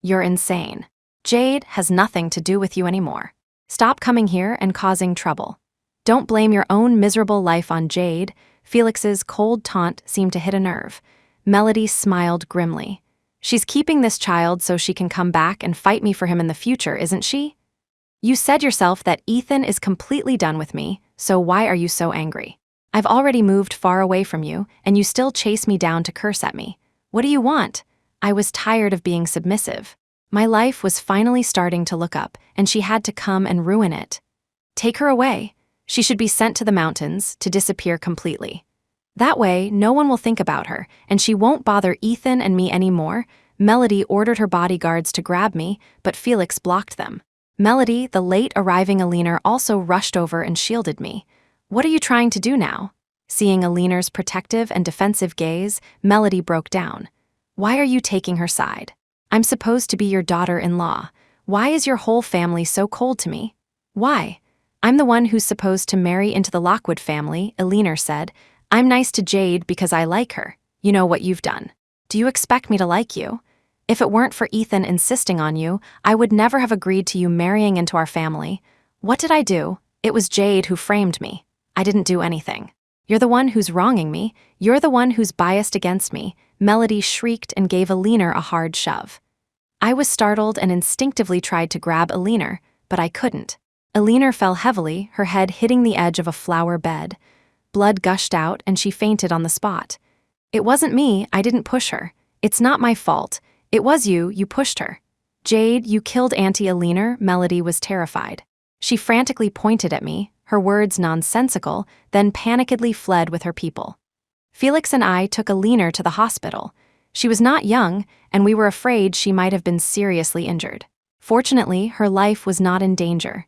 You're insane. Jade has nothing to do with you anymore. Stop coming here and causing trouble. Don't blame your own miserable life on Jade. Felix's cold taunt seemed to hit a nerve. Melody smiled grimly. She's keeping this child so she can come back and fight me for him in the future, isn't she? You said yourself that Ethan is completely done with me, so why are you so angry? I've already moved far away from you, and you still chase me down to curse at me. What do you want? I was tired of being submissive. My life was finally starting to look up, and she had to come and ruin it. Take her away. She should be sent to the mountains to disappear completely. That way, no one will think about her, and she won't bother Ethan and me anymore. Melody ordered her bodyguards to grab me, but Felix blocked them. Melody, the late-arriving Alina, also rushed over and shielded me. What are you trying to do now? Seeing Alina's protective and defensive gaze, Melody broke down. Why are you taking her side? I'm supposed to be your daughter-in-law. Why is your whole family so cold to me? Why? I'm the one who's supposed to marry into the Lockwood family, Alina said. I'm nice to Jade because I like her. You know what you've done. Do you expect me to like you? If it weren't for Ethan insisting on you, I would never have agreed to you marrying into our family. What did I do? It was Jade who framed me. I didn't do anything. You're the one who's wronging me. You're the one who's biased against me. Melody shrieked and gave Alina a hard shove. I was startled and instinctively tried to grab Alina, but I couldn't. Alina fell heavily, her head hitting the edge of a flower bed. Blood gushed out and she fainted on the spot. It wasn't me, I didn't push her. It's not my fault. It was you pushed her. Jade, you killed Auntie Alina. Melody was terrified. She frantically pointed at me, her words nonsensical, then panikedly fled with her people. Felix and I took Alina to the hospital. She was not young, and we were afraid she might have been seriously injured. Fortunately, her life was not in danger.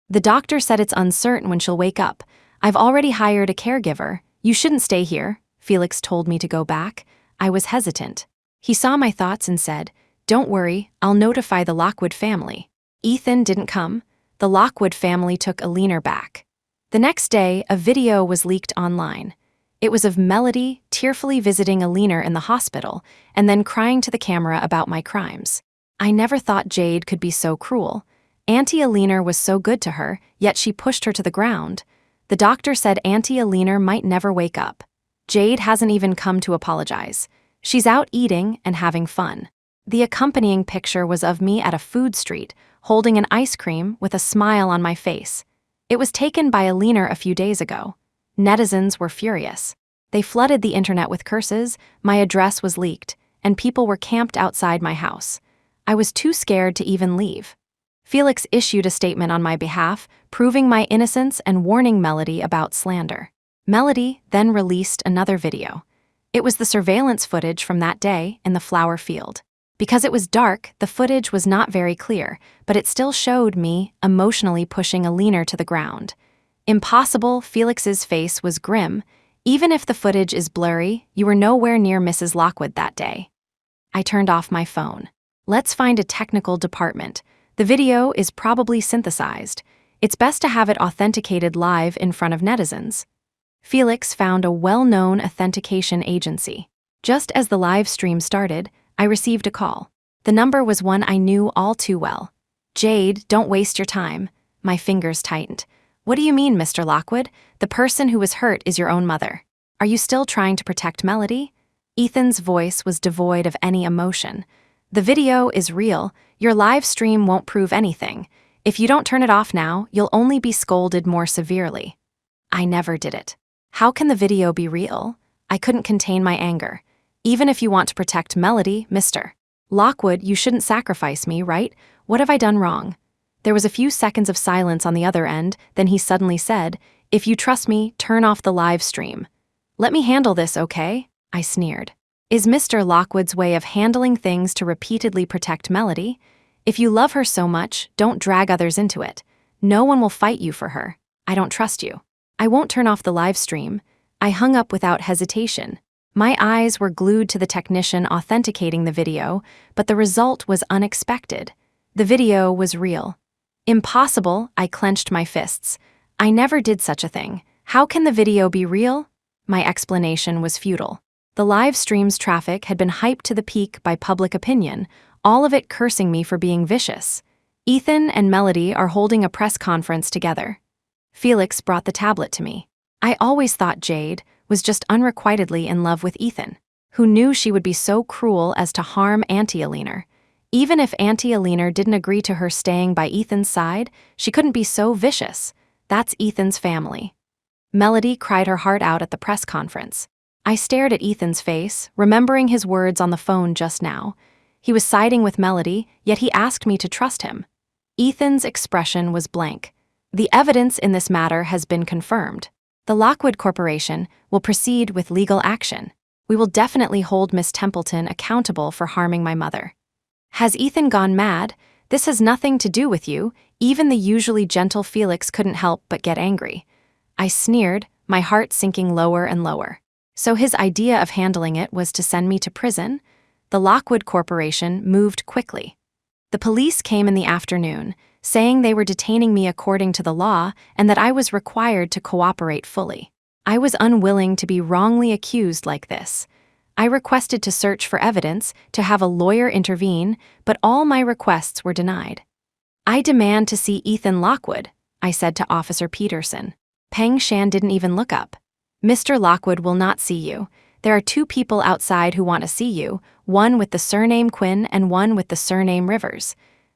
The doctor said it's uncertain when she'll wake up. I've already hired a caregiver. You shouldn't stay here. Felix told me to go back. I was hesitant. He saw my thoughts and said, Don't worry, I'll notify the Lockwood family. Ethan didn't come. The Lockwood family took Alina back. The next day, a video was leaked online. It was of Melody tearfully visiting Alina in the hospital and then crying to the camera about my crimes. I never thought Jade could be so cruel. Auntie Alina was so good to her, yet she pushed her to the ground. The doctor said Auntie Alina might never wake up. Jade hasn't even come to apologize. She's out eating and having fun. The accompanying picture was of me at a food street, holding an ice cream with a smile on my face. It was taken by Alina a few days ago. Netizens were furious. They flooded the internet with curses, my address was leaked, and people were camped outside my house. I was too scared to even leave. Felix issued a statement on my behalf, proving my innocence and warning Melody about slander. Melody then released another video. It was the surveillance footage from that day in the flower field. Because it was dark, the footage was not very clear, but it still showed me emotionally pushing Alina to the ground. Impossible, Felix's face was grim. Even if the footage is blurry, you were nowhere near Mrs. Lockwood that day. I turned off my phone. Let's find a technical department. The video is probably synthesized. It's best to have it authenticated live in front of netizens. Felix found a well-known authentication agency. Just as the live stream started, I received a call. The number was one I knew all too well. Jade, don't waste your time. My fingers tightened. What do you mean, Mr. Lockwood? The person who was hurt is your own mother. Are you still trying to protect Melody? Ethan's voice was devoid of any emotion. The video is real. Your live stream won't prove anything. If you don't turn it off now, you'll only be scolded more severely. I never did it. How can the video be real? I couldn't contain my anger. Even if you want to protect Melody, Mr. Lockwood, you shouldn't sacrifice me, right? What have I done wrong? There was a few seconds of silence on the other end, then he suddenly said, If you trust me, turn off the live stream. Let me handle this, okay? I sneered. Is Mr. Lockwood's way of handling things to repeatedly protect Melody? If you love her so much, don't drag others into it. No one will fight you for her. I don't trust you. I won't turn off the live stream. I hung up without hesitation. My eyes were glued to the technician authenticating the video, but the result was unexpected. The video was real. Impossible, I clenched my fists. I never did such a thing. How can the video be real? My explanation was futile. The live stream's traffic had been hyped to the peak by public opinion, all of it cursing me for being vicious. Ethan and Melody are holding a press conference together. Felix brought the tablet to me. I always thought Jade was just unrequitedly in love with Ethan. Who knew she would be so cruel as to harm Auntie Alina? Even if Auntie Alina didn't agree to her staying by Ethan's side, she couldn't be so vicious. That's Ethan's family. Melody cried her heart out at the press conference. I stared at Ethan's face, remembering his words on the phone just now. He was siding with Melody, yet he asked me to trust him. Ethan's expression was blank. The evidence in this matter has been confirmed. The Lockwood Corporation will proceed with legal action. We will definitely hold Miss Templeton accountable for harming my mother. Has Ethan gone mad? This has nothing to do with you. Even the usually gentle Felix couldn't help but get angry. I sneered, my heart sinking lower and lower. So his idea of handling it was to send me to prison? The Lockwood Corporation moved quickly. The police came in the afternoon, saying they were detaining me according to the law and that I was required to cooperate fully. I was unwilling to be wrongly accused like this. I requested to search for evidence, to have a lawyer intervene, but all my requests were denied. I demand to see Ethan Lockwood, I said to Officer Peterson. Peng Shan didn't even look up. Mr. Lockwood will not see you. There are 2 people outside who want to see you, one with the surname Quinn and one with the surname Rivers.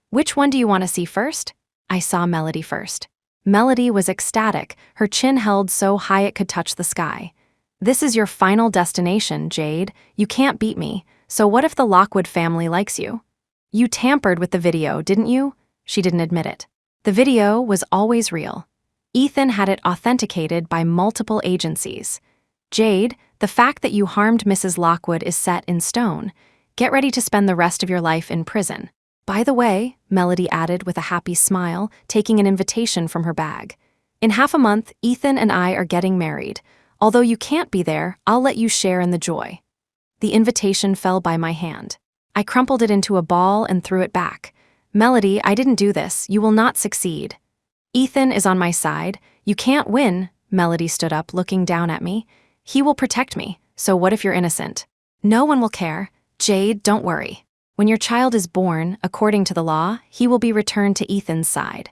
Which one do you want to see first? I saw Melody first. Melody was ecstatic, her chin held so high it could touch the sky. This is your final destination, Jade. You can't beat me, so what if the Lockwood family likes you? You tampered with the video, didn't you? She didn't admit it. The video was always real. Ethan had it authenticated by multiple agencies. Jade, the fact that you harmed Mrs. Lockwood is set in stone. Get ready to spend the rest of your life in prison. By the way, Melody added with a happy smile, taking an invitation from her bag. In half a month, Ethan and I are getting married. Although you can't be there, I'll let you share in the joy. The invitation fell by my hand. I crumpled it into a ball and threw it back. Melody, I didn't do this. You will not succeed. Ethan is on my side. You can't win. Melody stood up, looking down at me. He will protect me, so what if you're innocent? No one will care. Jade, don't worry. When your child is born, according to the law, he will be returned to Ethan's side.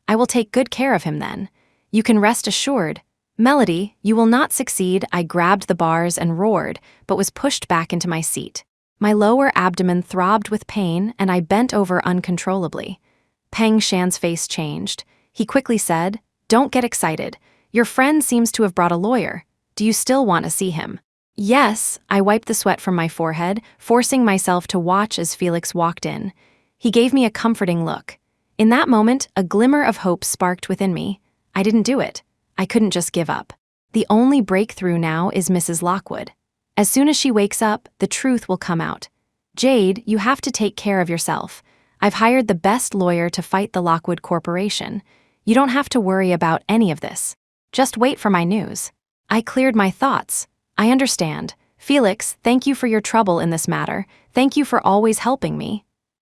I will take good care of him then. You can rest assured. Melody, you will not succeed. I grabbed the bars and roared, but was pushed back into my seat. My lower abdomen throbbed with pain, and I bent over uncontrollably. Peng Shan's face changed. He quickly said, "Don't get excited. Your friend seems to have brought a lawyer. Do you still want to see him?" Yes, I wiped the sweat from my forehead, forcing myself to watch as Felix walked in. He gave me a comforting look. In that moment, a glimmer of hope sparked within me. I didn't do it. I couldn't just give up. The only breakthrough now is Mrs. Lockwood. As soon as she wakes up, the truth will come out. Jade, you have to take care of yourself. I've hired the best lawyer to fight the Lockwood Corporation. You don't have to worry about any of this. Just wait for my news. I cleared my thoughts. I understand. Felix, thank you for your trouble in this matter. Thank you for always helping me.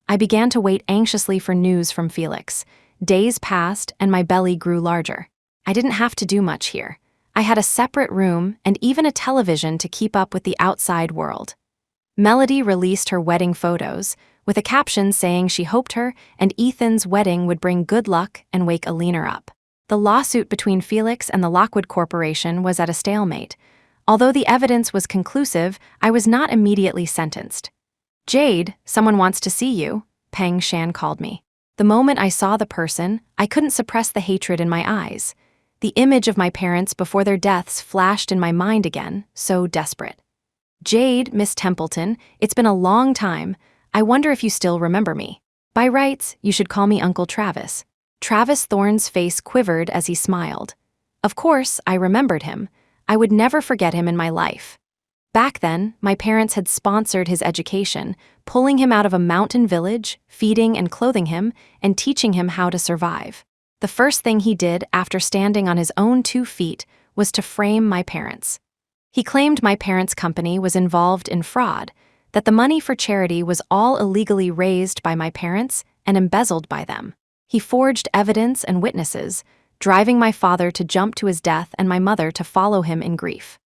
I began to wait anxiously for news from Felix. Days passed, and my belly grew larger. I didn't have to do much here. I had a separate room and even a television to keep up with the outside world. Melody released her wedding photos, with a caption saying she hoped her and Ethan's wedding would bring good luck and wake Alina up. The lawsuit between Felix and the Lockwood Corporation was at a stalemate. Although the evidence was conclusive, I was not immediately sentenced. Jade, someone wants to see you, Peng Shan called me. The moment I saw the person, I couldn't suppress the hatred in my eyes. The image of my parents before their deaths flashed in my mind again, so desperate. Jade, Miss Templeton, it's been a long time. I wonder if you still remember me. By rights, you should call me Uncle Travis. Travis Thorne's face quivered as he smiled. Of course, I remembered him. I would never forget him in my life. Back then, my parents had sponsored his education, pulling him out of a mountain village, feeding and clothing him, and teaching him how to survive. The first thing he did after standing on his own 2 feet was to frame my parents. He claimed my parents' company was involved in fraud, that the money for charity was all illegally raised by my parents and embezzled by them. He forged evidence and witnesses, driving my father to jump to his death and my mother to follow him in grief.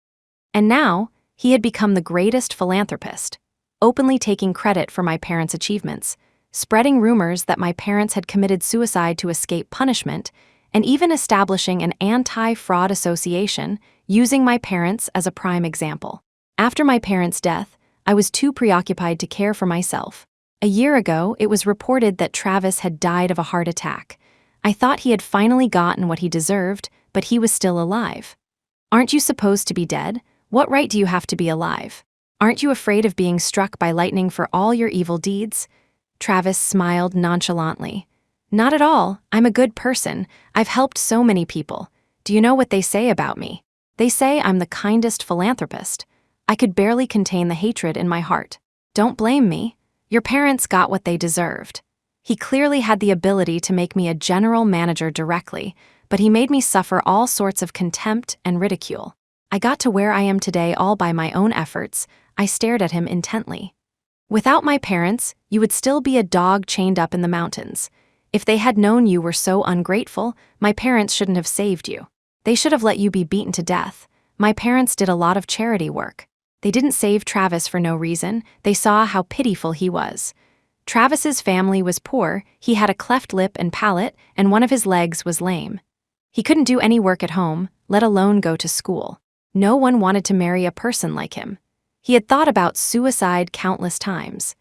And now, he had become the greatest philanthropist, openly taking credit for my parents' achievements, spreading rumors that my parents had committed suicide to escape punishment, and even establishing an anti-fraud association, using my parents as a prime example. After my parents' death, I was too preoccupied to care for myself. A year ago, it was reported that Travis had died of a heart attack. I thought he had finally gotten what he deserved, but he was still alive. Aren't you supposed to be dead? What right do you have to be alive? Aren't you afraid of being struck by lightning for all your evil deeds? Travis smiled nonchalantly. Not at all. I'm a good person. I've helped so many people. Do you know what they say about me? They say I'm the kindest philanthropist. I could barely contain the hatred in my heart. Don't blame me. Your parents got what they deserved. He clearly had the ability to make me a general manager directly, but he made me suffer all sorts of contempt and ridicule. I got to where I am today all by my own efforts. I stared at him intently. Without my parents, you would still be a dog chained up in the mountains. If they had known you were so ungrateful, my parents shouldn't have saved you. They should have let you be beaten to death. My parents did a lot of charity work. They didn't save Travis for no reason. They saw how pitiful he was. Travis's family was poor. He had a cleft lip and palate, and one of his legs was lame. He couldn't do any work at home, let alone go to school. No one wanted to marry a person like him. He had thought about suicide countless times.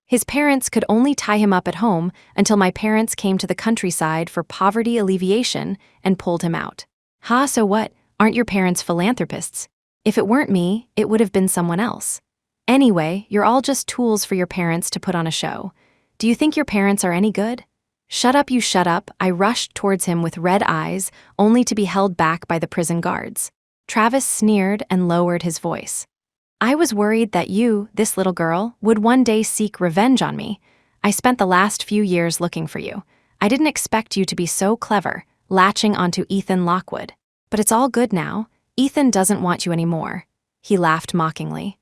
His parents could only tie him up at home until my parents came to the countryside for poverty alleviation and pulled him out. Ha, so what? Aren't your parents philanthropists? If it weren't me, it would have been someone else. Anyway, you're all just tools for your parents to put on a show. Do you think your parents are any good? Shut up, you shut up. I rushed towards him with red eyes, only to be held back by the prison guards. Travis sneered and lowered his voice. I was worried that you, this little girl, would one day seek revenge on me. I spent the last few years looking for you. I didn't expect you to be so clever, latching onto Ethan Lockwood. But it's all good now. Ethan doesn't want you anymore. He laughed mockingly.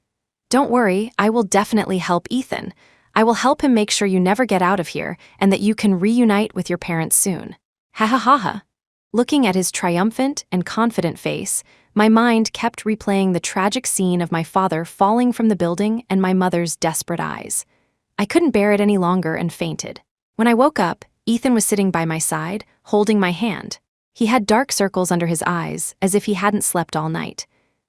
Don't worry, I will definitely help Ethan. I will help him make sure you never get out of here and that you can reunite with your parents soon. Ha ha ha ha. Looking at his triumphant and confident face, my mind kept replaying the tragic scene of my father falling from the building and my mother's desperate eyes. I couldn't bear it any longer and fainted. When I woke up, Ethan was sitting by my side, holding my hand. He had dark circles under his eyes, as if he hadn't slept all night.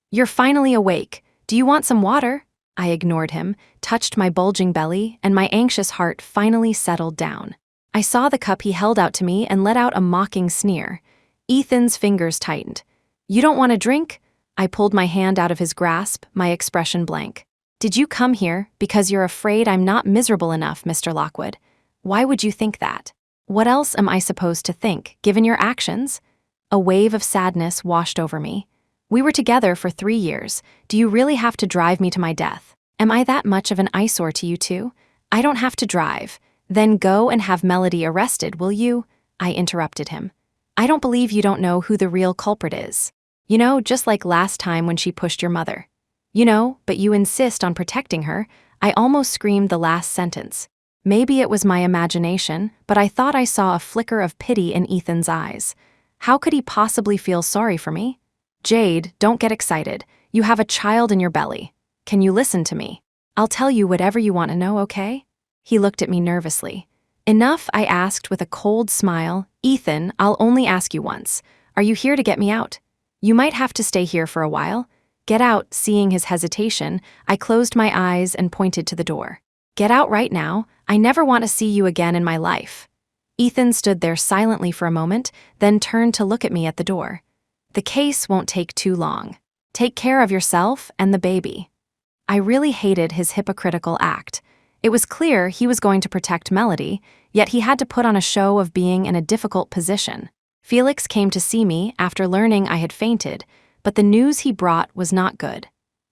You're finally awake. Do you want some water? I ignored him, touched my bulging belly, and my anxious heart finally settled down. I saw the cup he held out to me and let out a mocking sneer. Ethan's fingers tightened. You don't want a drink? I pulled my hand out of his grasp, my expression blank. Did you come here because you're afraid I'm not miserable enough, Mr. Lockwood? Why would you think that? What else am I supposed to think, given your actions? A wave of sadness washed over me. We were together for 3 years. Do you really have to drive me to my death? Am I that much of an eyesore to you two? I don't have to drive. Then go and have Melody arrested, will you? I interrupted him. I don't believe you don't know who the real culprit is. You know, just like last time when she pushed your mother. You know, but you insist on protecting her. I almost screamed the last sentence. Maybe it was my imagination, but I thought I saw a flicker of pity in Ethan's eyes. How could he possibly feel sorry for me? Jade, don't get excited. You have a child in your belly. Can you listen to me? I'll tell you whatever you want to know, okay? He looked at me nervously. Enough, I asked with a cold smile. Ethan, I'll only ask you once. Are you here to get me out? You might have to stay here for a while. Get out. Seeing his hesitation, I closed my eyes and pointed to the door. Get out right now. I never want to see you again in my life. Ethan stood there silently for a moment, then turned to look at me at the door. The case won't take too long. Take care of yourself and the baby. I really hated his hypocritical act. It was clear he was going to protect Melody, yet he had to put on a show of being in a difficult position. Felix came to see me after learning I had fainted, but the news he brought was not good.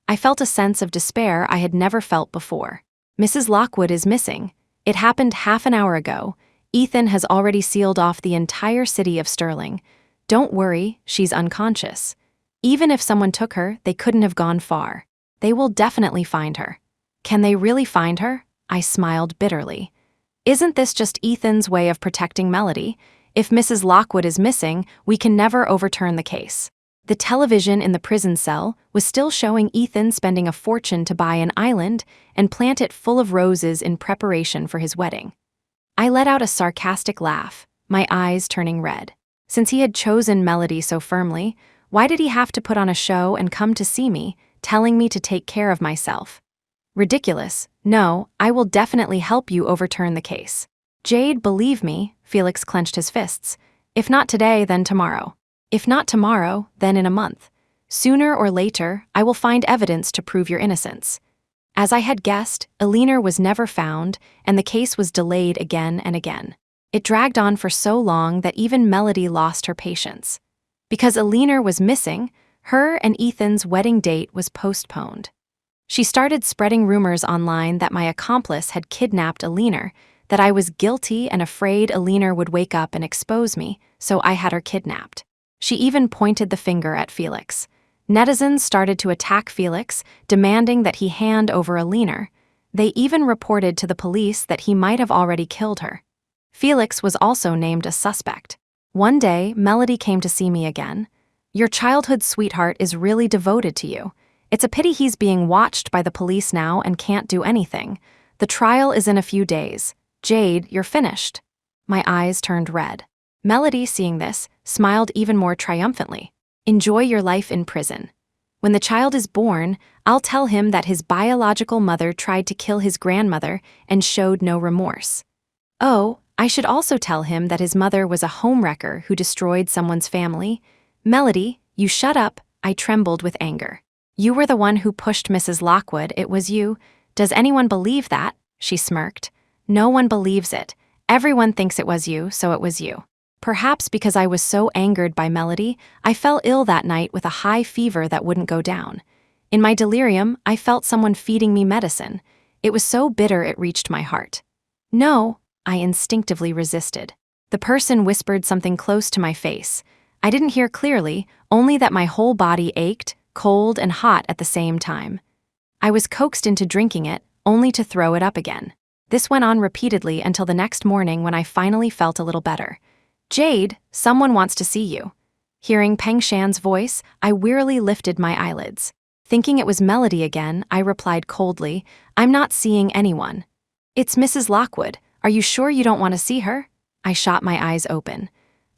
I felt a sense of despair I had never felt before. Mrs. Lockwood is missing. It happened half an hour ago. Ethan has already sealed off the entire city of Sterling. Don't worry, she's unconscious. Even if someone took her, they couldn't have gone far. They will definitely find her. Can they really find her? I smiled bitterly. Isn't this just Ethan's way of protecting Melody? If Mrs. Lockwood is missing, we can never overturn the case. The television in the prison cell was still showing Ethan spending a fortune to buy an island and plant it full of roses in preparation for his wedding. I let out a sarcastic laugh, my eyes turning red. Since he had chosen Melody so firmly, why did he have to put on a show and come to see me, telling me to take care of myself? Ridiculous. No, I will definitely help you overturn the case. Jade, believe me, Felix clenched his fists. If not today, then tomorrow. If not tomorrow, then in a month. Sooner or later, I will find evidence to prove your innocence. As I had guessed, Elinor was never found, and the case was delayed again and again. It dragged on for so long that even Melody lost her patience. Because Alina was missing, her and Ethan's wedding date was postponed. She started spreading rumors online that my accomplice had kidnapped Alina, that I was guilty and afraid Alina would wake up and expose me, so I had her kidnapped. She even pointed the finger at Felix. Netizens started to attack Felix, demanding that he hand over Alina. They even reported to the police that he might have already killed her. Felix was also named a suspect. One day, Melody came to see me again. "Your childhood sweetheart is really devoted to you. It's a pity he's being watched by the police now and can't do anything. The trial is in a few days. Jade, you're finished." My eyes turned red. Melody, seeing this, smiled even more triumphantly. "Enjoy your life in prison. When the child is born, I'll tell him that his biological mother tried to kill his grandmother and showed no remorse. Oh, I should also tell him that his mother was a homewrecker who destroyed someone's family. Melody, you shut up," I trembled with anger. "You were the one who pushed Mrs. Lockwood, it was you. Does anyone believe that?" She smirked. "No one believes it. Everyone thinks it was you, so it was you." Perhaps because I was so angered by Melody, I fell ill that night with a high fever that wouldn't go down. In my delirium, I felt someone feeding me medicine. It was so bitter it reached my heart. "No," I instinctively resisted. The person whispered something close to my face. I didn't hear clearly, only that my whole body ached, cold and hot at the same time. I was coaxed into drinking it, only to throw it up again. This went on repeatedly until the next morning when I finally felt a little better. "Jade, someone wants to see you." Hearing Peng Shan's voice, I wearily lifted my eyelids. Thinking it was Melody again, I replied coldly, "I'm not seeing anyone." "It's Mrs. Lockwood. Are you sure you don't want to see her?" I shot my eyes open.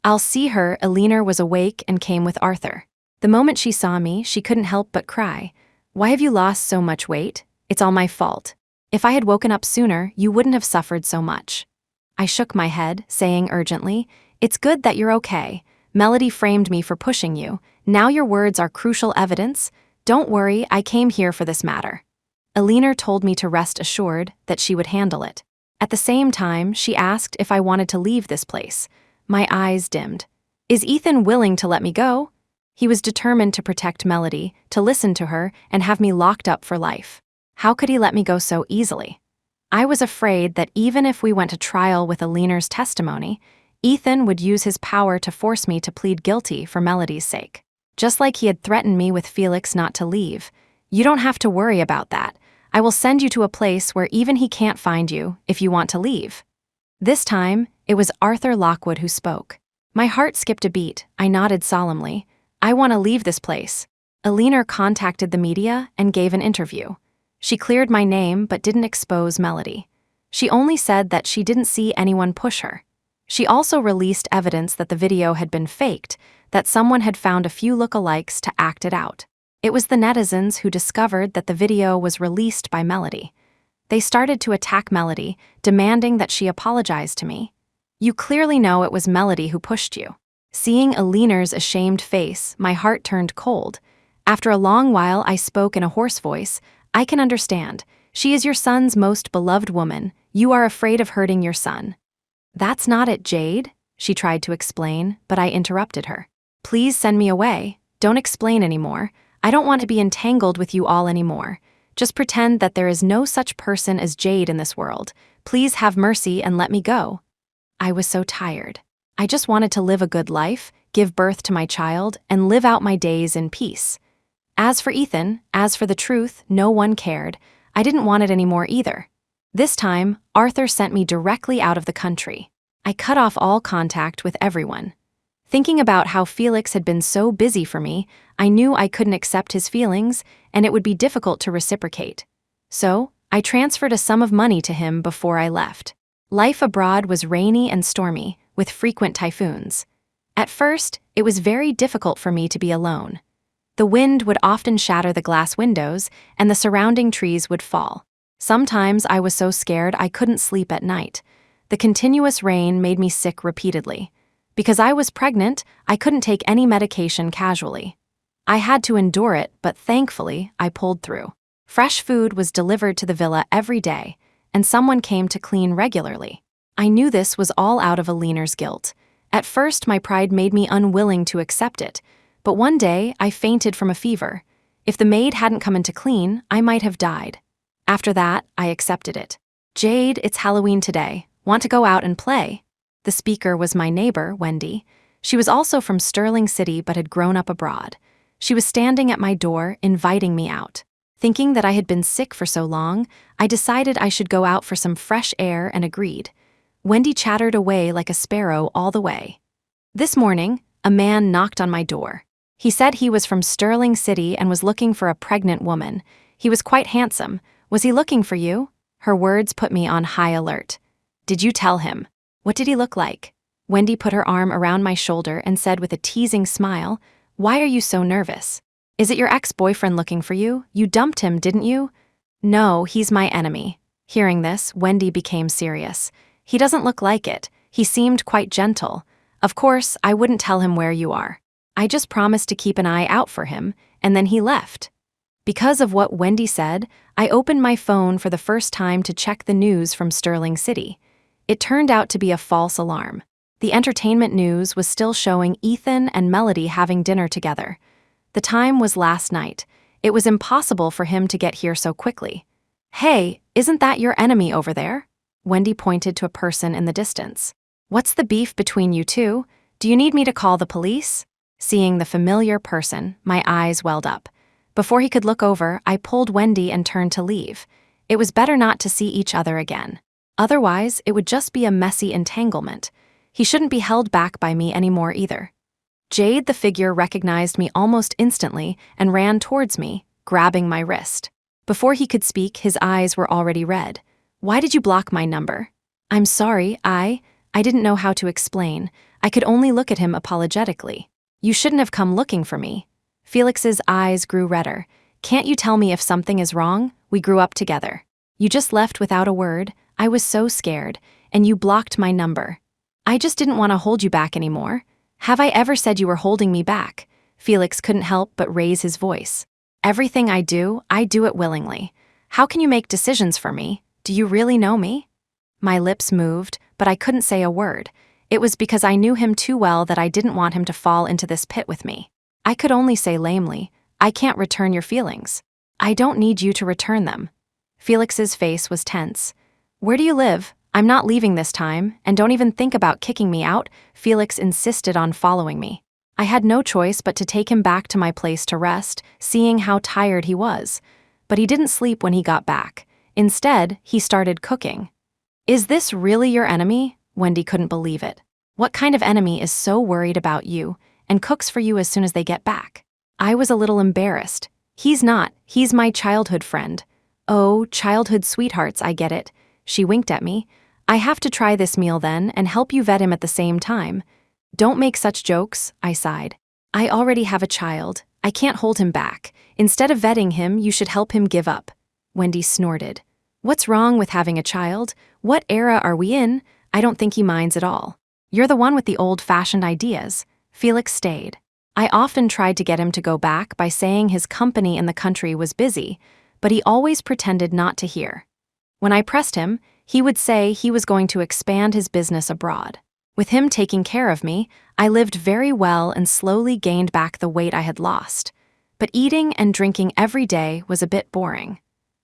"I'll see her." Alina was awake and came with Arthur. The moment she saw me, she couldn't help but cry. "Why have you lost so much weight? It's all my fault. If I had woken up sooner, you wouldn't have suffered so much." I shook my head, saying urgently, "It's good that you're okay. Melody framed me for pushing you. Now your words are crucial evidence. Don't worry, I came here for this matter." Alina told me to rest assured that she would handle it. At the same time, she asked if I wanted to leave this place. My eyes dimmed. "Is Ethan willing to let me go?" He was determined to protect Melody, to listen to her, and have me locked up for life. How could he let me go so easily? I was afraid that even if we went to trial with Alina's testimony, Ethan would use his power to force me to plead guilty for Melody's sake. Just like he had threatened me with Felix not to leave. "You don't have to worry about that. I will send you to a place where even he can't find you if you want to leave." This time, it was Arthur Lockwood who spoke. My heart skipped a beat. I nodded solemnly. "I want to leave this place." Alina contacted the media and gave an interview. She cleared my name but didn't expose Melody. She only said that she didn't see anyone push her. She also released evidence that the video had been faked, that someone had found a few lookalikes to act it out. It was the netizens who discovered that the video was released by Melody. They started to attack Melody, demanding that she apologize to me. "You clearly know it was Melody who pushed you." Seeing Alina's ashamed face, my heart turned cold. After a long while, I spoke in a hoarse voice. "I can understand. She is your son's most beloved woman. You are afraid of hurting your son." "That's not it, Jade," she tried to explain, but I interrupted her. "Please send me away. Don't explain anymore. I don't want to be entangled with you all anymore. Just pretend that there is no such person as Jade in this world. Please have mercy and let me go." I was so tired. I just wanted to live a good life, give birth to my child, and live out my days in peace. As for Ethan, as for the truth, no one cared. I didn't want it anymore either. This time, Arthur sent me directly out of the country. I cut off all contact with everyone. Thinking about how Felix had been so busy for me, I knew I couldn't accept his feelings, and it would be difficult to reciprocate. So, I transferred a sum of money to him before I left. Life abroad was rainy and stormy, with frequent typhoons. At first, it was very difficult for me to be alone. The wind would often shatter the glass windows, and the surrounding trees would fall. Sometimes I was so scared I couldn't sleep at night. The continuous rain made me sick repeatedly. Because I was pregnant, I couldn't take any medication casually. I had to endure it, but thankfully, I pulled through. Fresh food was delivered to the villa every day, and someone came to clean regularly. I knew this was all out of a leaner's guilt. At first, my pride made me unwilling to accept it, but one day I fainted from a fever. If the maid hadn't come in to clean, I might have died. After that, I accepted it. Jade, it's Halloween today. Want to go out and play? The speaker was my neighbor, Wendy. She was also from Sterling City but had grown up abroad. She was standing at my door, inviting me out. Thinking that I had been sick for so long, I decided I should go out for some fresh air and agreed. Wendy chattered away like a sparrow all the way. This morning, a man knocked on my door. He said he was from Sterling City and was looking for a pregnant woman. He was quite handsome. Was he looking for you? Her words put me on high alert. Did you tell him? What did he look like? Wendy put her arm around my shoulder and said with a teasing smile, "Why are you so nervous? Is it your ex-boyfriend looking for you? You dumped him, didn't you?" "No, he's my enemy." Hearing this, Wendy became serious. "He doesn't look like it. He seemed quite gentle. Of course, I wouldn't tell him where you are. I just promised to keep an eye out for him, and then he left." Because of what Wendy said, I opened my phone for the first time to check the news from Sterling City. It turned out to be a false alarm. The entertainment news was still showing Ethan and Melody having dinner together. The time was last night. It was impossible for him to get here so quickly. "Hey, isn't that your enemy over there?" Wendy pointed to a person in the distance. "What's the beef between you two? Do you need me to call the police?" Seeing the familiar person, my eyes welled up. Before he could look over, I pulled Wendy and turned to leave. It was better not to see each other again. Otherwise, it would just be a messy entanglement. He shouldn't be held back by me anymore either. Jade, the figure, recognized me almost instantly and ran towards me, grabbing my wrist. Before he could speak, his eyes were already red. "Why did you block my number?" "I'm sorry, I didn't know how to explain. I could only look at him apologetically." "You shouldn't have come looking for me." Felix's eyes grew redder. "Can't you tell me if something is wrong? We grew up together. You just left without a word. I was so scared, and you blocked my number. I just didn't want to hold you back anymore. Have I ever said you were holding me back?" Felix couldn't help but raise his voice. "Everything I do it willingly. How can you make decisions for me? Do you really know me?" My lips moved, but I couldn't say a word. It was because I knew him too well that I didn't want him to fall into this pit with me. I could only say lamely, "I can't return your feelings." "I don't need you to return them." Felix's face was tense. "Where do you live? I'm not leaving this time, and don't even think about kicking me out." Felix insisted on following me. I had no choice but to take him back to my place to rest, seeing how tired he was. But he didn't sleep when he got back. Instead, he started cooking. "Is this really your enemy?" Wendy couldn't believe it. "What kind of enemy is so worried about you and cooks for you as soon as they get back?" I was a little embarrassed. "He's not. He's my childhood friend." "Oh, childhood sweethearts, I get it." She winked at me. "I have to try this meal then and help you vet him at the same time." "Don't make such jokes," I sighed. "I already have a child. I can't hold him back. Instead of vetting him, you should help him give up." Wendy snorted. "What's wrong with having a child? What era are we in? I don't think he minds at all. You're the one with the old-fashioned ideas." Felix stayed. I often tried to get him to go back by saying his company in the country was busy, but he always pretended not to hear. When I pressed him, he would say he was going to expand his business abroad. With him taking care of me, I lived very well and slowly gained back the weight I had lost. But eating and drinking every day was a bit boring.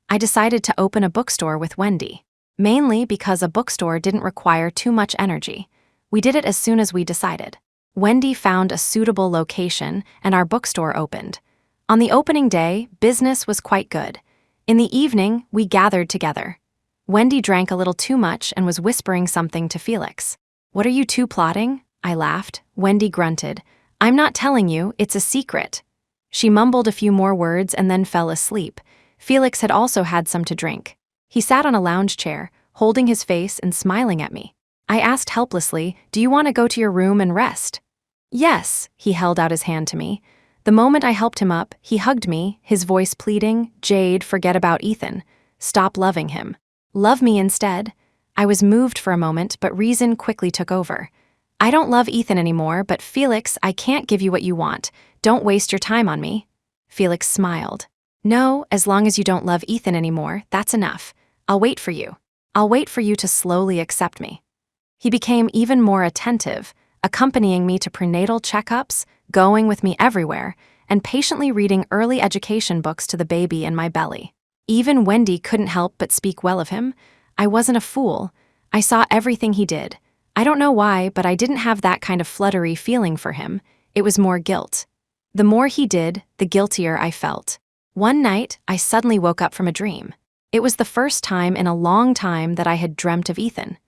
I decided to open a bookstore with Wendy, mainly because a bookstore didn't require too much energy. We did it as soon as we decided. Wendy found a suitable location and our bookstore opened. On the opening day, business was quite good. In the evening, we gathered together. Wendy drank a little too much and was whispering something to Felix. "What are you two plotting?" I laughed. Wendy grunted. "I'm not telling you, it's a secret." She mumbled a few more words and then fell asleep. Felix had also had some to drink. He sat on a lounge chair, holding his face and smiling at me. I asked helplessly, "Do you want to go to your room and rest?" "Yes," he held out his hand to me. The moment I helped him up, he hugged me, his voice pleading, "Jade, forget about Ethan. Stop loving him. Love me instead." I was moved for a moment, but reason quickly took over. "I don't love Ethan anymore, but Felix, I can't give you what you want. Don't waste your time on me." Felix smiled. "No, as long as you don't love Ethan anymore, that's enough. I'll wait for you. I'll wait for you to slowly accept me." He became even more attentive, accompanying me to prenatal checkups, going with me everywhere, and patiently reading early education books to the baby in my belly. Even Wendy couldn't help but speak well of him. I wasn't a fool. I saw everything he did. I don't know why, but I didn't have that kind of fluttery feeling for him. It was more guilt. The more he did, the guiltier I felt. One night, I suddenly woke up from a dream. It was the first time in a long time that I had dreamt of Ethan.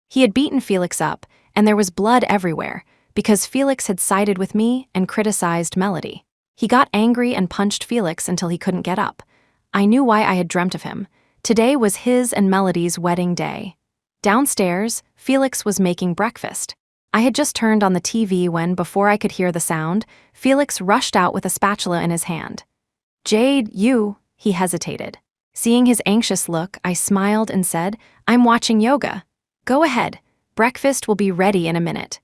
He had beaten Felix up, and there was blood everywhere, because Felix had sided with me and criticized Melody. He got angry and punched Felix until he couldn't get up. I knew why I had dreamt of him. Today was his and Melody's wedding day. Downstairs, Felix was making breakfast. I had just turned on the TV when, before I could hear the sound, Felix rushed out with a spatula in his hand. "Jade, you," he hesitated. Seeing his anxious look, I smiled and said, "I'm watching yoga. Go ahead. Breakfast will be ready in a minute."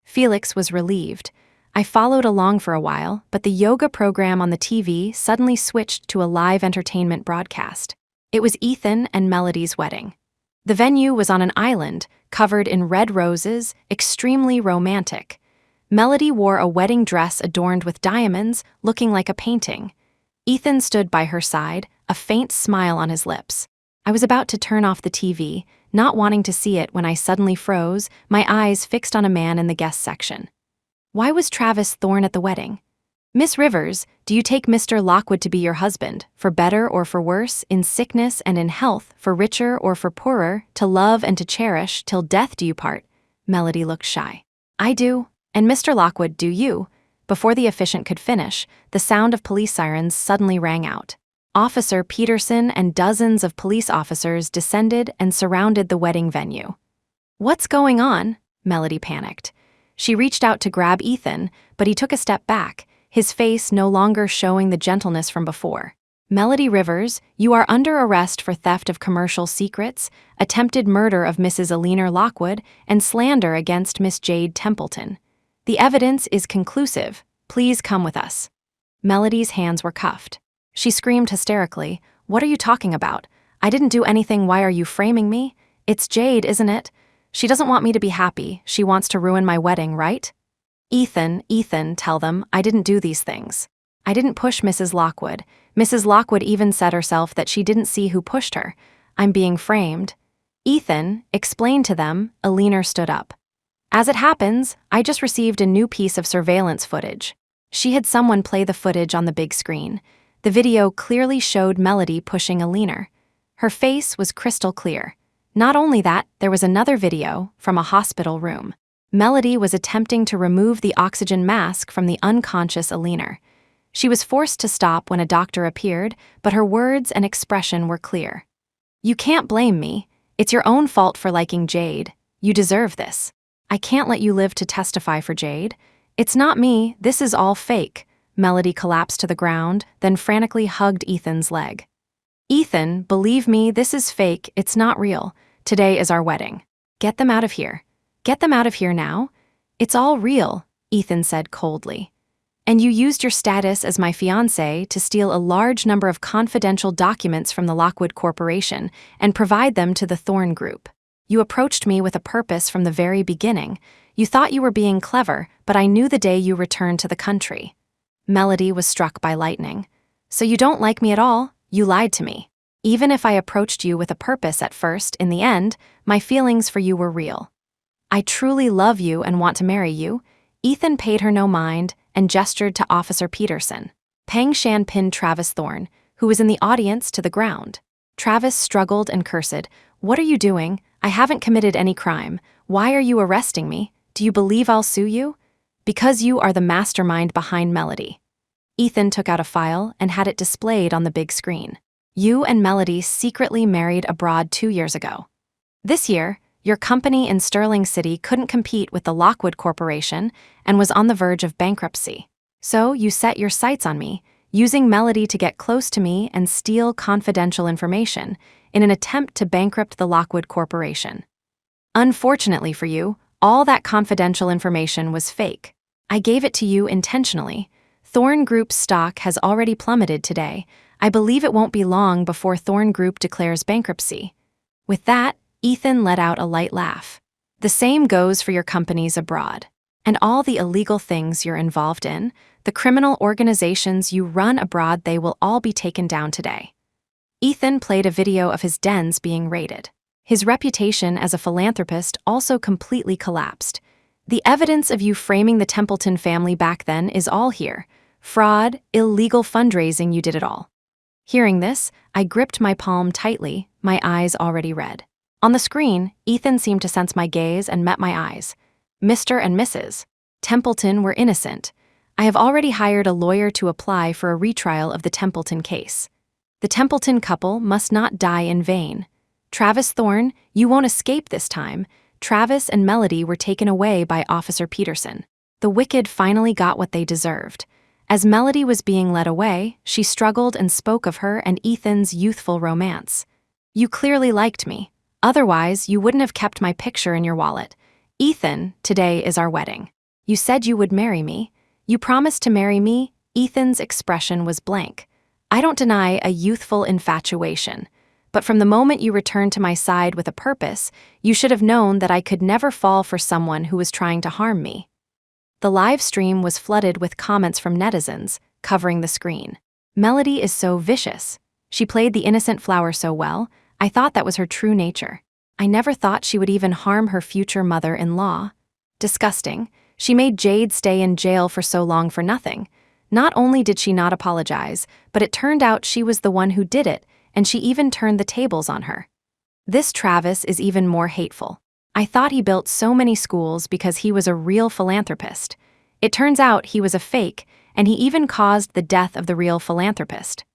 Felix was relieved. I followed along for a while, but the yoga program on the TV suddenly switched to a live entertainment broadcast. It was Ethan and Melody's wedding. The venue was on an island, covered in red roses, extremely romantic. Melody wore a wedding dress adorned with diamonds, looking like a painting. Ethan stood by her side, a faint smile on his lips. I was about to turn off the TV, not wanting to see it when I suddenly froze, my eyes fixed on a man in the guest section. Why was Travis Thorne at the wedding? "Miss Rivers, do you take Mr. Lockwood to be your husband, for better or for worse, in sickness and in health, for richer or for poorer, to love and to cherish, till death do you part?" Melody looked shy. "I do, and Mr. Lockwood, do you?" Before the officiant could finish, the sound of police sirens suddenly rang out. Officer Peterson and dozens of police officers descended and surrounded the wedding venue. "What's going on?" Melody panicked. She reached out to grab Ethan, but he took a step back, his face no longer showing the gentleness from before. "Melody Rivers, you are under arrest for theft of commercial secrets, attempted murder of Mrs. Eleanor Lockwood, and slander against Miss Jade Templeton. The evidence is conclusive. Please come with us." Melody's hands were cuffed. She screamed hysterically, "What are you talking about? I didn't do anything. Why are you framing me? It's Jade, isn't it? She doesn't want me to be happy. She wants to ruin my wedding, right?" Ethan, tell them, I didn't do these things. I didn't push Mrs. Lockwood. Mrs. Lockwood even said herself that she didn't see who pushed her. I'm being framed." "Ethan, explain to them," Eleanor stood up. "As it happens, I just received a new piece of surveillance footage." She had someone play the footage on the big screen. The video clearly showed Melody pushing Eleanor. Her face was crystal clear. Not only that, there was another video from a hospital room. Melody was attempting to remove the oxygen mask from the unconscious Eleanor. She was forced to stop when a doctor appeared, but her words and expression were clear. "You can't blame me. It's your own fault for liking Jade. You deserve this. I can't let you live to testify for Jade. It's not me. This is all fake." Melody collapsed to the ground, then frantically hugged Ethan's leg. "Ethan, believe me, this is fake. It's not real. Today is our wedding. Get them out of here. Get them out of here now. It's all real," Ethan said coldly. "And you used your status as my fiancé to steal a large number of confidential documents from the Lockwood Corporation and provide them to the Thorne Group. You approached me with a purpose from the very beginning. You thought you were being clever, but I knew the day you returned to the country." Melody was struck by lightning. "So you don't like me at all? You lied to me. Even if I approached you with a purpose at first, in the end, my feelings for you were real. I truly love you and want to marry you." Ethan paid her no mind and gestured to Officer Peterson. Peng Shan pinned Travis Thorne, who was in the audience, to the ground. Travis struggled and cursed. "What are you doing? I haven't committed any crime. Why are you arresting me? Do you believe I'll sue you?" "Because you are the mastermind behind Melody." Ethan took out a file and had it displayed on the big screen. "You and Melody secretly married abroad 2 years ago. This year, your company in Sterling City couldn't compete with the Lockwood Corporation and was on the verge of bankruptcy. So you set your sights on me, using Melody to get close to me and steal confidential information in an attempt to bankrupt the Lockwood Corporation. Unfortunately for you, all that confidential information was fake. I gave it to you intentionally. Thorne Group's stock has already plummeted today. I believe it won't be long before Thorne Group declares bankruptcy." With that, Ethan let out a light laugh. The same goes for your companies abroad. And all the illegal things you're involved in, the criminal organizations you run abroad, they will all be taken down today. Ethan played a video of his dens being raided. His reputation as a philanthropist also completely collapsed. The evidence of you framing the Templeton family back then is all here. Fraud, illegal fundraising, you did it all. Hearing this, I gripped my palm tightly, my eyes already red. On the screen, Ethan seemed to sense my gaze and met my eyes. Mr. and Mrs. Templeton were innocent. I have already hired a lawyer to apply for a retrial of the Templeton case. The Templeton couple must not die in vain. Travis Thorne, you won't escape this time. Travis and Melody were taken away by Officer Peterson. The wicked finally got what they deserved. As Melody was being led away, she struggled and spoke of her and Ethan's youthful romance. You clearly liked me. Otherwise, you wouldn't have kept my picture in your wallet. Ethan, today is our wedding. You said you would marry me. You promised to marry me. Ethan's expression was blank. I don't deny a youthful infatuation. But from the moment you returned to my side with a purpose, you should have known that I could never fall for someone who was trying to harm me. The live stream was flooded with comments from netizens, covering the screen. Melody is so vicious. She played the innocent flower so well, I thought that was her true nature. I never thought she would even harm her future mother-in-law. Disgusting. She made Jade stay in jail for so long for nothing. Not only did she not apologize, but it turned out she was the one who did it, and she even turned the tables on her. This Travis is even more hateful. I thought he built so many schools because he was a real philanthropist. It turns out he was a fake, and he even caused the death of the real philanthropist.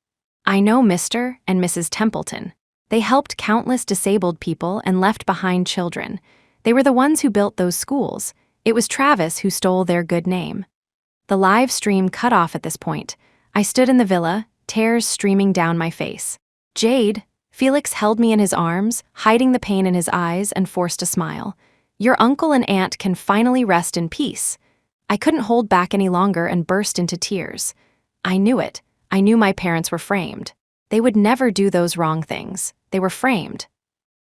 I know Mr. and Mrs. Templeton. They helped countless disabled people and left behind children. They were the ones who built those schools. It was Travis who stole their good name. The live stream cut off at this point. I stood in the villa, tears streaming down my face. Jade, Felix held me in his arms, hiding the pain in his eyes, and forced a smile. Your uncle and aunt can finally rest in peace. I couldn't hold back any longer and burst into tears. I knew it. I knew my parents were framed. They would never do those wrong things. They were framed.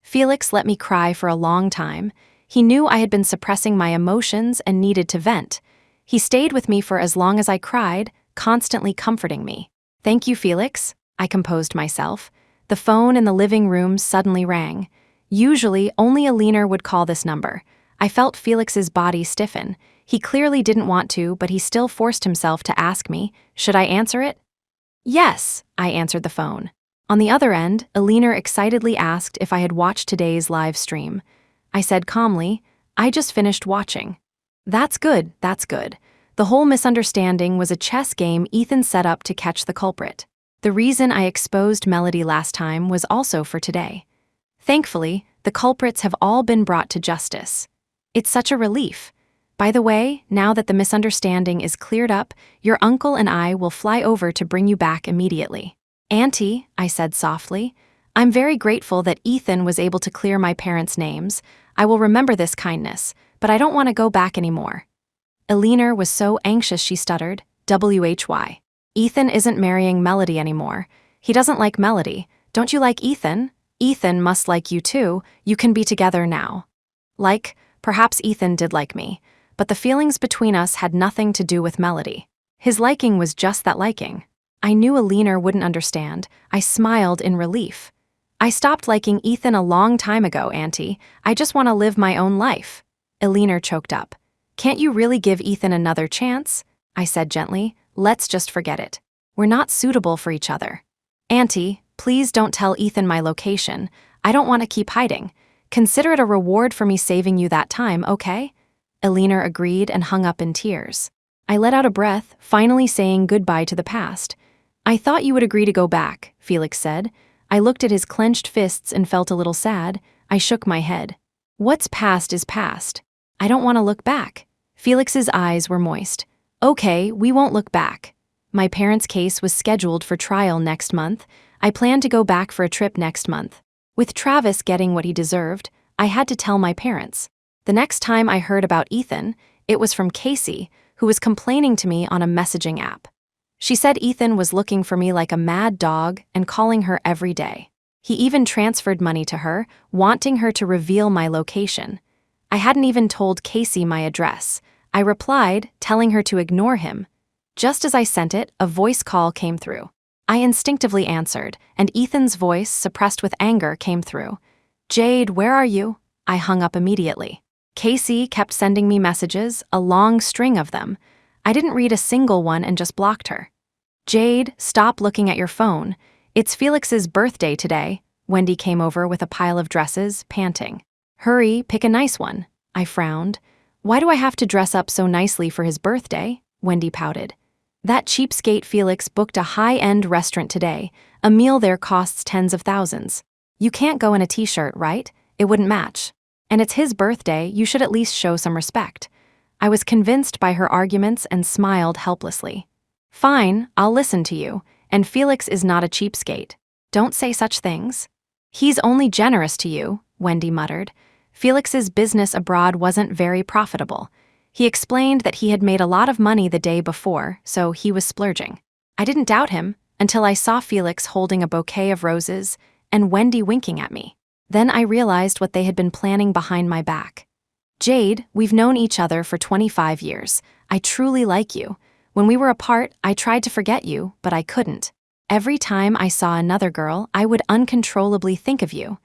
Felix let me cry for a long time. He knew I had been suppressing my emotions and needed to vent. He stayed with me for as long as I cried, constantly comforting me. Thank you, Felix, I composed myself. The phone in the living room suddenly rang. Usually, only Alina would call this number. I felt Felix's body stiffen. He clearly didn't want to, but he still forced himself to ask me, should I answer it? Yes, I answered the phone. On the other end, Alina excitedly asked if I had watched today's live stream. I said calmly, I just finished watching. That's good, that's good. The whole misunderstanding was a chess game Ethan set up to catch the culprit. The reason I exposed Melody last time was also for today. Thankfully, the culprits have all been brought to justice. It's such a relief. By the way, now that the misunderstanding is cleared up, your uncle and I will fly over to bring you back immediately. Auntie, I said softly, I'm very grateful that Ethan was able to clear my parents' names. I will remember this kindness, but I don't want to go back anymore. Alina was so anxious she stuttered, WHY. Ethan isn't marrying Melody anymore. He doesn't like Melody. Don't you like Ethan? Ethan must like you too. You can be together now. Perhaps Ethan did like me, but the feelings between us had nothing to do with Melody. His liking was just that liking. I knew Alina wouldn't understand. I smiled in relief. I stopped liking Ethan a long time ago, Auntie. I just want to live my own life. Alina choked up. Can't you really give Ethan another chance? I said gently. Let's just forget it. We're not suitable for each other. Auntie, please don't tell Ethan my location. I don't want to keep hiding. Consider it a reward for me saving you that time, okay? Alina agreed and hung up in tears. I let out a breath, finally saying goodbye to the past. I thought you would agree to go back, Felix said. I looked at his clenched fists and felt a little sad. I shook my head. What's past is past. I don't want to look back. Felix's eyes were moist. Okay, we won't look back. My parents' case was scheduled for trial next month. I planned to go back for a trip next month. With Travis getting what he deserved, I had to tell my parents. The next time I heard about Ethan, it was from Casey, who was complaining to me on a messaging app. She said Ethan was looking for me like a mad dog and calling her every day. He even transferred money to her, wanting her to reveal my location. I hadn't even told Casey my address. I replied, telling her to ignore him. Just as I sent it, a voice call came through. I instinctively answered, and Ethan's voice, suppressed with anger, came through. "Jade, where are you?" I hung up immediately. Casey kept sending me messages, a long string of them. I didn't read a single one and just blocked her. "Jade, stop looking at your phone. It's Felix's birthday today." Wendy came over with a pile of dresses, panting. "Hurry, pick a nice one." I frowned. "Why do I have to dress up so nicely for his birthday?" Wendy pouted. "That cheapskate Felix booked a high-end restaurant today. A meal there costs tens of thousands. You can't go in a t-shirt, right? It wouldn't match. And it's his birthday, you should at least show some respect." I was convinced by her arguments and smiled helplessly. "Fine, I'll listen to you, and Felix is not a cheapskate. Don't say such things." "He's only generous to you," Wendy muttered. Felix's business abroad wasn't very profitable. He explained that he had made a lot of money the day before, so he was splurging. I didn't doubt him until I saw Felix holding a bouquet of roses and Wendy winking at me. Then I realized what they had been planning behind my back. "Jade, we've known each other for 25 years. I truly like you. When we were apart, I tried to forget you, but I couldn't. Every time I saw another girl, I would uncontrollably think of you."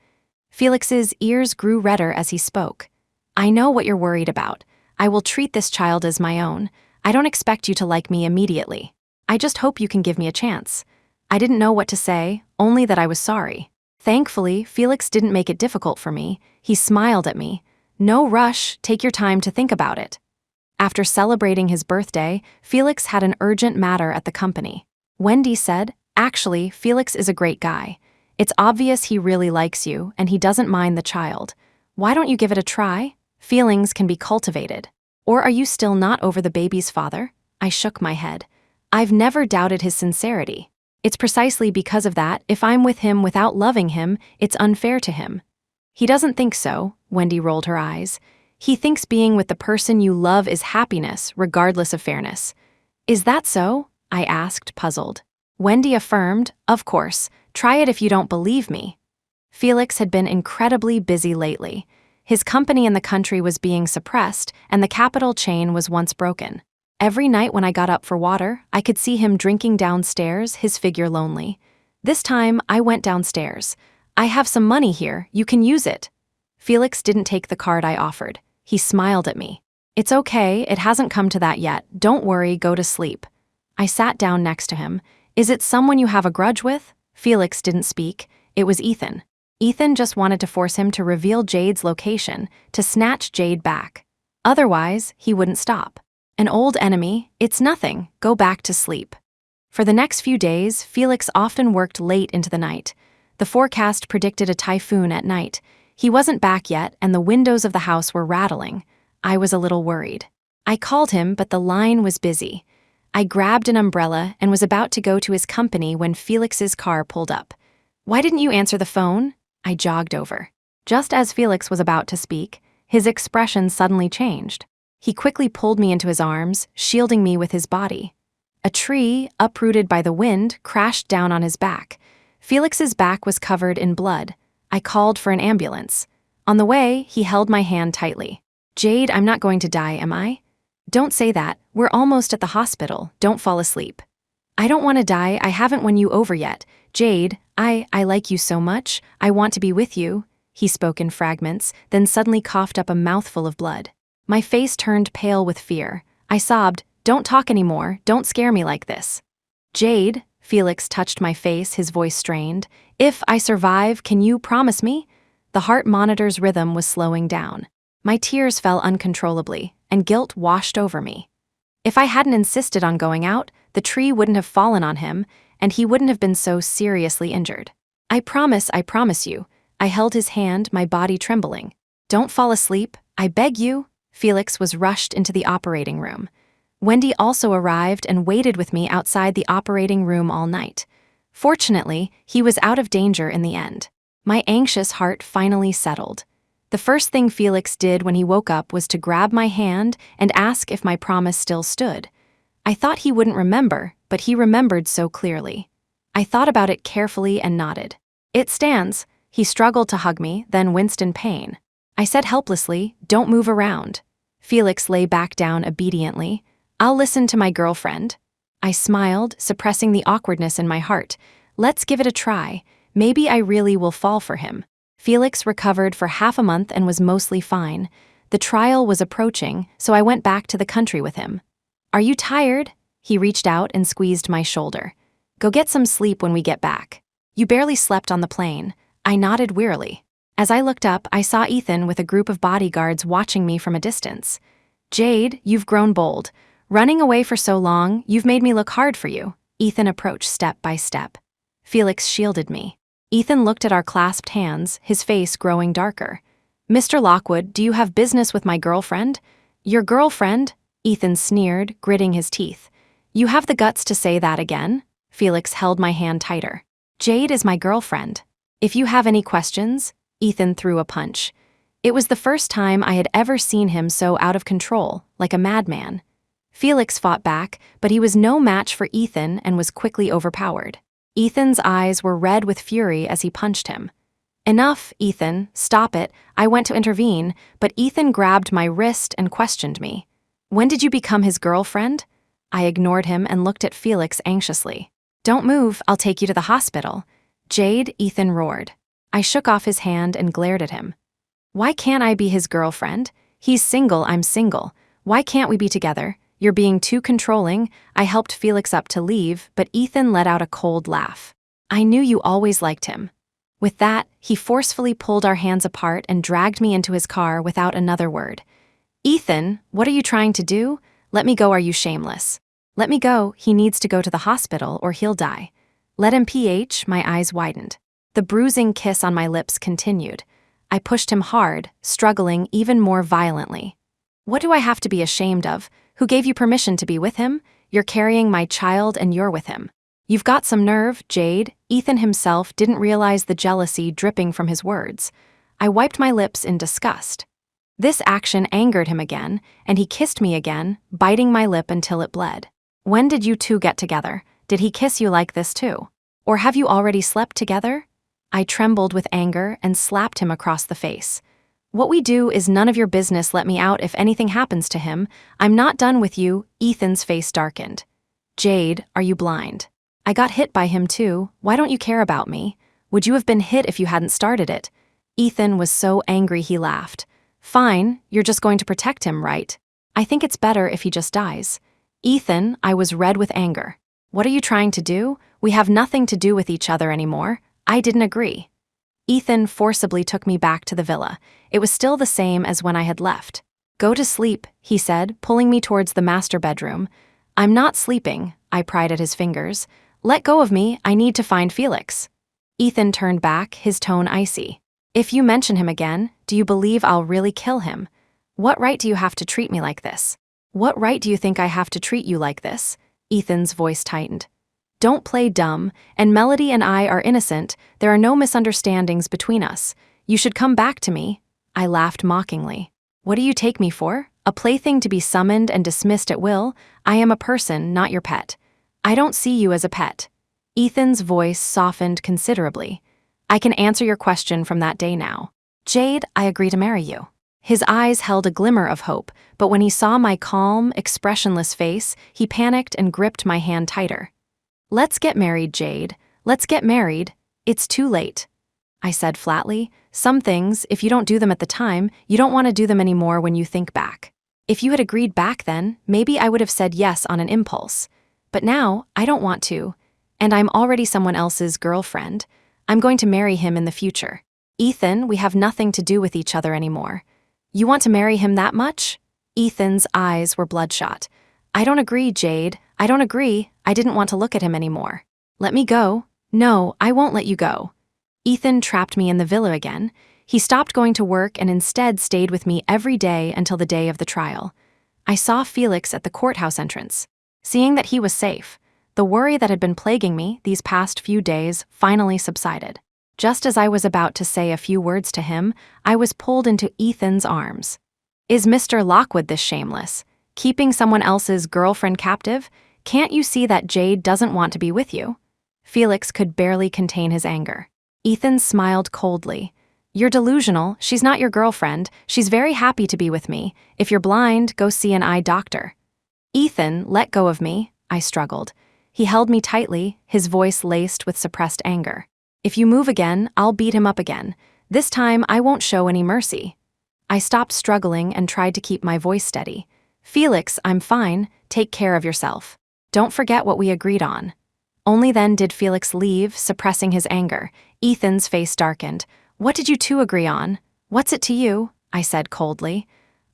Felix's ears grew redder as he spoke. "I know what you're worried about. I will treat this child as my own. I don't expect you to like me immediately. I just hope you can give me a chance." I didn't know what to say, only that I was sorry. Thankfully, Felix didn't make it difficult for me. He smiled at me. "No rush, take your time to think about it." After celebrating his birthday, Felix had an urgent matter at the company. Wendy said, "Actually, Felix is a great guy. It's obvious he really likes you, and he doesn't mind the child. Why don't you give it a try? Feelings can be cultivated. Or are you still not over the baby's father?" I shook my head. "I've never doubted his sincerity. It's precisely because of that, if I'm with him without loving him, it's unfair to him." "He doesn't think so," Wendy rolled her eyes. "He thinks being with the person you love is happiness, regardless of fairness." "Is that so?" I asked, puzzled. Wendy affirmed, "Of course, try it if you don't believe me." Felix had been incredibly busy lately. His company in the country was being suppressed, and the capital chain was once broken. Every night when I got up for water, I could see him drinking downstairs, his figure lonely. This time, I went downstairs. "I have some money here, you can use it." Felix didn't take the card I offered. He smiled at me. "It's okay, it hasn't come to that yet. Don't worry, go to sleep." I sat down next to him. "Is it someone you have a grudge with?" Felix didn't speak. It was Ethan. Ethan just wanted to force him to reveal Jade's location, to snatch Jade back. Otherwise, he wouldn't stop. "An old enemy, it's nothing, go back to sleep." For the next few days, Felix often worked late into the night. The forecast predicted a typhoon at night. He wasn't back yet, and the windows of the house were rattling. I was a little worried. I called him, but the line was busy. I grabbed an umbrella and was about to go to his company when Felix's car pulled up. "Why didn't you answer the phone?" I jogged over. Just as Felix was about to speak, his expression suddenly changed. He quickly pulled me into his arms, shielding me with his body. A tree, uprooted by the wind, crashed down on his back. Felix's back was covered in blood. I called for an ambulance. On the way, he held my hand tightly. "Jade, I'm not going to die, am I?" "Don't say that. We're almost at the hospital. Don't fall asleep." "I don't want to die. I haven't won you over yet. Jade, I like you so much. I want to be with you." He spoke in fragments, then suddenly coughed up a mouthful of blood. My face turned pale with fear. I sobbed, "Don't talk anymore. Don't scare me like this." "Jade," Felix touched my face, his voice strained. "If I survive, can you promise me?" The heart monitor's rhythm was slowing down. My tears fell uncontrollably, and guilt washed over me. If I hadn't insisted on going out, the tree wouldn't have fallen on him, and he wouldn't have been so seriously injured. I promise you." I held his hand, my body trembling. "Don't fall asleep, I beg you." Felix was rushed into the operating room. Wendy also arrived and waited with me outside the operating room all night. Fortunately, he was out of danger in the end. My anxious heart finally settled. The first thing Felix did when he woke up was to grab my hand and ask if my promise still stood. I thought he wouldn't remember, but he remembered so clearly. I thought about it carefully and nodded. "It stands." He struggled to hug me, then winced in pain. I said helplessly, "Don't move around." Felix lay back down obediently. "I'll listen to my girlfriend." I smiled, suppressing the awkwardness in my heart. Let's give it a try. Maybe I really will fall for him. Felix recovered for half a month and was mostly fine. The trial was approaching, so I went back to the country with him. "Are you tired?" He reached out and squeezed my shoulder. "Go get some sleep when we get back." "You barely slept on the plane." I nodded wearily. As I looked up, I saw Ethan with a group of bodyguards watching me from a distance. "Jade, you've grown bold. Running away for so long, you've made me look hard for you." Ethan approached step by step. Felix shielded me. Ethan looked at our clasped hands, his face growing darker. "Mr. Lockwood, do you have business with my girlfriend?" "Your girlfriend?" Ethan sneered, gritting his teeth. "You have the guts to say that again?" Felix held my hand tighter. "Jade is my girlfriend. If you have any questions..." Ethan threw a punch. It was the first time I had ever seen him so out of control, like a madman. Felix fought back, but he was no match for Ethan and was quickly overpowered. Ethan's eyes were red with fury as he punched him. "Enough, Ethan, stop it." I went to intervene, but Ethan grabbed my wrist and questioned me. "When did you become his girlfriend?" I ignored him and looked at Felix anxiously. "Don't move, I'll take you to the hospital." "Jade," Ethan roared. I shook off his hand and glared at him. "Why can't I be his girlfriend? He's single, I'm single. Why can't we be together? You're being too controlling." I helped Felix up to leave, but Ethan let out a cold laugh. "I knew you always liked him." With that, he forcefully pulled our hands apart and dragged me into his car without another word. "Ethan, what are you trying to do? Let me go, are you shameless?" "Let me go, he needs to go to the hospital or he'll die." "Let him PH," my eyes widened. The bruising kiss on my lips continued. I pushed him hard, struggling even more violently. "What do I have to be ashamed of? Who gave you permission to be with him? You're carrying my child and you're with him." "You've got some nerve, Jade." Ethan himself didn't realize the jealousy dripping from his words. I wiped my lips in disgust. This action angered him again, and he kissed me again, biting my lip until it bled. "When did you two get together? Did he kiss you like this too? Or have you already slept together?" I trembled with anger and slapped him across the face. "What we do is none of your business. Let me out if anything happens to him. I'm not done with you." Ethan's face darkened. "Jade, are you blind? I got hit by him too. Why don't you care about me? Would you have been hit if you hadn't started it?" Ethan was so angry he laughed. "Fine, you're just going to protect him, right? I think it's better if he just dies." "Ethan," I was red with anger. "What are you trying to do? We have nothing to do with each other anymore." I didn't agree. Ethan forcibly took me back to the villa. It was still the same as when I had left. "Go to sleep," he said, pulling me towards the master bedroom. "I'm not sleeping," I pried at his fingers. "Let go of me, I need to find Felix." Ethan turned back, his tone icy. "If you mention him again, do you believe I'll really kill him? What right do you have to treat me like this? What right do you think I have to treat you like this?" Ethan's voice tightened. "Don't play dumb, and Melody and I are innocent. There are no misunderstandings between us. You should come back to me." I laughed mockingly. "What do you take me for? A plaything to be summoned and dismissed at will? I am a person, not your pet." "I don't see you as a pet." Ethan's voice softened considerably. "I can answer your question from that day now. Jade, I agree to marry you." His eyes held a glimmer of hope, but when he saw my calm, expressionless face, he panicked and gripped my hand tighter. "Let's get married, Jade. Let's get married. It's too late." I said flatly. "Some things, if you don't do them at the time, you don't want to do them anymore when you think back. If you had agreed back then, maybe I would have said yes on an impulse. But now, I don't want to. And I'm already someone else's girlfriend. I'm going to marry him in the future. Ethan, we have nothing to do with each other anymore." "You want to marry him that much?" Ethan's eyes were bloodshot. "I don't agree, Jade. I don't agree. I didn't want to look at him anymore." "Let me go." "No, I won't let you go." Ethan trapped me in the villa again. He stopped going to work and instead stayed with me every day until the day of the trial. I saw Felix at the courthouse entrance. Seeing that he was safe, the worry that had been plaguing me these past few days finally subsided. Just as I was about to say a few words to him, I was pulled into Ethan's arms. "Is Mr. Lockwood this shameless? Keeping someone else's girlfriend captive? Can't you see that Jade doesn't want to be with you?" Felix could barely contain his anger. Ethan smiled coldly. You're delusional, she's not your girlfriend, she's very happy to be with me. If you're blind, go see an eye doctor. Ethan, let go of me, I struggled. He held me tightly, his voice laced with suppressed anger. If you move again, I'll beat him up again. This time, I won't show any mercy. I stopped struggling and tried to keep my voice steady. Felix, I'm fine, take care of yourself. Don't forget what we agreed on. Only then did Felix leave, suppressing his anger. Ethan's face darkened. What did you two agree on? What's it to you? I said coldly.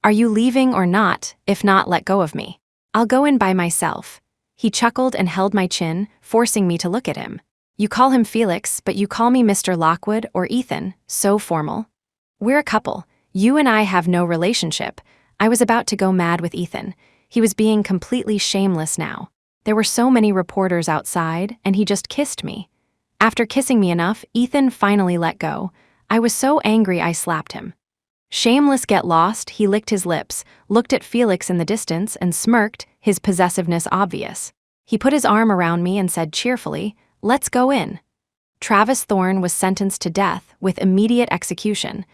Are you leaving or not? If not, let go of me. I'll go in by myself. He chuckled and held my chin, forcing me to look at him. You call him Felix, but you call me Mr. Lockwood or Ethan, so formal. We're a couple. You and I have no relationship. I was about to go mad with Ethan. He was being completely shameless now. There were so many reporters outside, and he just kissed me. After kissing me enough, Ethan finally let go. I was so angry I slapped him. Shameless get lost, he licked his lips, looked at Felix in the distance and smirked, his possessiveness obvious. He put his arm around me and said cheerfully, "Let's go in." Travis Thorne was sentenced to death with immediate execution.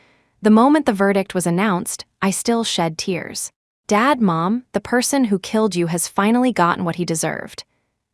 The moment the verdict was announced, I still shed tears. Dad, Mom, the person who killed you has finally gotten what he deserved.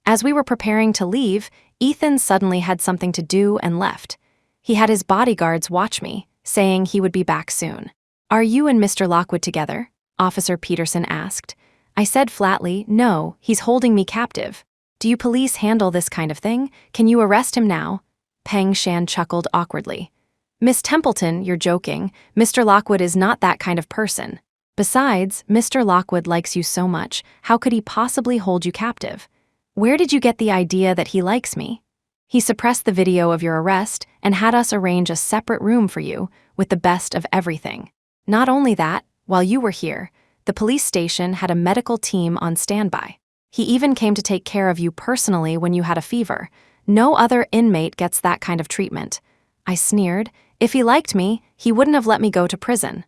As we were preparing to leave, Ethan suddenly had something to do and left. He had his bodyguards watch me, saying he would be back soon. Are you and Mr. Lockwood together? Officer Peterson asked. I said flatly, no, he's holding me captive. Do you police handle this kind of thing? Can you arrest him now? Peng Shan chuckled awkwardly. Miss Templeton, you're joking. Mr. Lockwood is not that kind of person. Besides, Mr. Lockwood likes you so much, how could he possibly hold you captive? Where did you get the idea that he likes me? He suppressed the video of your arrest and had us arrange a separate room for you with the best of everything. Not only that, while you were here, the police station had a medical team on standby. He even came to take care of you personally when you had a fever. No other inmate gets that kind of treatment. I sneered. If he liked me, he wouldn't have let me go to prison.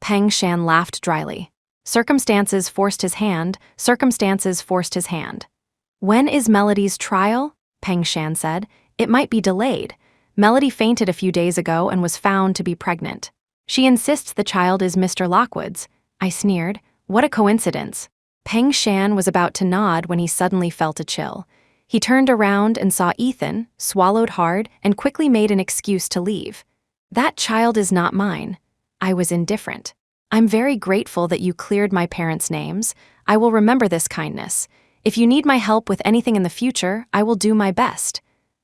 Peng Shan laughed dryly. Circumstances forced his hand. When is Melody's trial? Peng Shan said. It might be delayed. Melody fainted a few days ago and was found to be pregnant. She insists the child is Mr. Lockwood's. I sneered. What a coincidence. Peng Shan was about to nod when he suddenly felt a chill. He turned around and saw Ethan, swallowed hard, and quickly made an excuse to leave. That child is not mine. I was indifferent. I'm very grateful that you cleared my parents' names. I will remember this kindness. If you need my help with anything in the future, I will do my best.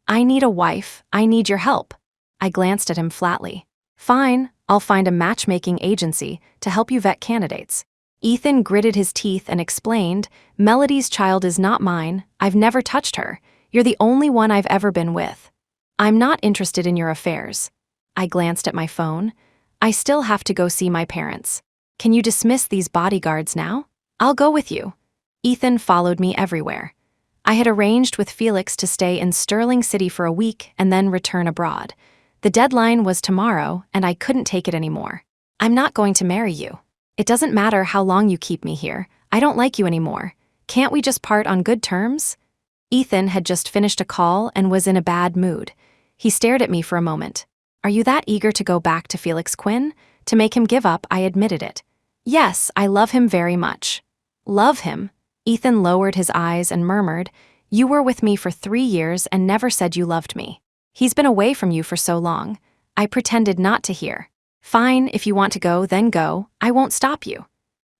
I need a wife. I need your help. I glanced at him flatly. Fine, I'll find a matchmaking agency to help you vet candidates. Ethan gritted his teeth and explained, Melody's child is not mine. I've never touched her. You're the only one I've ever been with. I'm not interested in your affairs. I glanced at my phone. I still have to go see my parents. Can you dismiss these bodyguards now? I'll go with you. Ethan followed me everywhere. I had arranged with Felix to stay in Sterling City for a week and then return abroad. The deadline was tomorrow, and I couldn't take it anymore. I'm not going to marry you. It doesn't matter how long you keep me here. I don't like you anymore. Can't we just part on good terms? Ethan had just finished a call and was in a bad mood. He stared at me for a moment. Are you that eager to go back to Felix Quinn? To make him give up, I admitted it. Yes, I love him very much. Love him? Ethan lowered his eyes and murmured, You were with me for 3 years and never said you loved me. He's been away from you for so long. I pretended not to hear. Fine, if you want to go, then go. I won't stop you.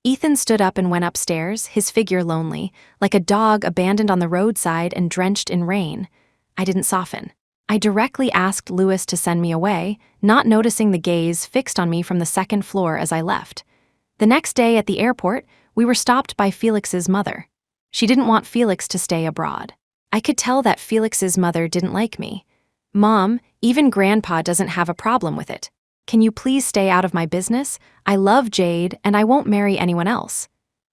Ethan stood up and went upstairs, his figure lonely, like a dog abandoned on the roadside and drenched in rain. I didn't soften. I directly asked Lewis to send me away, not noticing the gaze fixed on me from the second floor as I left. The next day at the airport, we were stopped by Felix's mother. She didn't want Felix to stay abroad. I could tell that Felix's mother didn't like me. Mom, even Grandpa doesn't have a problem with it. Can you please stay out of my business? I love Jade, and I won't marry anyone else.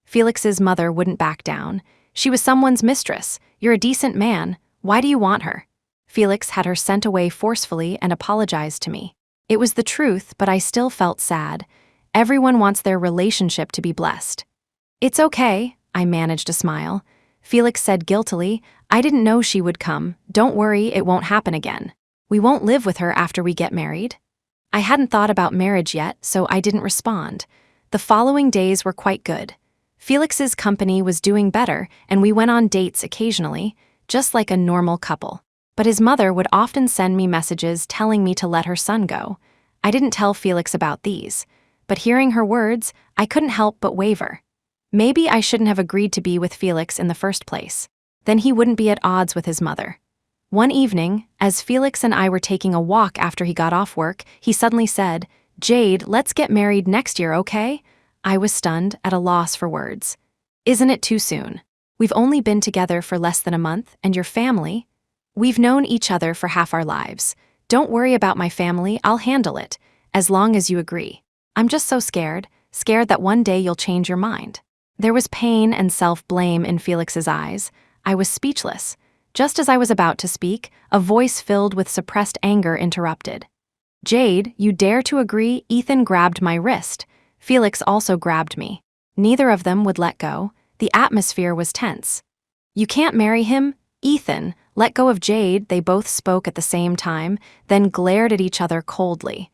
Felix's mother wouldn't back down. She was someone's mistress. You're a decent man. Why do you want her? Felix had her sent away forcefully and apologized to me. It was the truth, but I still felt sad. Everyone wants their relationship to be blessed. It's okay, I managed a smile. Felix said guiltily, I didn't know she would come. Don't worry, it won't happen again. We won't live with her after we get married. I hadn't thought about marriage yet, so I didn't respond. The following days were quite good. Felix's company was doing better, and we went on dates occasionally, just like a normal couple. But his mother would often send me messages telling me to let her son go. I didn't tell Felix about these, but hearing her words, I couldn't help but waver. Maybe I shouldn't have agreed to be with Felix in the first place. Then he wouldn't be at odds with his mother. One evening, as Felix and I were taking a walk after he got off work, he suddenly said, "Jade, let's get married next year, okay?" I was stunned, at a loss for words. Isn't it too soon? We've only been together for less than a month, and your family? We've known each other for half our lives. Don't worry about my family, I'll handle it, as long as you agree. I'm just so scared that one day you'll change your mind. There was pain and self-blame in Felix's eyes. I was speechless. Just as I was about to speak, a voice filled with suppressed anger interrupted. "Jade, you dare to agree?" Ethan grabbed my wrist. Felix also grabbed me. Neither of them would let go. The atmosphere was tense. "You can't marry him." "Ethan, let go of Jade," they both spoke at the same time, then glared at each other coldly.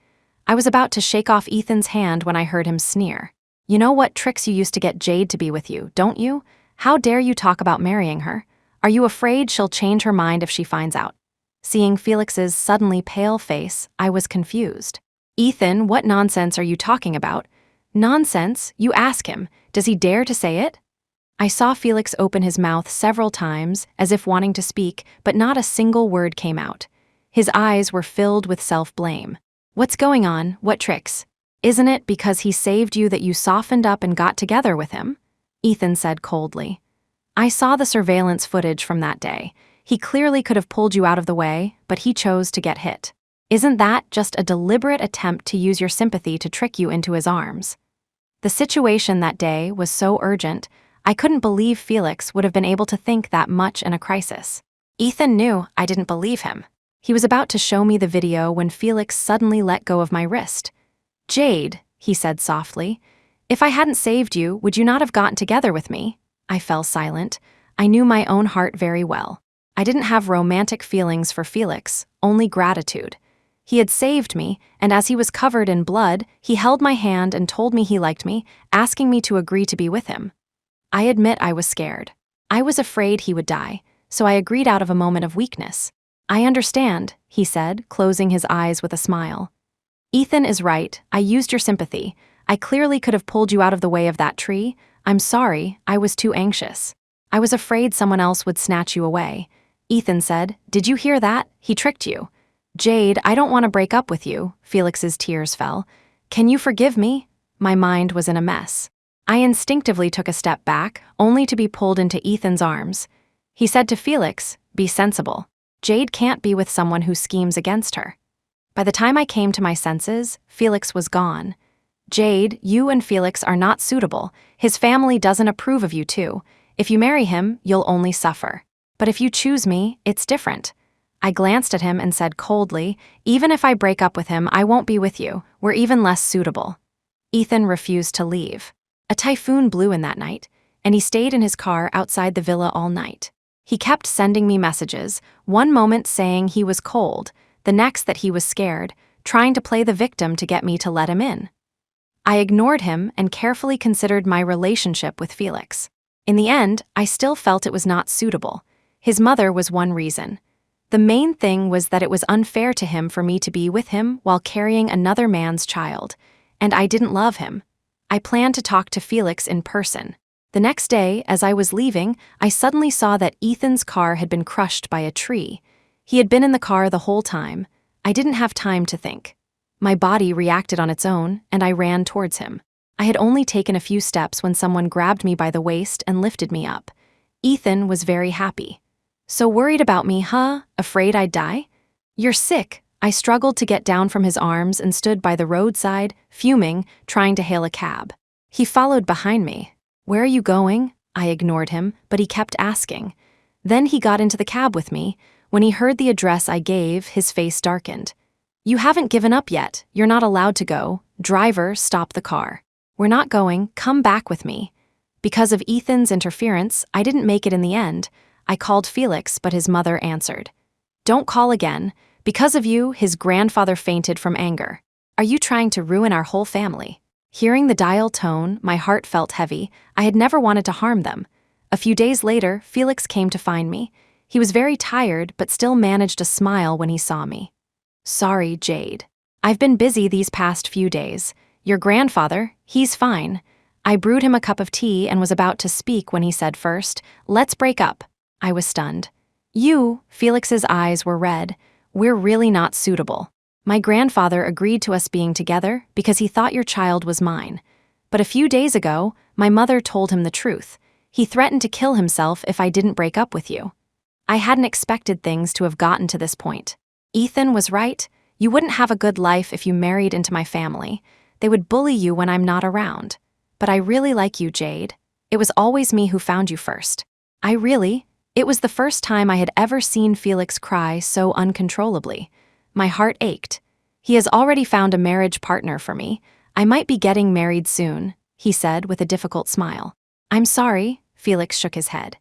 I was about to shake off Ethan's hand when I heard him sneer. "You know what tricks you used to get Jade to be with you, don't you? How dare you talk about marrying her? Are you afraid she'll change her mind if she finds out?" Seeing Felix's suddenly pale face, I was confused. "Ethan, what nonsense are you talking about?" "Nonsense? You ask him. Does he dare to say it?" I saw Felix open his mouth several times, as if wanting to speak, but not a single word came out. His eyes were filled with self-blame. "What's going on? What tricks? Isn't it because he saved you that you softened up and got together with him?" Ethan said coldly. "I saw the surveillance footage from that day. He clearly could have pulled you out of the way, but he chose to get hit. Isn't that just a deliberate attempt to use your sympathy to trick you into his arms?" The situation that day was so urgent, I couldn't believe Felix would have been able to think that much in a crisis. Ethan knew I didn't believe him. He was about to show me the video when Felix suddenly let go of my wrist. "Jade," he said softly, "if I hadn't saved you, would you not have gotten together with me?" I fell silent. I knew my own heart very well. I didn't have romantic feelings for Felix, only gratitude. He had saved me, and as he was covered in blood, he held my hand and told me he liked me, asking me to agree to be with him. I admit I was scared. I was afraid he would die, so I agreed out of a moment of weakness. "I understand," he said, closing his eyes with a smile. "Ethan is right. I used your sympathy. I clearly could have pulled you out of the way of that tree. I'm sorry, I was too anxious. I was afraid someone else would snatch you away." Ethan said, "Did you hear that? He tricked you." "Jade, I don't want to break up with you." Felix's tears fell. "Can you forgive me?" My mind was in a mess. I instinctively took a step back, only to be pulled into Ethan's arms. He said to Felix, "Be sensible. Jade can't be with someone who schemes against her." By the time I came to my senses, Felix was gone. "Jade, you and Felix are not suitable. His family doesn't approve of you too. If you marry him, you'll only suffer. But if you choose me, it's different." I glanced at him and said coldly, "Even if I break up with him, I won't be with you. We're even less suitable." Ethan refused to leave. A typhoon blew in that night, and he stayed in his car outside the villa all night. He kept sending me messages, one moment saying he was cold, the next that he was scared, trying to play the victim to get me to let him in. I ignored him and carefully considered my relationship with Felix. In the end, I still felt it was not suitable. His mother was one reason. The main thing was that it was unfair to him for me to be with him while carrying another man's child, and I didn't love him. I planned to talk to Felix in person. The next day, as I was leaving, I suddenly saw that Ethan's car had been crushed by a tree. He had been in the car the whole time. I didn't have time to think. My body reacted on its own, and I ran towards him. I had only taken a few steps when someone grabbed me by the waist and lifted me up. Ethan was very happy. "So worried about me, huh? Afraid I'd die?" "You're sick." I struggled to get down from his arms and stood by the roadside, fuming, trying to hail a cab. He followed behind me. "Where are you going?" I ignored him, but he kept asking. Then he got into the cab with me. When he heard the address I gave, his face darkened. "You haven't given up yet. You're not allowed to go. Driver, stop the car." "We're not going. Come back with me." Because of Ethan's interference, I didn't make it in the end. I called Felix, but his mother answered. "Don't call again. Because of you, his grandfather fainted from anger." Are you trying to ruin our whole family? Hearing the dial tone, my heart felt heavy. I had never wanted to harm them. A few days later, Felix came to find me. He was very tired, but still managed a smile when he saw me. Sorry, Jade. I've been busy these past few days. Your grandfather, he's fine. I brewed him a cup of tea and was about to speak when he said first, let's break up. I was stunned. Felix's eyes were red. We're really not suitable. My grandfather agreed to us being together because he thought your child was mine. But a few days ago, my mother told him the truth. He threatened to kill himself if I didn't break up with you. I hadn't expected things to have gotten to this point. Ethan was right. You wouldn't have a good life if you married into my family. They would bully you when I'm not around. But I really like you, Jade. It was always me who found you first. It was the first time I had ever seen Felix cry so uncontrollably. My heart ached. He has already found a marriage partner for me. I might be getting married soon, he said with a difficult smile. I'm sorry, Felix shook his head.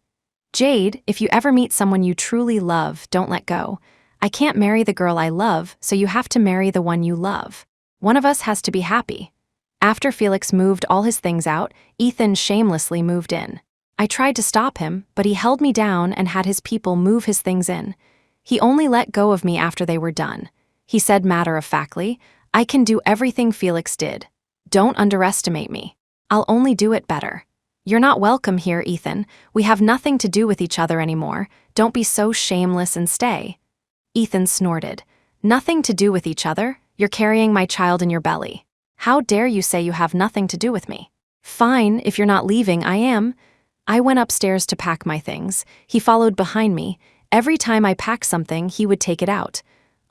Jade, if you ever meet someone you truly love, don't let go. I can't marry the girl I love, so you have to marry the one you love. One of us has to be happy. After Felix moved all his things out, Ethan shamelessly moved in. I tried to stop him, but he held me down and had his people move his things in. He only let go of me after they were done. He said matter-of-factly, I can do everything Felix did. Don't underestimate me. I'll only do it better. You're not welcome here, Ethan. We have nothing to do with each other anymore. Don't be so shameless and stay. Ethan snorted. Nothing to do with each other? You're carrying my child in your belly. How dare you say you have nothing to do with me? Fine, if you're not leaving, I am. I went upstairs to pack my things. He followed behind me. Every time I packed something, he would take it out.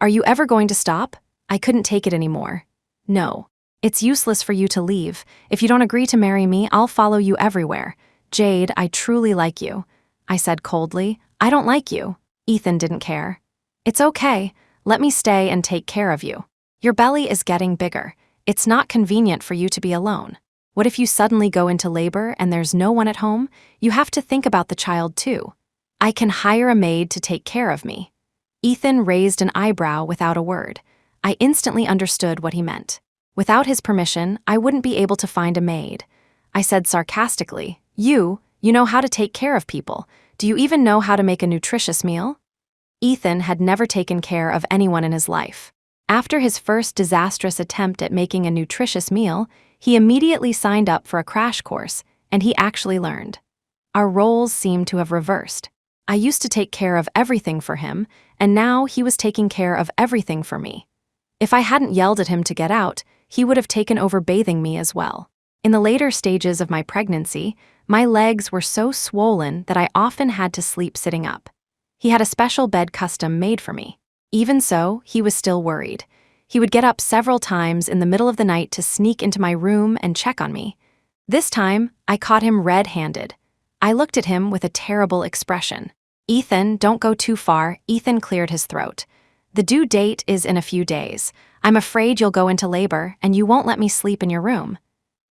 Are you ever going to stop? I couldn't take it anymore. No. It's useless for you to leave. If you don't agree to marry me, I'll follow you everywhere. Jade, I truly like you. I said coldly. I don't like you. Ethan didn't care. It's okay. Let me stay and take care of you. Your belly is getting bigger. It's not convenient for you to be alone. What if you suddenly go into labor and there's no one at home? You have to think about the child too. I can hire a maid to take care of me. Ethan raised an eyebrow without a word. I instantly understood what he meant. Without his permission, I wouldn't be able to find a maid. I said sarcastically, You know how to take care of people. Do you even know how to make a nutritious meal? Ethan had never taken care of anyone in his life. After his first disastrous attempt at making a nutritious meal, he immediately signed up for a crash course, and he actually learned. Our roles seemed to have reversed. I used to take care of everything for him, and now he was taking care of everything for me. If I hadn't yelled at him to get out, he would have taken over bathing me as well. In the later stages of my pregnancy, my legs were so swollen that I often had to sleep sitting up. He had a special bed custom made for me. Even so, he was still worried. He would get up several times in the middle of the night to sneak into my room and check on me. This time, I caught him red-handed. I looked at him with a terrible expression. Ethan, don't go too far. Ethan cleared his throat. The due date is in a few days. I'm afraid you'll go into labor and you won't let me sleep in your room.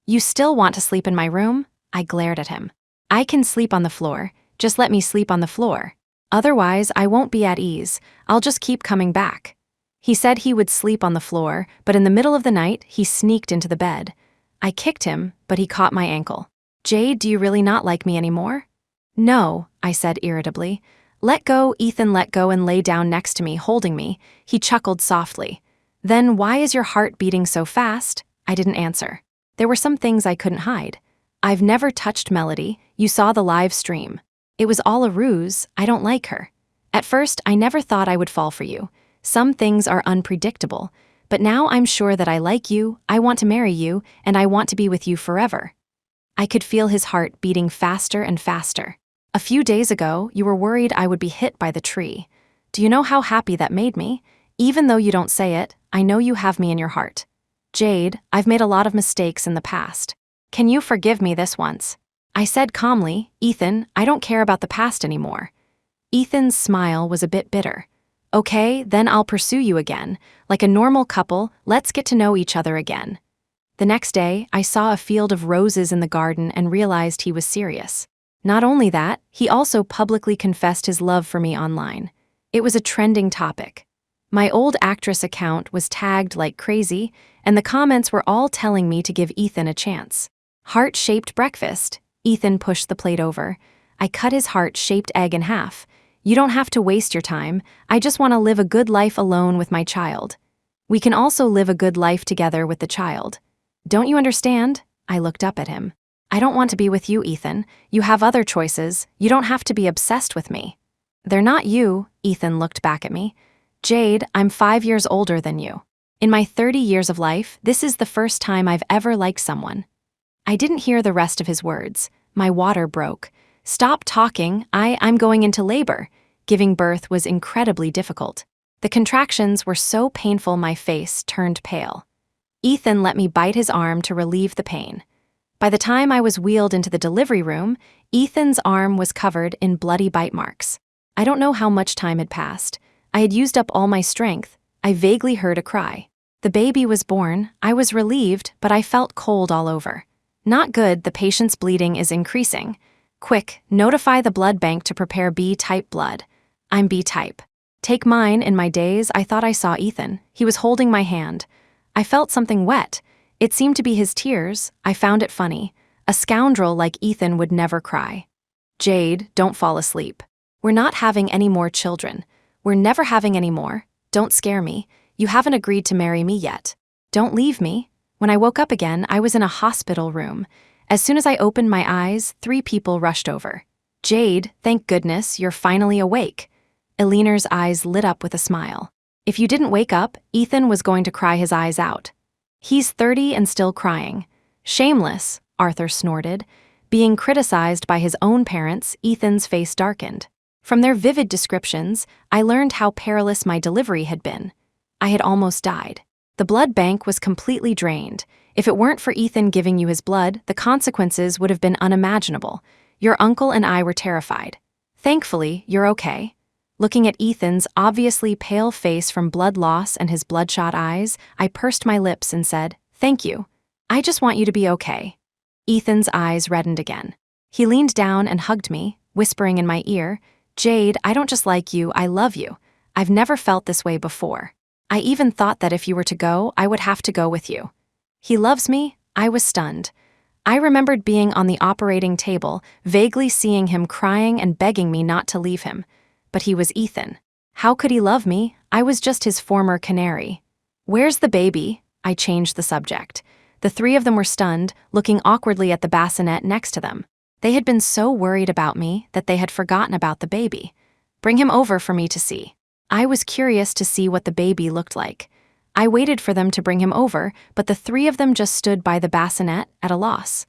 You still want to sleep in my room? I glared at him. I can sleep on the floor. Just let me sleep on the floor. Otherwise, I won't be at ease. I'll just keep coming back. He said he would sleep on the floor, but in the middle of the night, he sneaked into the bed. I kicked him, but he caught my ankle. Jade, do you really not like me anymore? No, I said irritably. Let go, Ethan let go and lay down next to me, holding me. He chuckled softly. Then why is your heart beating so fast? I didn't answer. There were some things I couldn't hide. I've never touched Melody. You saw the live stream. It was all a ruse. I don't like her. At first, I never thought I would fall for you. Some things are unpredictable, but now I'm sure that I like you, I want to marry you, and I want to be with you forever. I could feel his heart beating faster and faster. A few days ago, you were worried I would be hit by the tree. Do you know how happy that made me? Even though you don't say it, I know you have me in your heart. Jade, I've made a lot of mistakes in the past. Can you forgive me this once? I said calmly, Ethan, I don't care about the past anymore. Ethan's smile was a bit bitter. Okay, then I'll pursue you again. Like a normal couple, let's get to know each other again. The next day, I saw a field of roses in the garden and realized he was serious. Not only that, he also publicly confessed his love for me online. It was a trending topic. My old actress account was tagged like crazy, and the comments were all telling me to give Ethan a chance. Heart-shaped breakfast. Ethan pushed the plate over. I cut his heart-shaped egg in half. You don't have to waste your time. I just want to live a good life alone with my child. We can also live a good life together with the child. Don't you understand? I looked up at him. I don't want to be with you, Ethan. You have other choices. You don't have to be obsessed with me. They're not you, Ethan looked back at me. Jade, I'm 5 years older than you. In my 30 years of life, this is the first time I've ever liked someone. I didn't hear the rest of his words. My water broke. Stop talking, I'm going into labor. Giving birth was incredibly difficult. The contractions were so painful my face turned pale. Ethan let me bite his arm to relieve the pain. By the time I was wheeled into the delivery room, Ethan's arm was covered in bloody bite marks. I don't know how much time had passed. I had used up all my strength. I vaguely heard a cry. The baby was born. I was relieved, but I felt cold all over. Not good, the patient's bleeding is increasing. Quick, notify the blood bank to prepare B-type blood. I'm B-type. Take mine. In my daze, I thought I saw Ethan. He was holding my hand. I felt something wet. It seemed to be his tears. I found it funny. A scoundrel like Ethan would never cry. Jade, don't fall asleep. We're not having any more children. We're never having any more. Don't scare me. You haven't agreed to marry me yet. Don't leave me. When I woke up again, I was in a hospital room. As soon as I opened my eyes, 3 people rushed over. Jade, thank goodness, you're finally awake. Eleanor's eyes lit up with a smile. If you didn't wake up, Ethan was going to cry his eyes out. He's 30 and still crying. Shameless, Arthur snorted. Being criticized by his own parents, Ethan's face darkened. From their vivid descriptions, I learned how perilous my delivery had been. I had almost died. The blood bank was completely drained. If it weren't for Ethan giving you his blood, the consequences would have been unimaginable. Your uncle and I were terrified. Thankfully, you're okay. Looking at Ethan's obviously pale face from blood loss and his bloodshot eyes, I pursed my lips and said, "Thank you. I just want you to be okay." Ethan's eyes reddened again. He leaned down and hugged me, whispering in my ear, "Jade, I don't just like you, I love you. I've never felt this way before. I even thought that if you were to go, I would have to go with you." He loves me? I was stunned. I remembered being on the operating table, vaguely seeing him crying and begging me not to leave him. But he was Ethan. How could he love me? I was just his former Canary. Where's the baby? I changed the subject. The 3 of them were stunned, looking awkwardly at the bassinet next to them. They had been so worried about me that they had forgotten about the baby. Bring him over for me to see. I was curious to see what the baby looked like. I waited for them to bring him over, but the 3 of them just stood by the bassinet at a loss.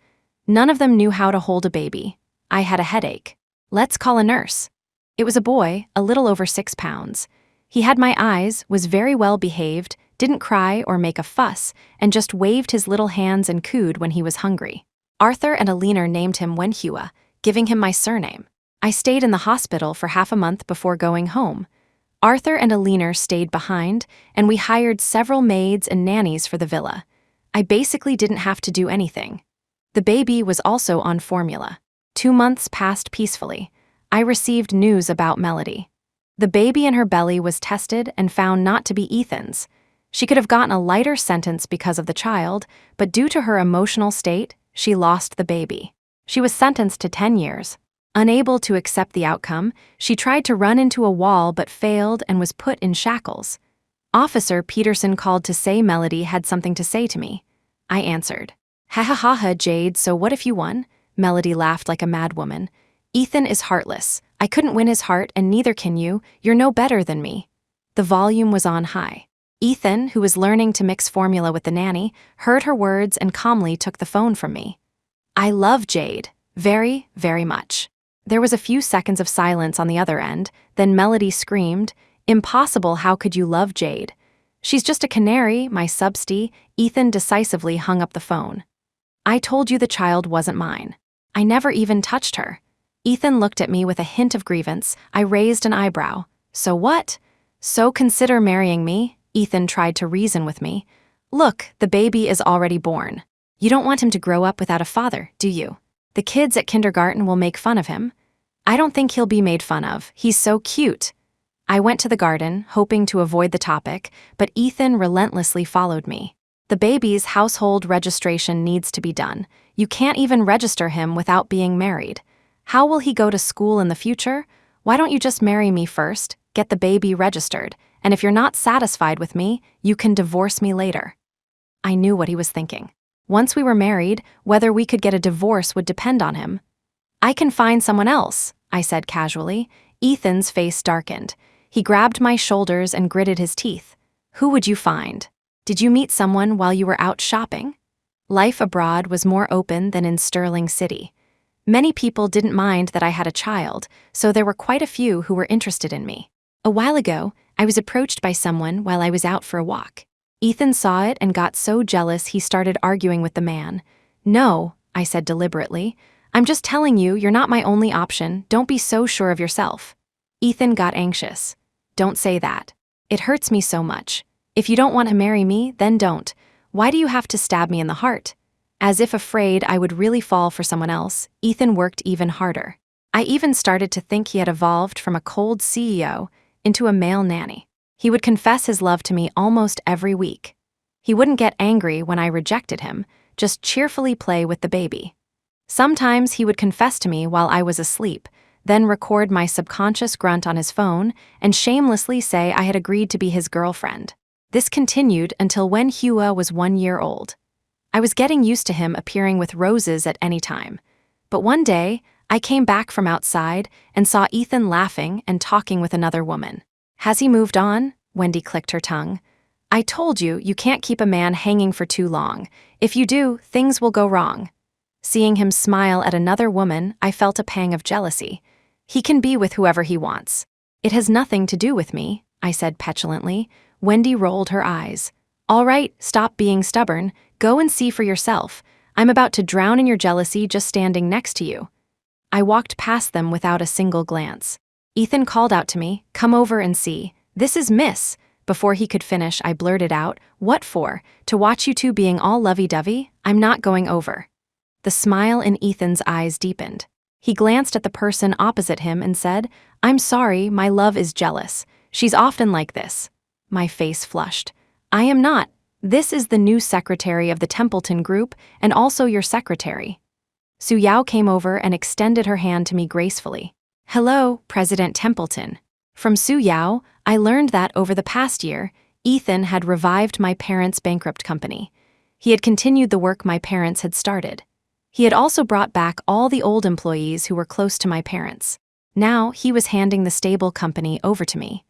None of them knew how to hold a baby. I had a headache. Let's call a nurse. It was a boy, a little over 6 pounds. He had my eyes, was very well behaved, didn't cry or make a fuss, and just waved his little hands and cooed when he was hungry. Arthur and Eleanor named him Wenhua, giving him my surname. I stayed in the hospital for half a month before going home. Arthur and Eleanor stayed behind, and we hired several maids and nannies for the villa. I basically didn't have to do anything. The baby was also on formula. 2 months passed peacefully. I received news about Melody. The baby in her belly was tested and found not to be Ethan's. She could have gotten a lighter sentence because of the child, but due to her emotional state, she lost the baby. She was sentenced to 10 years. Unable to accept the outcome, she tried to run into a wall but failed and was put in shackles. Officer Peterson called to say Melody had something to say to me. I answered. "Ha ha ha ha, Jade, so what if you won?" Melody laughed like a madwoman. "Ethan is heartless. I couldn't win his heart and neither can you. You're no better than me." The volume was on high. Ethan, who was learning to mix formula with the nanny, heard her words and calmly took the phone from me. "I love Jade. Very, very much." There was a few seconds of silence on the other end, then Melody screamed, "Impossible, how could you love Jade? She's just a canary, my substie." Ethan decisively hung up the phone. "I told you the child wasn't mine. I never even touched her." Ethan looked at me with a hint of grievance. I raised an eyebrow. "So what? So consider marrying me?" Ethan tried to reason with me. "Look, the baby is already born. You don't want him to grow up without a father, do you? The kids at kindergarten will make fun of him." "I don't think he'll be made fun of. He's so cute." I went to the garden, hoping to avoid the topic, but Ethan relentlessly followed me. The baby's household registration needs to be done. You can't even register him without being married. How will he go to school in the future? Why don't you just marry me first, get the baby registered, and if you're not satisfied with me, you can divorce me later. I knew what he was thinking. Once we were married, whether we could get a divorce would depend on him. I can find someone else, I said casually. Ethan's face darkened. He grabbed my shoulders and gritted his teeth. Who would you find? Did you meet someone while you were out shopping? Life abroad was more open than in Sterling City. Many people didn't mind that I had a child, so there were quite a few who were interested in me. A while ago, I was approached by someone while I was out for a walk. Ethan saw it and got so jealous he started arguing with the man. No, I said deliberately. I'm just telling you, you're not my only option. Don't be so sure of yourself. Ethan got anxious. Don't say that. It hurts me so much. If you don't want to marry me, then don't. Why do you have to stab me in the heart? As if afraid I would really fall for someone else, Ethan worked even harder. I even started to think he had evolved from a cold CEO into a male nanny. He would confess his love to me almost every week. He wouldn't get angry when I rejected him, just cheerfully play with the baby. Sometimes he would confess to me while I was asleep, then record my subconscious grunt on his phone and shamelessly say I had agreed to be his girlfriend. This continued until when Hua was 1 year old. I was getting used to him appearing with roses at any time. But one day, I came back from outside and saw Ethan laughing and talking with another woman. Has he moved on? Wendy clicked her tongue. I told you, you can't keep a man hanging for too long. If you do, things will go wrong. Seeing him smile at another woman, I felt a pang of jealousy. He can be with whoever he wants. It has nothing to do with me, I said petulantly. Wendy rolled her eyes. All right, stop being stubborn. Go and see for yourself. I'm about to drown in your jealousy just standing next to you. I walked past them without a single glance. Ethan called out to me, come over and see. This is Miss. Before he could finish, I blurted out, what for? To watch you two being all lovey-dovey? I'm not going over. The smile in Ethan's eyes deepened. He glanced at the person opposite him and said, I'm sorry, my love is jealous. She's often like this. My face flushed. I am not. This is the new secretary of the Templeton Group and also your secretary. Su Yao came over and extended her hand to me gracefully. Hello, President Templeton. From Su Yao, I learned that over the past year, Ethan had revived my parents' bankrupt company. He had continued the work my parents had started. He had also brought back all the old employees who were close to my parents. Now he was handing the stable company over to me.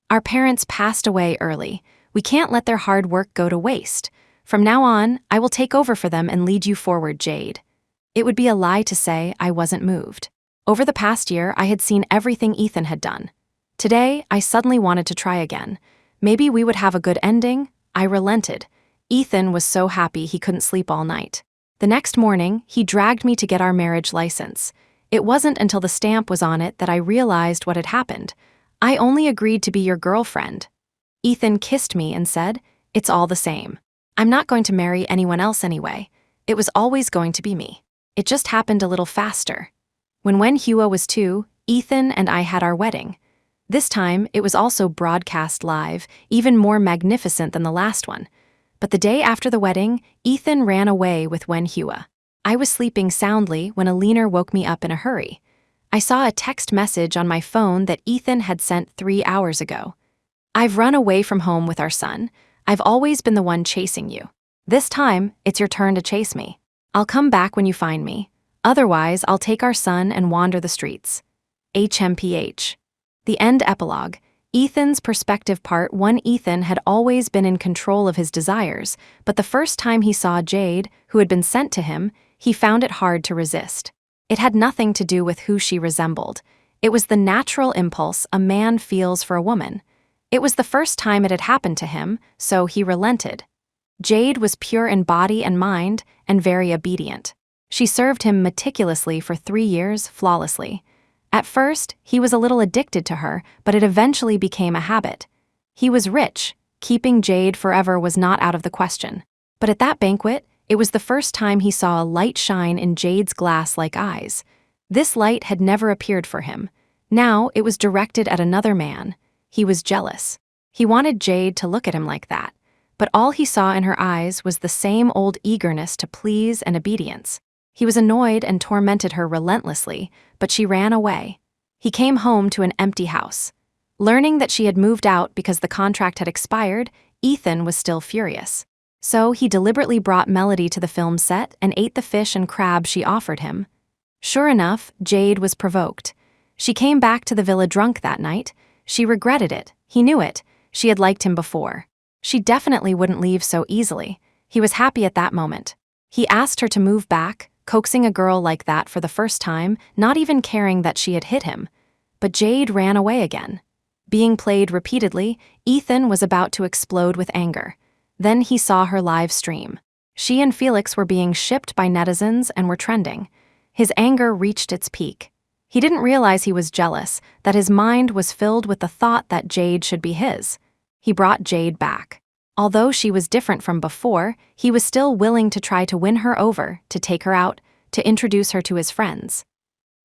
Our parents passed away early. We can't let their hard work go to waste. From now on, I will take over for them and lead you forward, Jade. It would be a lie to say I wasn't moved. Over the past year, I had seen everything Ethan had done. Today, I suddenly wanted to try again. Maybe we would have a good ending. I relented. Ethan was so happy he couldn't sleep all night. The next morning, he dragged me to get our marriage license. It wasn't until the stamp was on it that I realized what had happened. I only agreed to be your girlfriend. Ethan kissed me and said, it's all the same. I'm not going to marry anyone else anyway. It was always going to be me. It just happened a little faster. When Hua was 2, Ethan and I had our wedding. This time, it was also broadcast live, even more magnificent than the last one. But the day after the wedding, Ethan ran away with Hua. I was sleeping soundly when a leaner woke me up in a hurry. I saw a text message on my phone that Ethan had sent 3 hours ago. I've run away from home with our son. I've always been the one chasing you. This time, it's your turn to chase me. I'll come back when you find me. Otherwise, I'll take our son and wander the streets. HMPH. The end epilogue. Ethan's perspective part 1. Ethan had always been in control of his desires, but the first time he saw Jade, who had been sent to him, he found it hard to resist. It had nothing to do with who she resembled. It was the natural impulse a man feels for a woman. It was the first time it had happened to him, so he relented. Jade was pure in body and mind, and very obedient. She served him meticulously for 3 years, flawlessly. At first, he was a little addicted to her, but it eventually became a habit. He was rich. Keeping Jade forever was not out of the question. But at that banquet, it was the first time he saw a light shine in Jade's glass-like eyes. This light had never appeared for him. Now it was directed at another man. He was jealous. He wanted Jade to look at him like that, but all he saw in her eyes was the same old eagerness to please and obedience. He was annoyed and tormented her relentlessly, but she ran away. He came home to an empty house. Learning that she had moved out because the contract had expired, Ethan was still furious. So he deliberately brought Melody to the film set and ate the fish and crab she offered him. Sure enough, Jade was provoked. She came back to the villa drunk that night. She regretted it. He knew it. She had liked him before. She definitely wouldn't leave so easily. He was happy at that moment. He asked her to move back, coaxing a girl like that for the first time, not even caring that she had hit him. But Jade ran away again. Being played repeatedly, Ethan was about to explode with anger. Then he saw her live stream. She and Felix were being shipped by netizens and were trending. His anger reached its peak. He didn't realize he was jealous, that his mind was filled with the thought that Jade should be his. He brought Jade back. Although she was different from before, he was still willing to try to win her over, to take her out, to introduce her to his friends.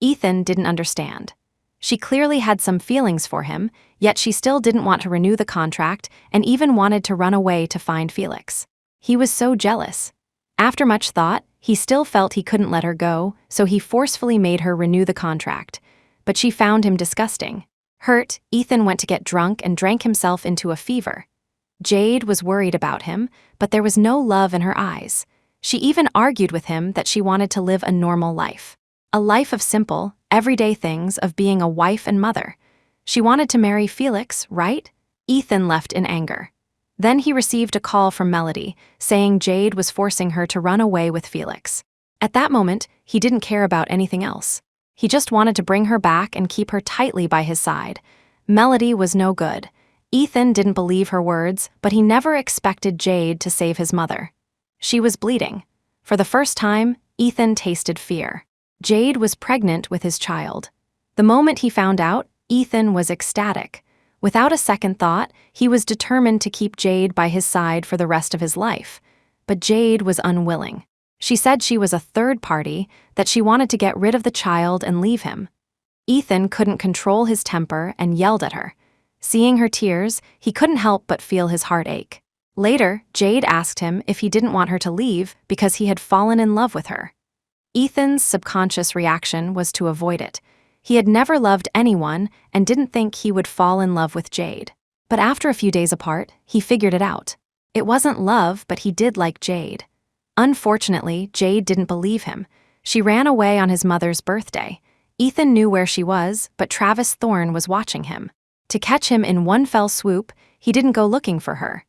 Ethan didn't understand. She clearly had some feelings for him, yet she still didn't want to renew the contract and even wanted to run away to find Felix. He was so jealous. After much thought, he still felt he couldn't let her go, so he forcefully made her renew the contract. But she found him disgusting. Hurt, Ethan went to get drunk and drank himself into a fever. Jade was worried about him, but there was no love in her eyes. She even argued with him that she wanted to live a normal life. A life of simple, everyday things of being a wife and mother. She wanted to marry Felix, right? Ethan left in anger. Then he received a call from Melody, saying Jade was forcing her to run away with Felix. At that moment, he didn't care about anything else. He just wanted to bring her back and keep her tightly by his side. Melody was no good. Ethan didn't believe her words, but he never expected Jade to save his mother. She was bleeding. For the first time, Ethan tasted fear. Jade was pregnant with his child. The moment he found out, Ethan was ecstatic. Without a second thought, he was determined to keep Jade by his side for the rest of his life. But Jade was unwilling. She said she was a third party, that she wanted to get rid of the child and leave him. Ethan couldn't control his temper and yelled at her. Seeing her tears, he couldn't help but feel his heart ache. Later, Jade asked him if he didn't want her to leave because he had fallen in love with her. Ethan's subconscious reaction was to avoid it. He had never loved anyone and didn't think he would fall in love with Jade. But after a few days apart, he figured it out. It wasn't love, but he did like Jade. Unfortunately, Jade didn't believe him. She ran away on his mother's birthday. Ethan knew where she was, but Travis Thorne was watching him. To catch him in one fell swoop, he didn't go looking for her.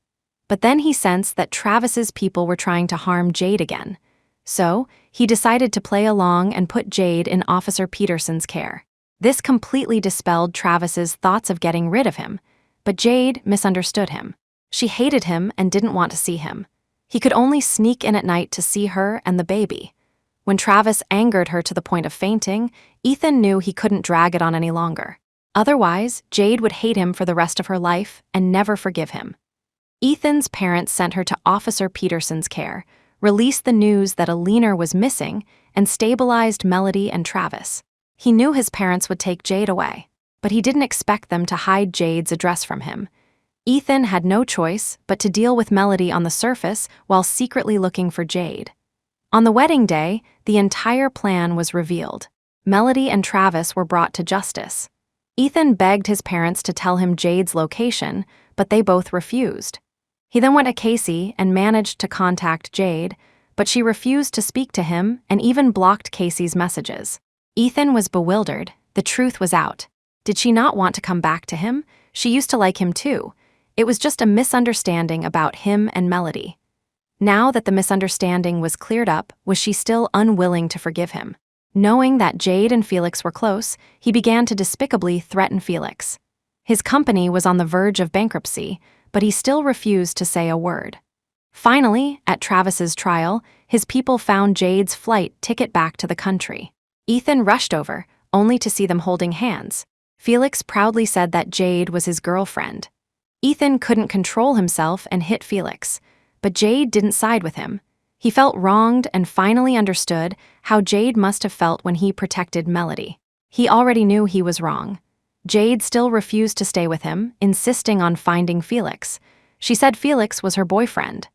But then he sensed that Travis's people were trying to harm Jade again. So, he decided to play along and put Jade in Officer Peterson's care. This completely dispelled Travis's thoughts of getting rid of him, but Jade misunderstood him. She hated him and didn't want to see him. He could only sneak in at night to see her and the baby. When Travis angered her to the point of fainting, Ethan knew he couldn't drag it on any longer. Otherwise, Jade would hate him for the rest of her life and never forgive him. Ethan's parents sent her to Officer Peterson's care, released the news that Alina was missing, and stabilized Melody and Travis. He knew his parents would take Jade away, but he didn't expect them to hide Jade's address from him. Ethan had no choice but to deal with Melody on the surface while secretly looking for Jade. On the wedding day, the entire plan was revealed. Melody and Travis were brought to justice. Ethan begged his parents to tell him Jade's location, but they both refused. He then went to Casey and managed to contact Jade, but she refused to speak to him and even blocked Casey's messages. Ethan was bewildered. The truth was out. Did she not want to come back to him? She used to like him too. It was just a misunderstanding about him and Melody. Now that the misunderstanding was cleared up, was she still unwilling to forgive him? Knowing that Jade and Felix were close, he began to despicably threaten Felix. His company was on the verge of bankruptcy, but he still refused to say a word. Finally, at Travis's trial, his people found Jade's flight ticket back to the country. Ethan rushed over, only to see them holding hands. Felix proudly said that Jade was his girlfriend. Ethan couldn't control himself and hit Felix, but Jade didn't side with him. He felt wronged and finally understood how Jade must have felt when he protected Melody. He already knew he was wrong. Jade still refused to stay with him, insisting on finding Felix. She said Felix was her boyfriend.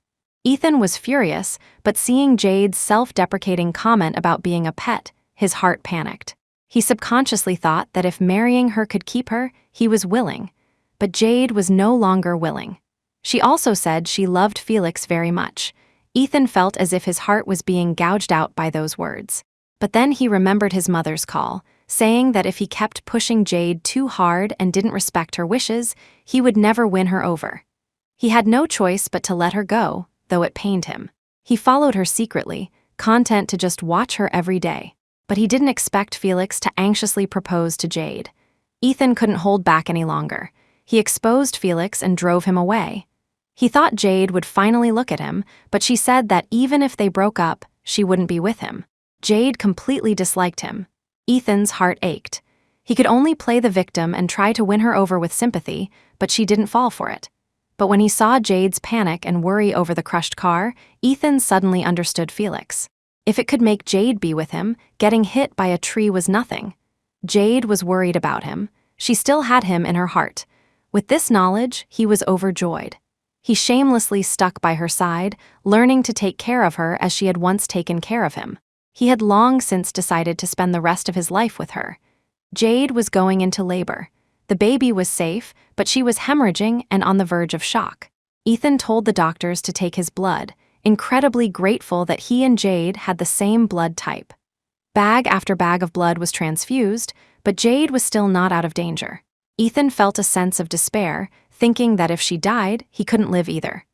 Ethan was furious, but seeing Jade's self-deprecating comment about being a pet, his heart panicked. He subconsciously thought that if marrying her could keep her, he was willing. But Jade was no longer willing. She also said she loved Felix very much. Ethan felt as if his heart was being gouged out by those words. But then he remembered his mother's call, saying that if he kept pushing Jade too hard and didn't respect her wishes, he would never win her over. He had no choice but to let her go, though it pained him. He followed her secretly, content to just watch her every day. But he didn't expect Felix to anxiously propose to Jade. Ethan couldn't hold back any longer. He exposed Felix and drove him away. He thought Jade would finally look at him, but she said that even if they broke up, she wouldn't be with him. Jade completely disliked him. Ethan's heart ached. He could only play the victim and try to win her over with sympathy, but she didn't fall for it. But when he saw Jade's panic and worry over the crushed car, Ethan suddenly understood Felix. If it could make Jade be with him, getting hit by a tree was nothing. Jade was worried about him. She still had him in her heart. With this knowledge, he was overjoyed. He shamelessly stuck by her side, learning to take care of her as she had once taken care of him. He had long since decided to spend the rest of his life with her. Jade was going into labor. The baby was safe, but she was hemorrhaging and on the verge of shock. Ethan told the doctors to take his blood, incredibly grateful that he and Jade had the same blood type. Bag after bag of blood was transfused, but Jade was still not out of danger. Ethan felt a sense of despair, thinking that if she died, he couldn't live either.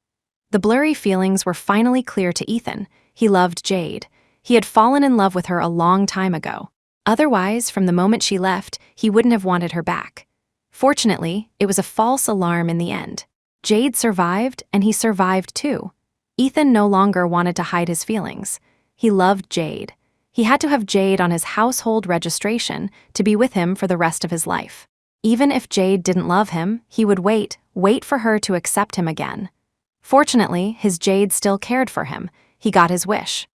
The blurry feelings were finally clear to Ethan. He loved Jade. He had fallen in love with her a long time ago. Otherwise, from the moment she left, he wouldn't have wanted her back. Fortunately, it was a false alarm in the end. Jade survived, and he survived too. Ethan no longer wanted to hide his feelings. He loved Jade. He had to have Jade on his household registration to be with him for the rest of his life. Even if Jade didn't love him, he would wait for her to accept him again. Fortunately, his Jade still cared for him. He got his wish.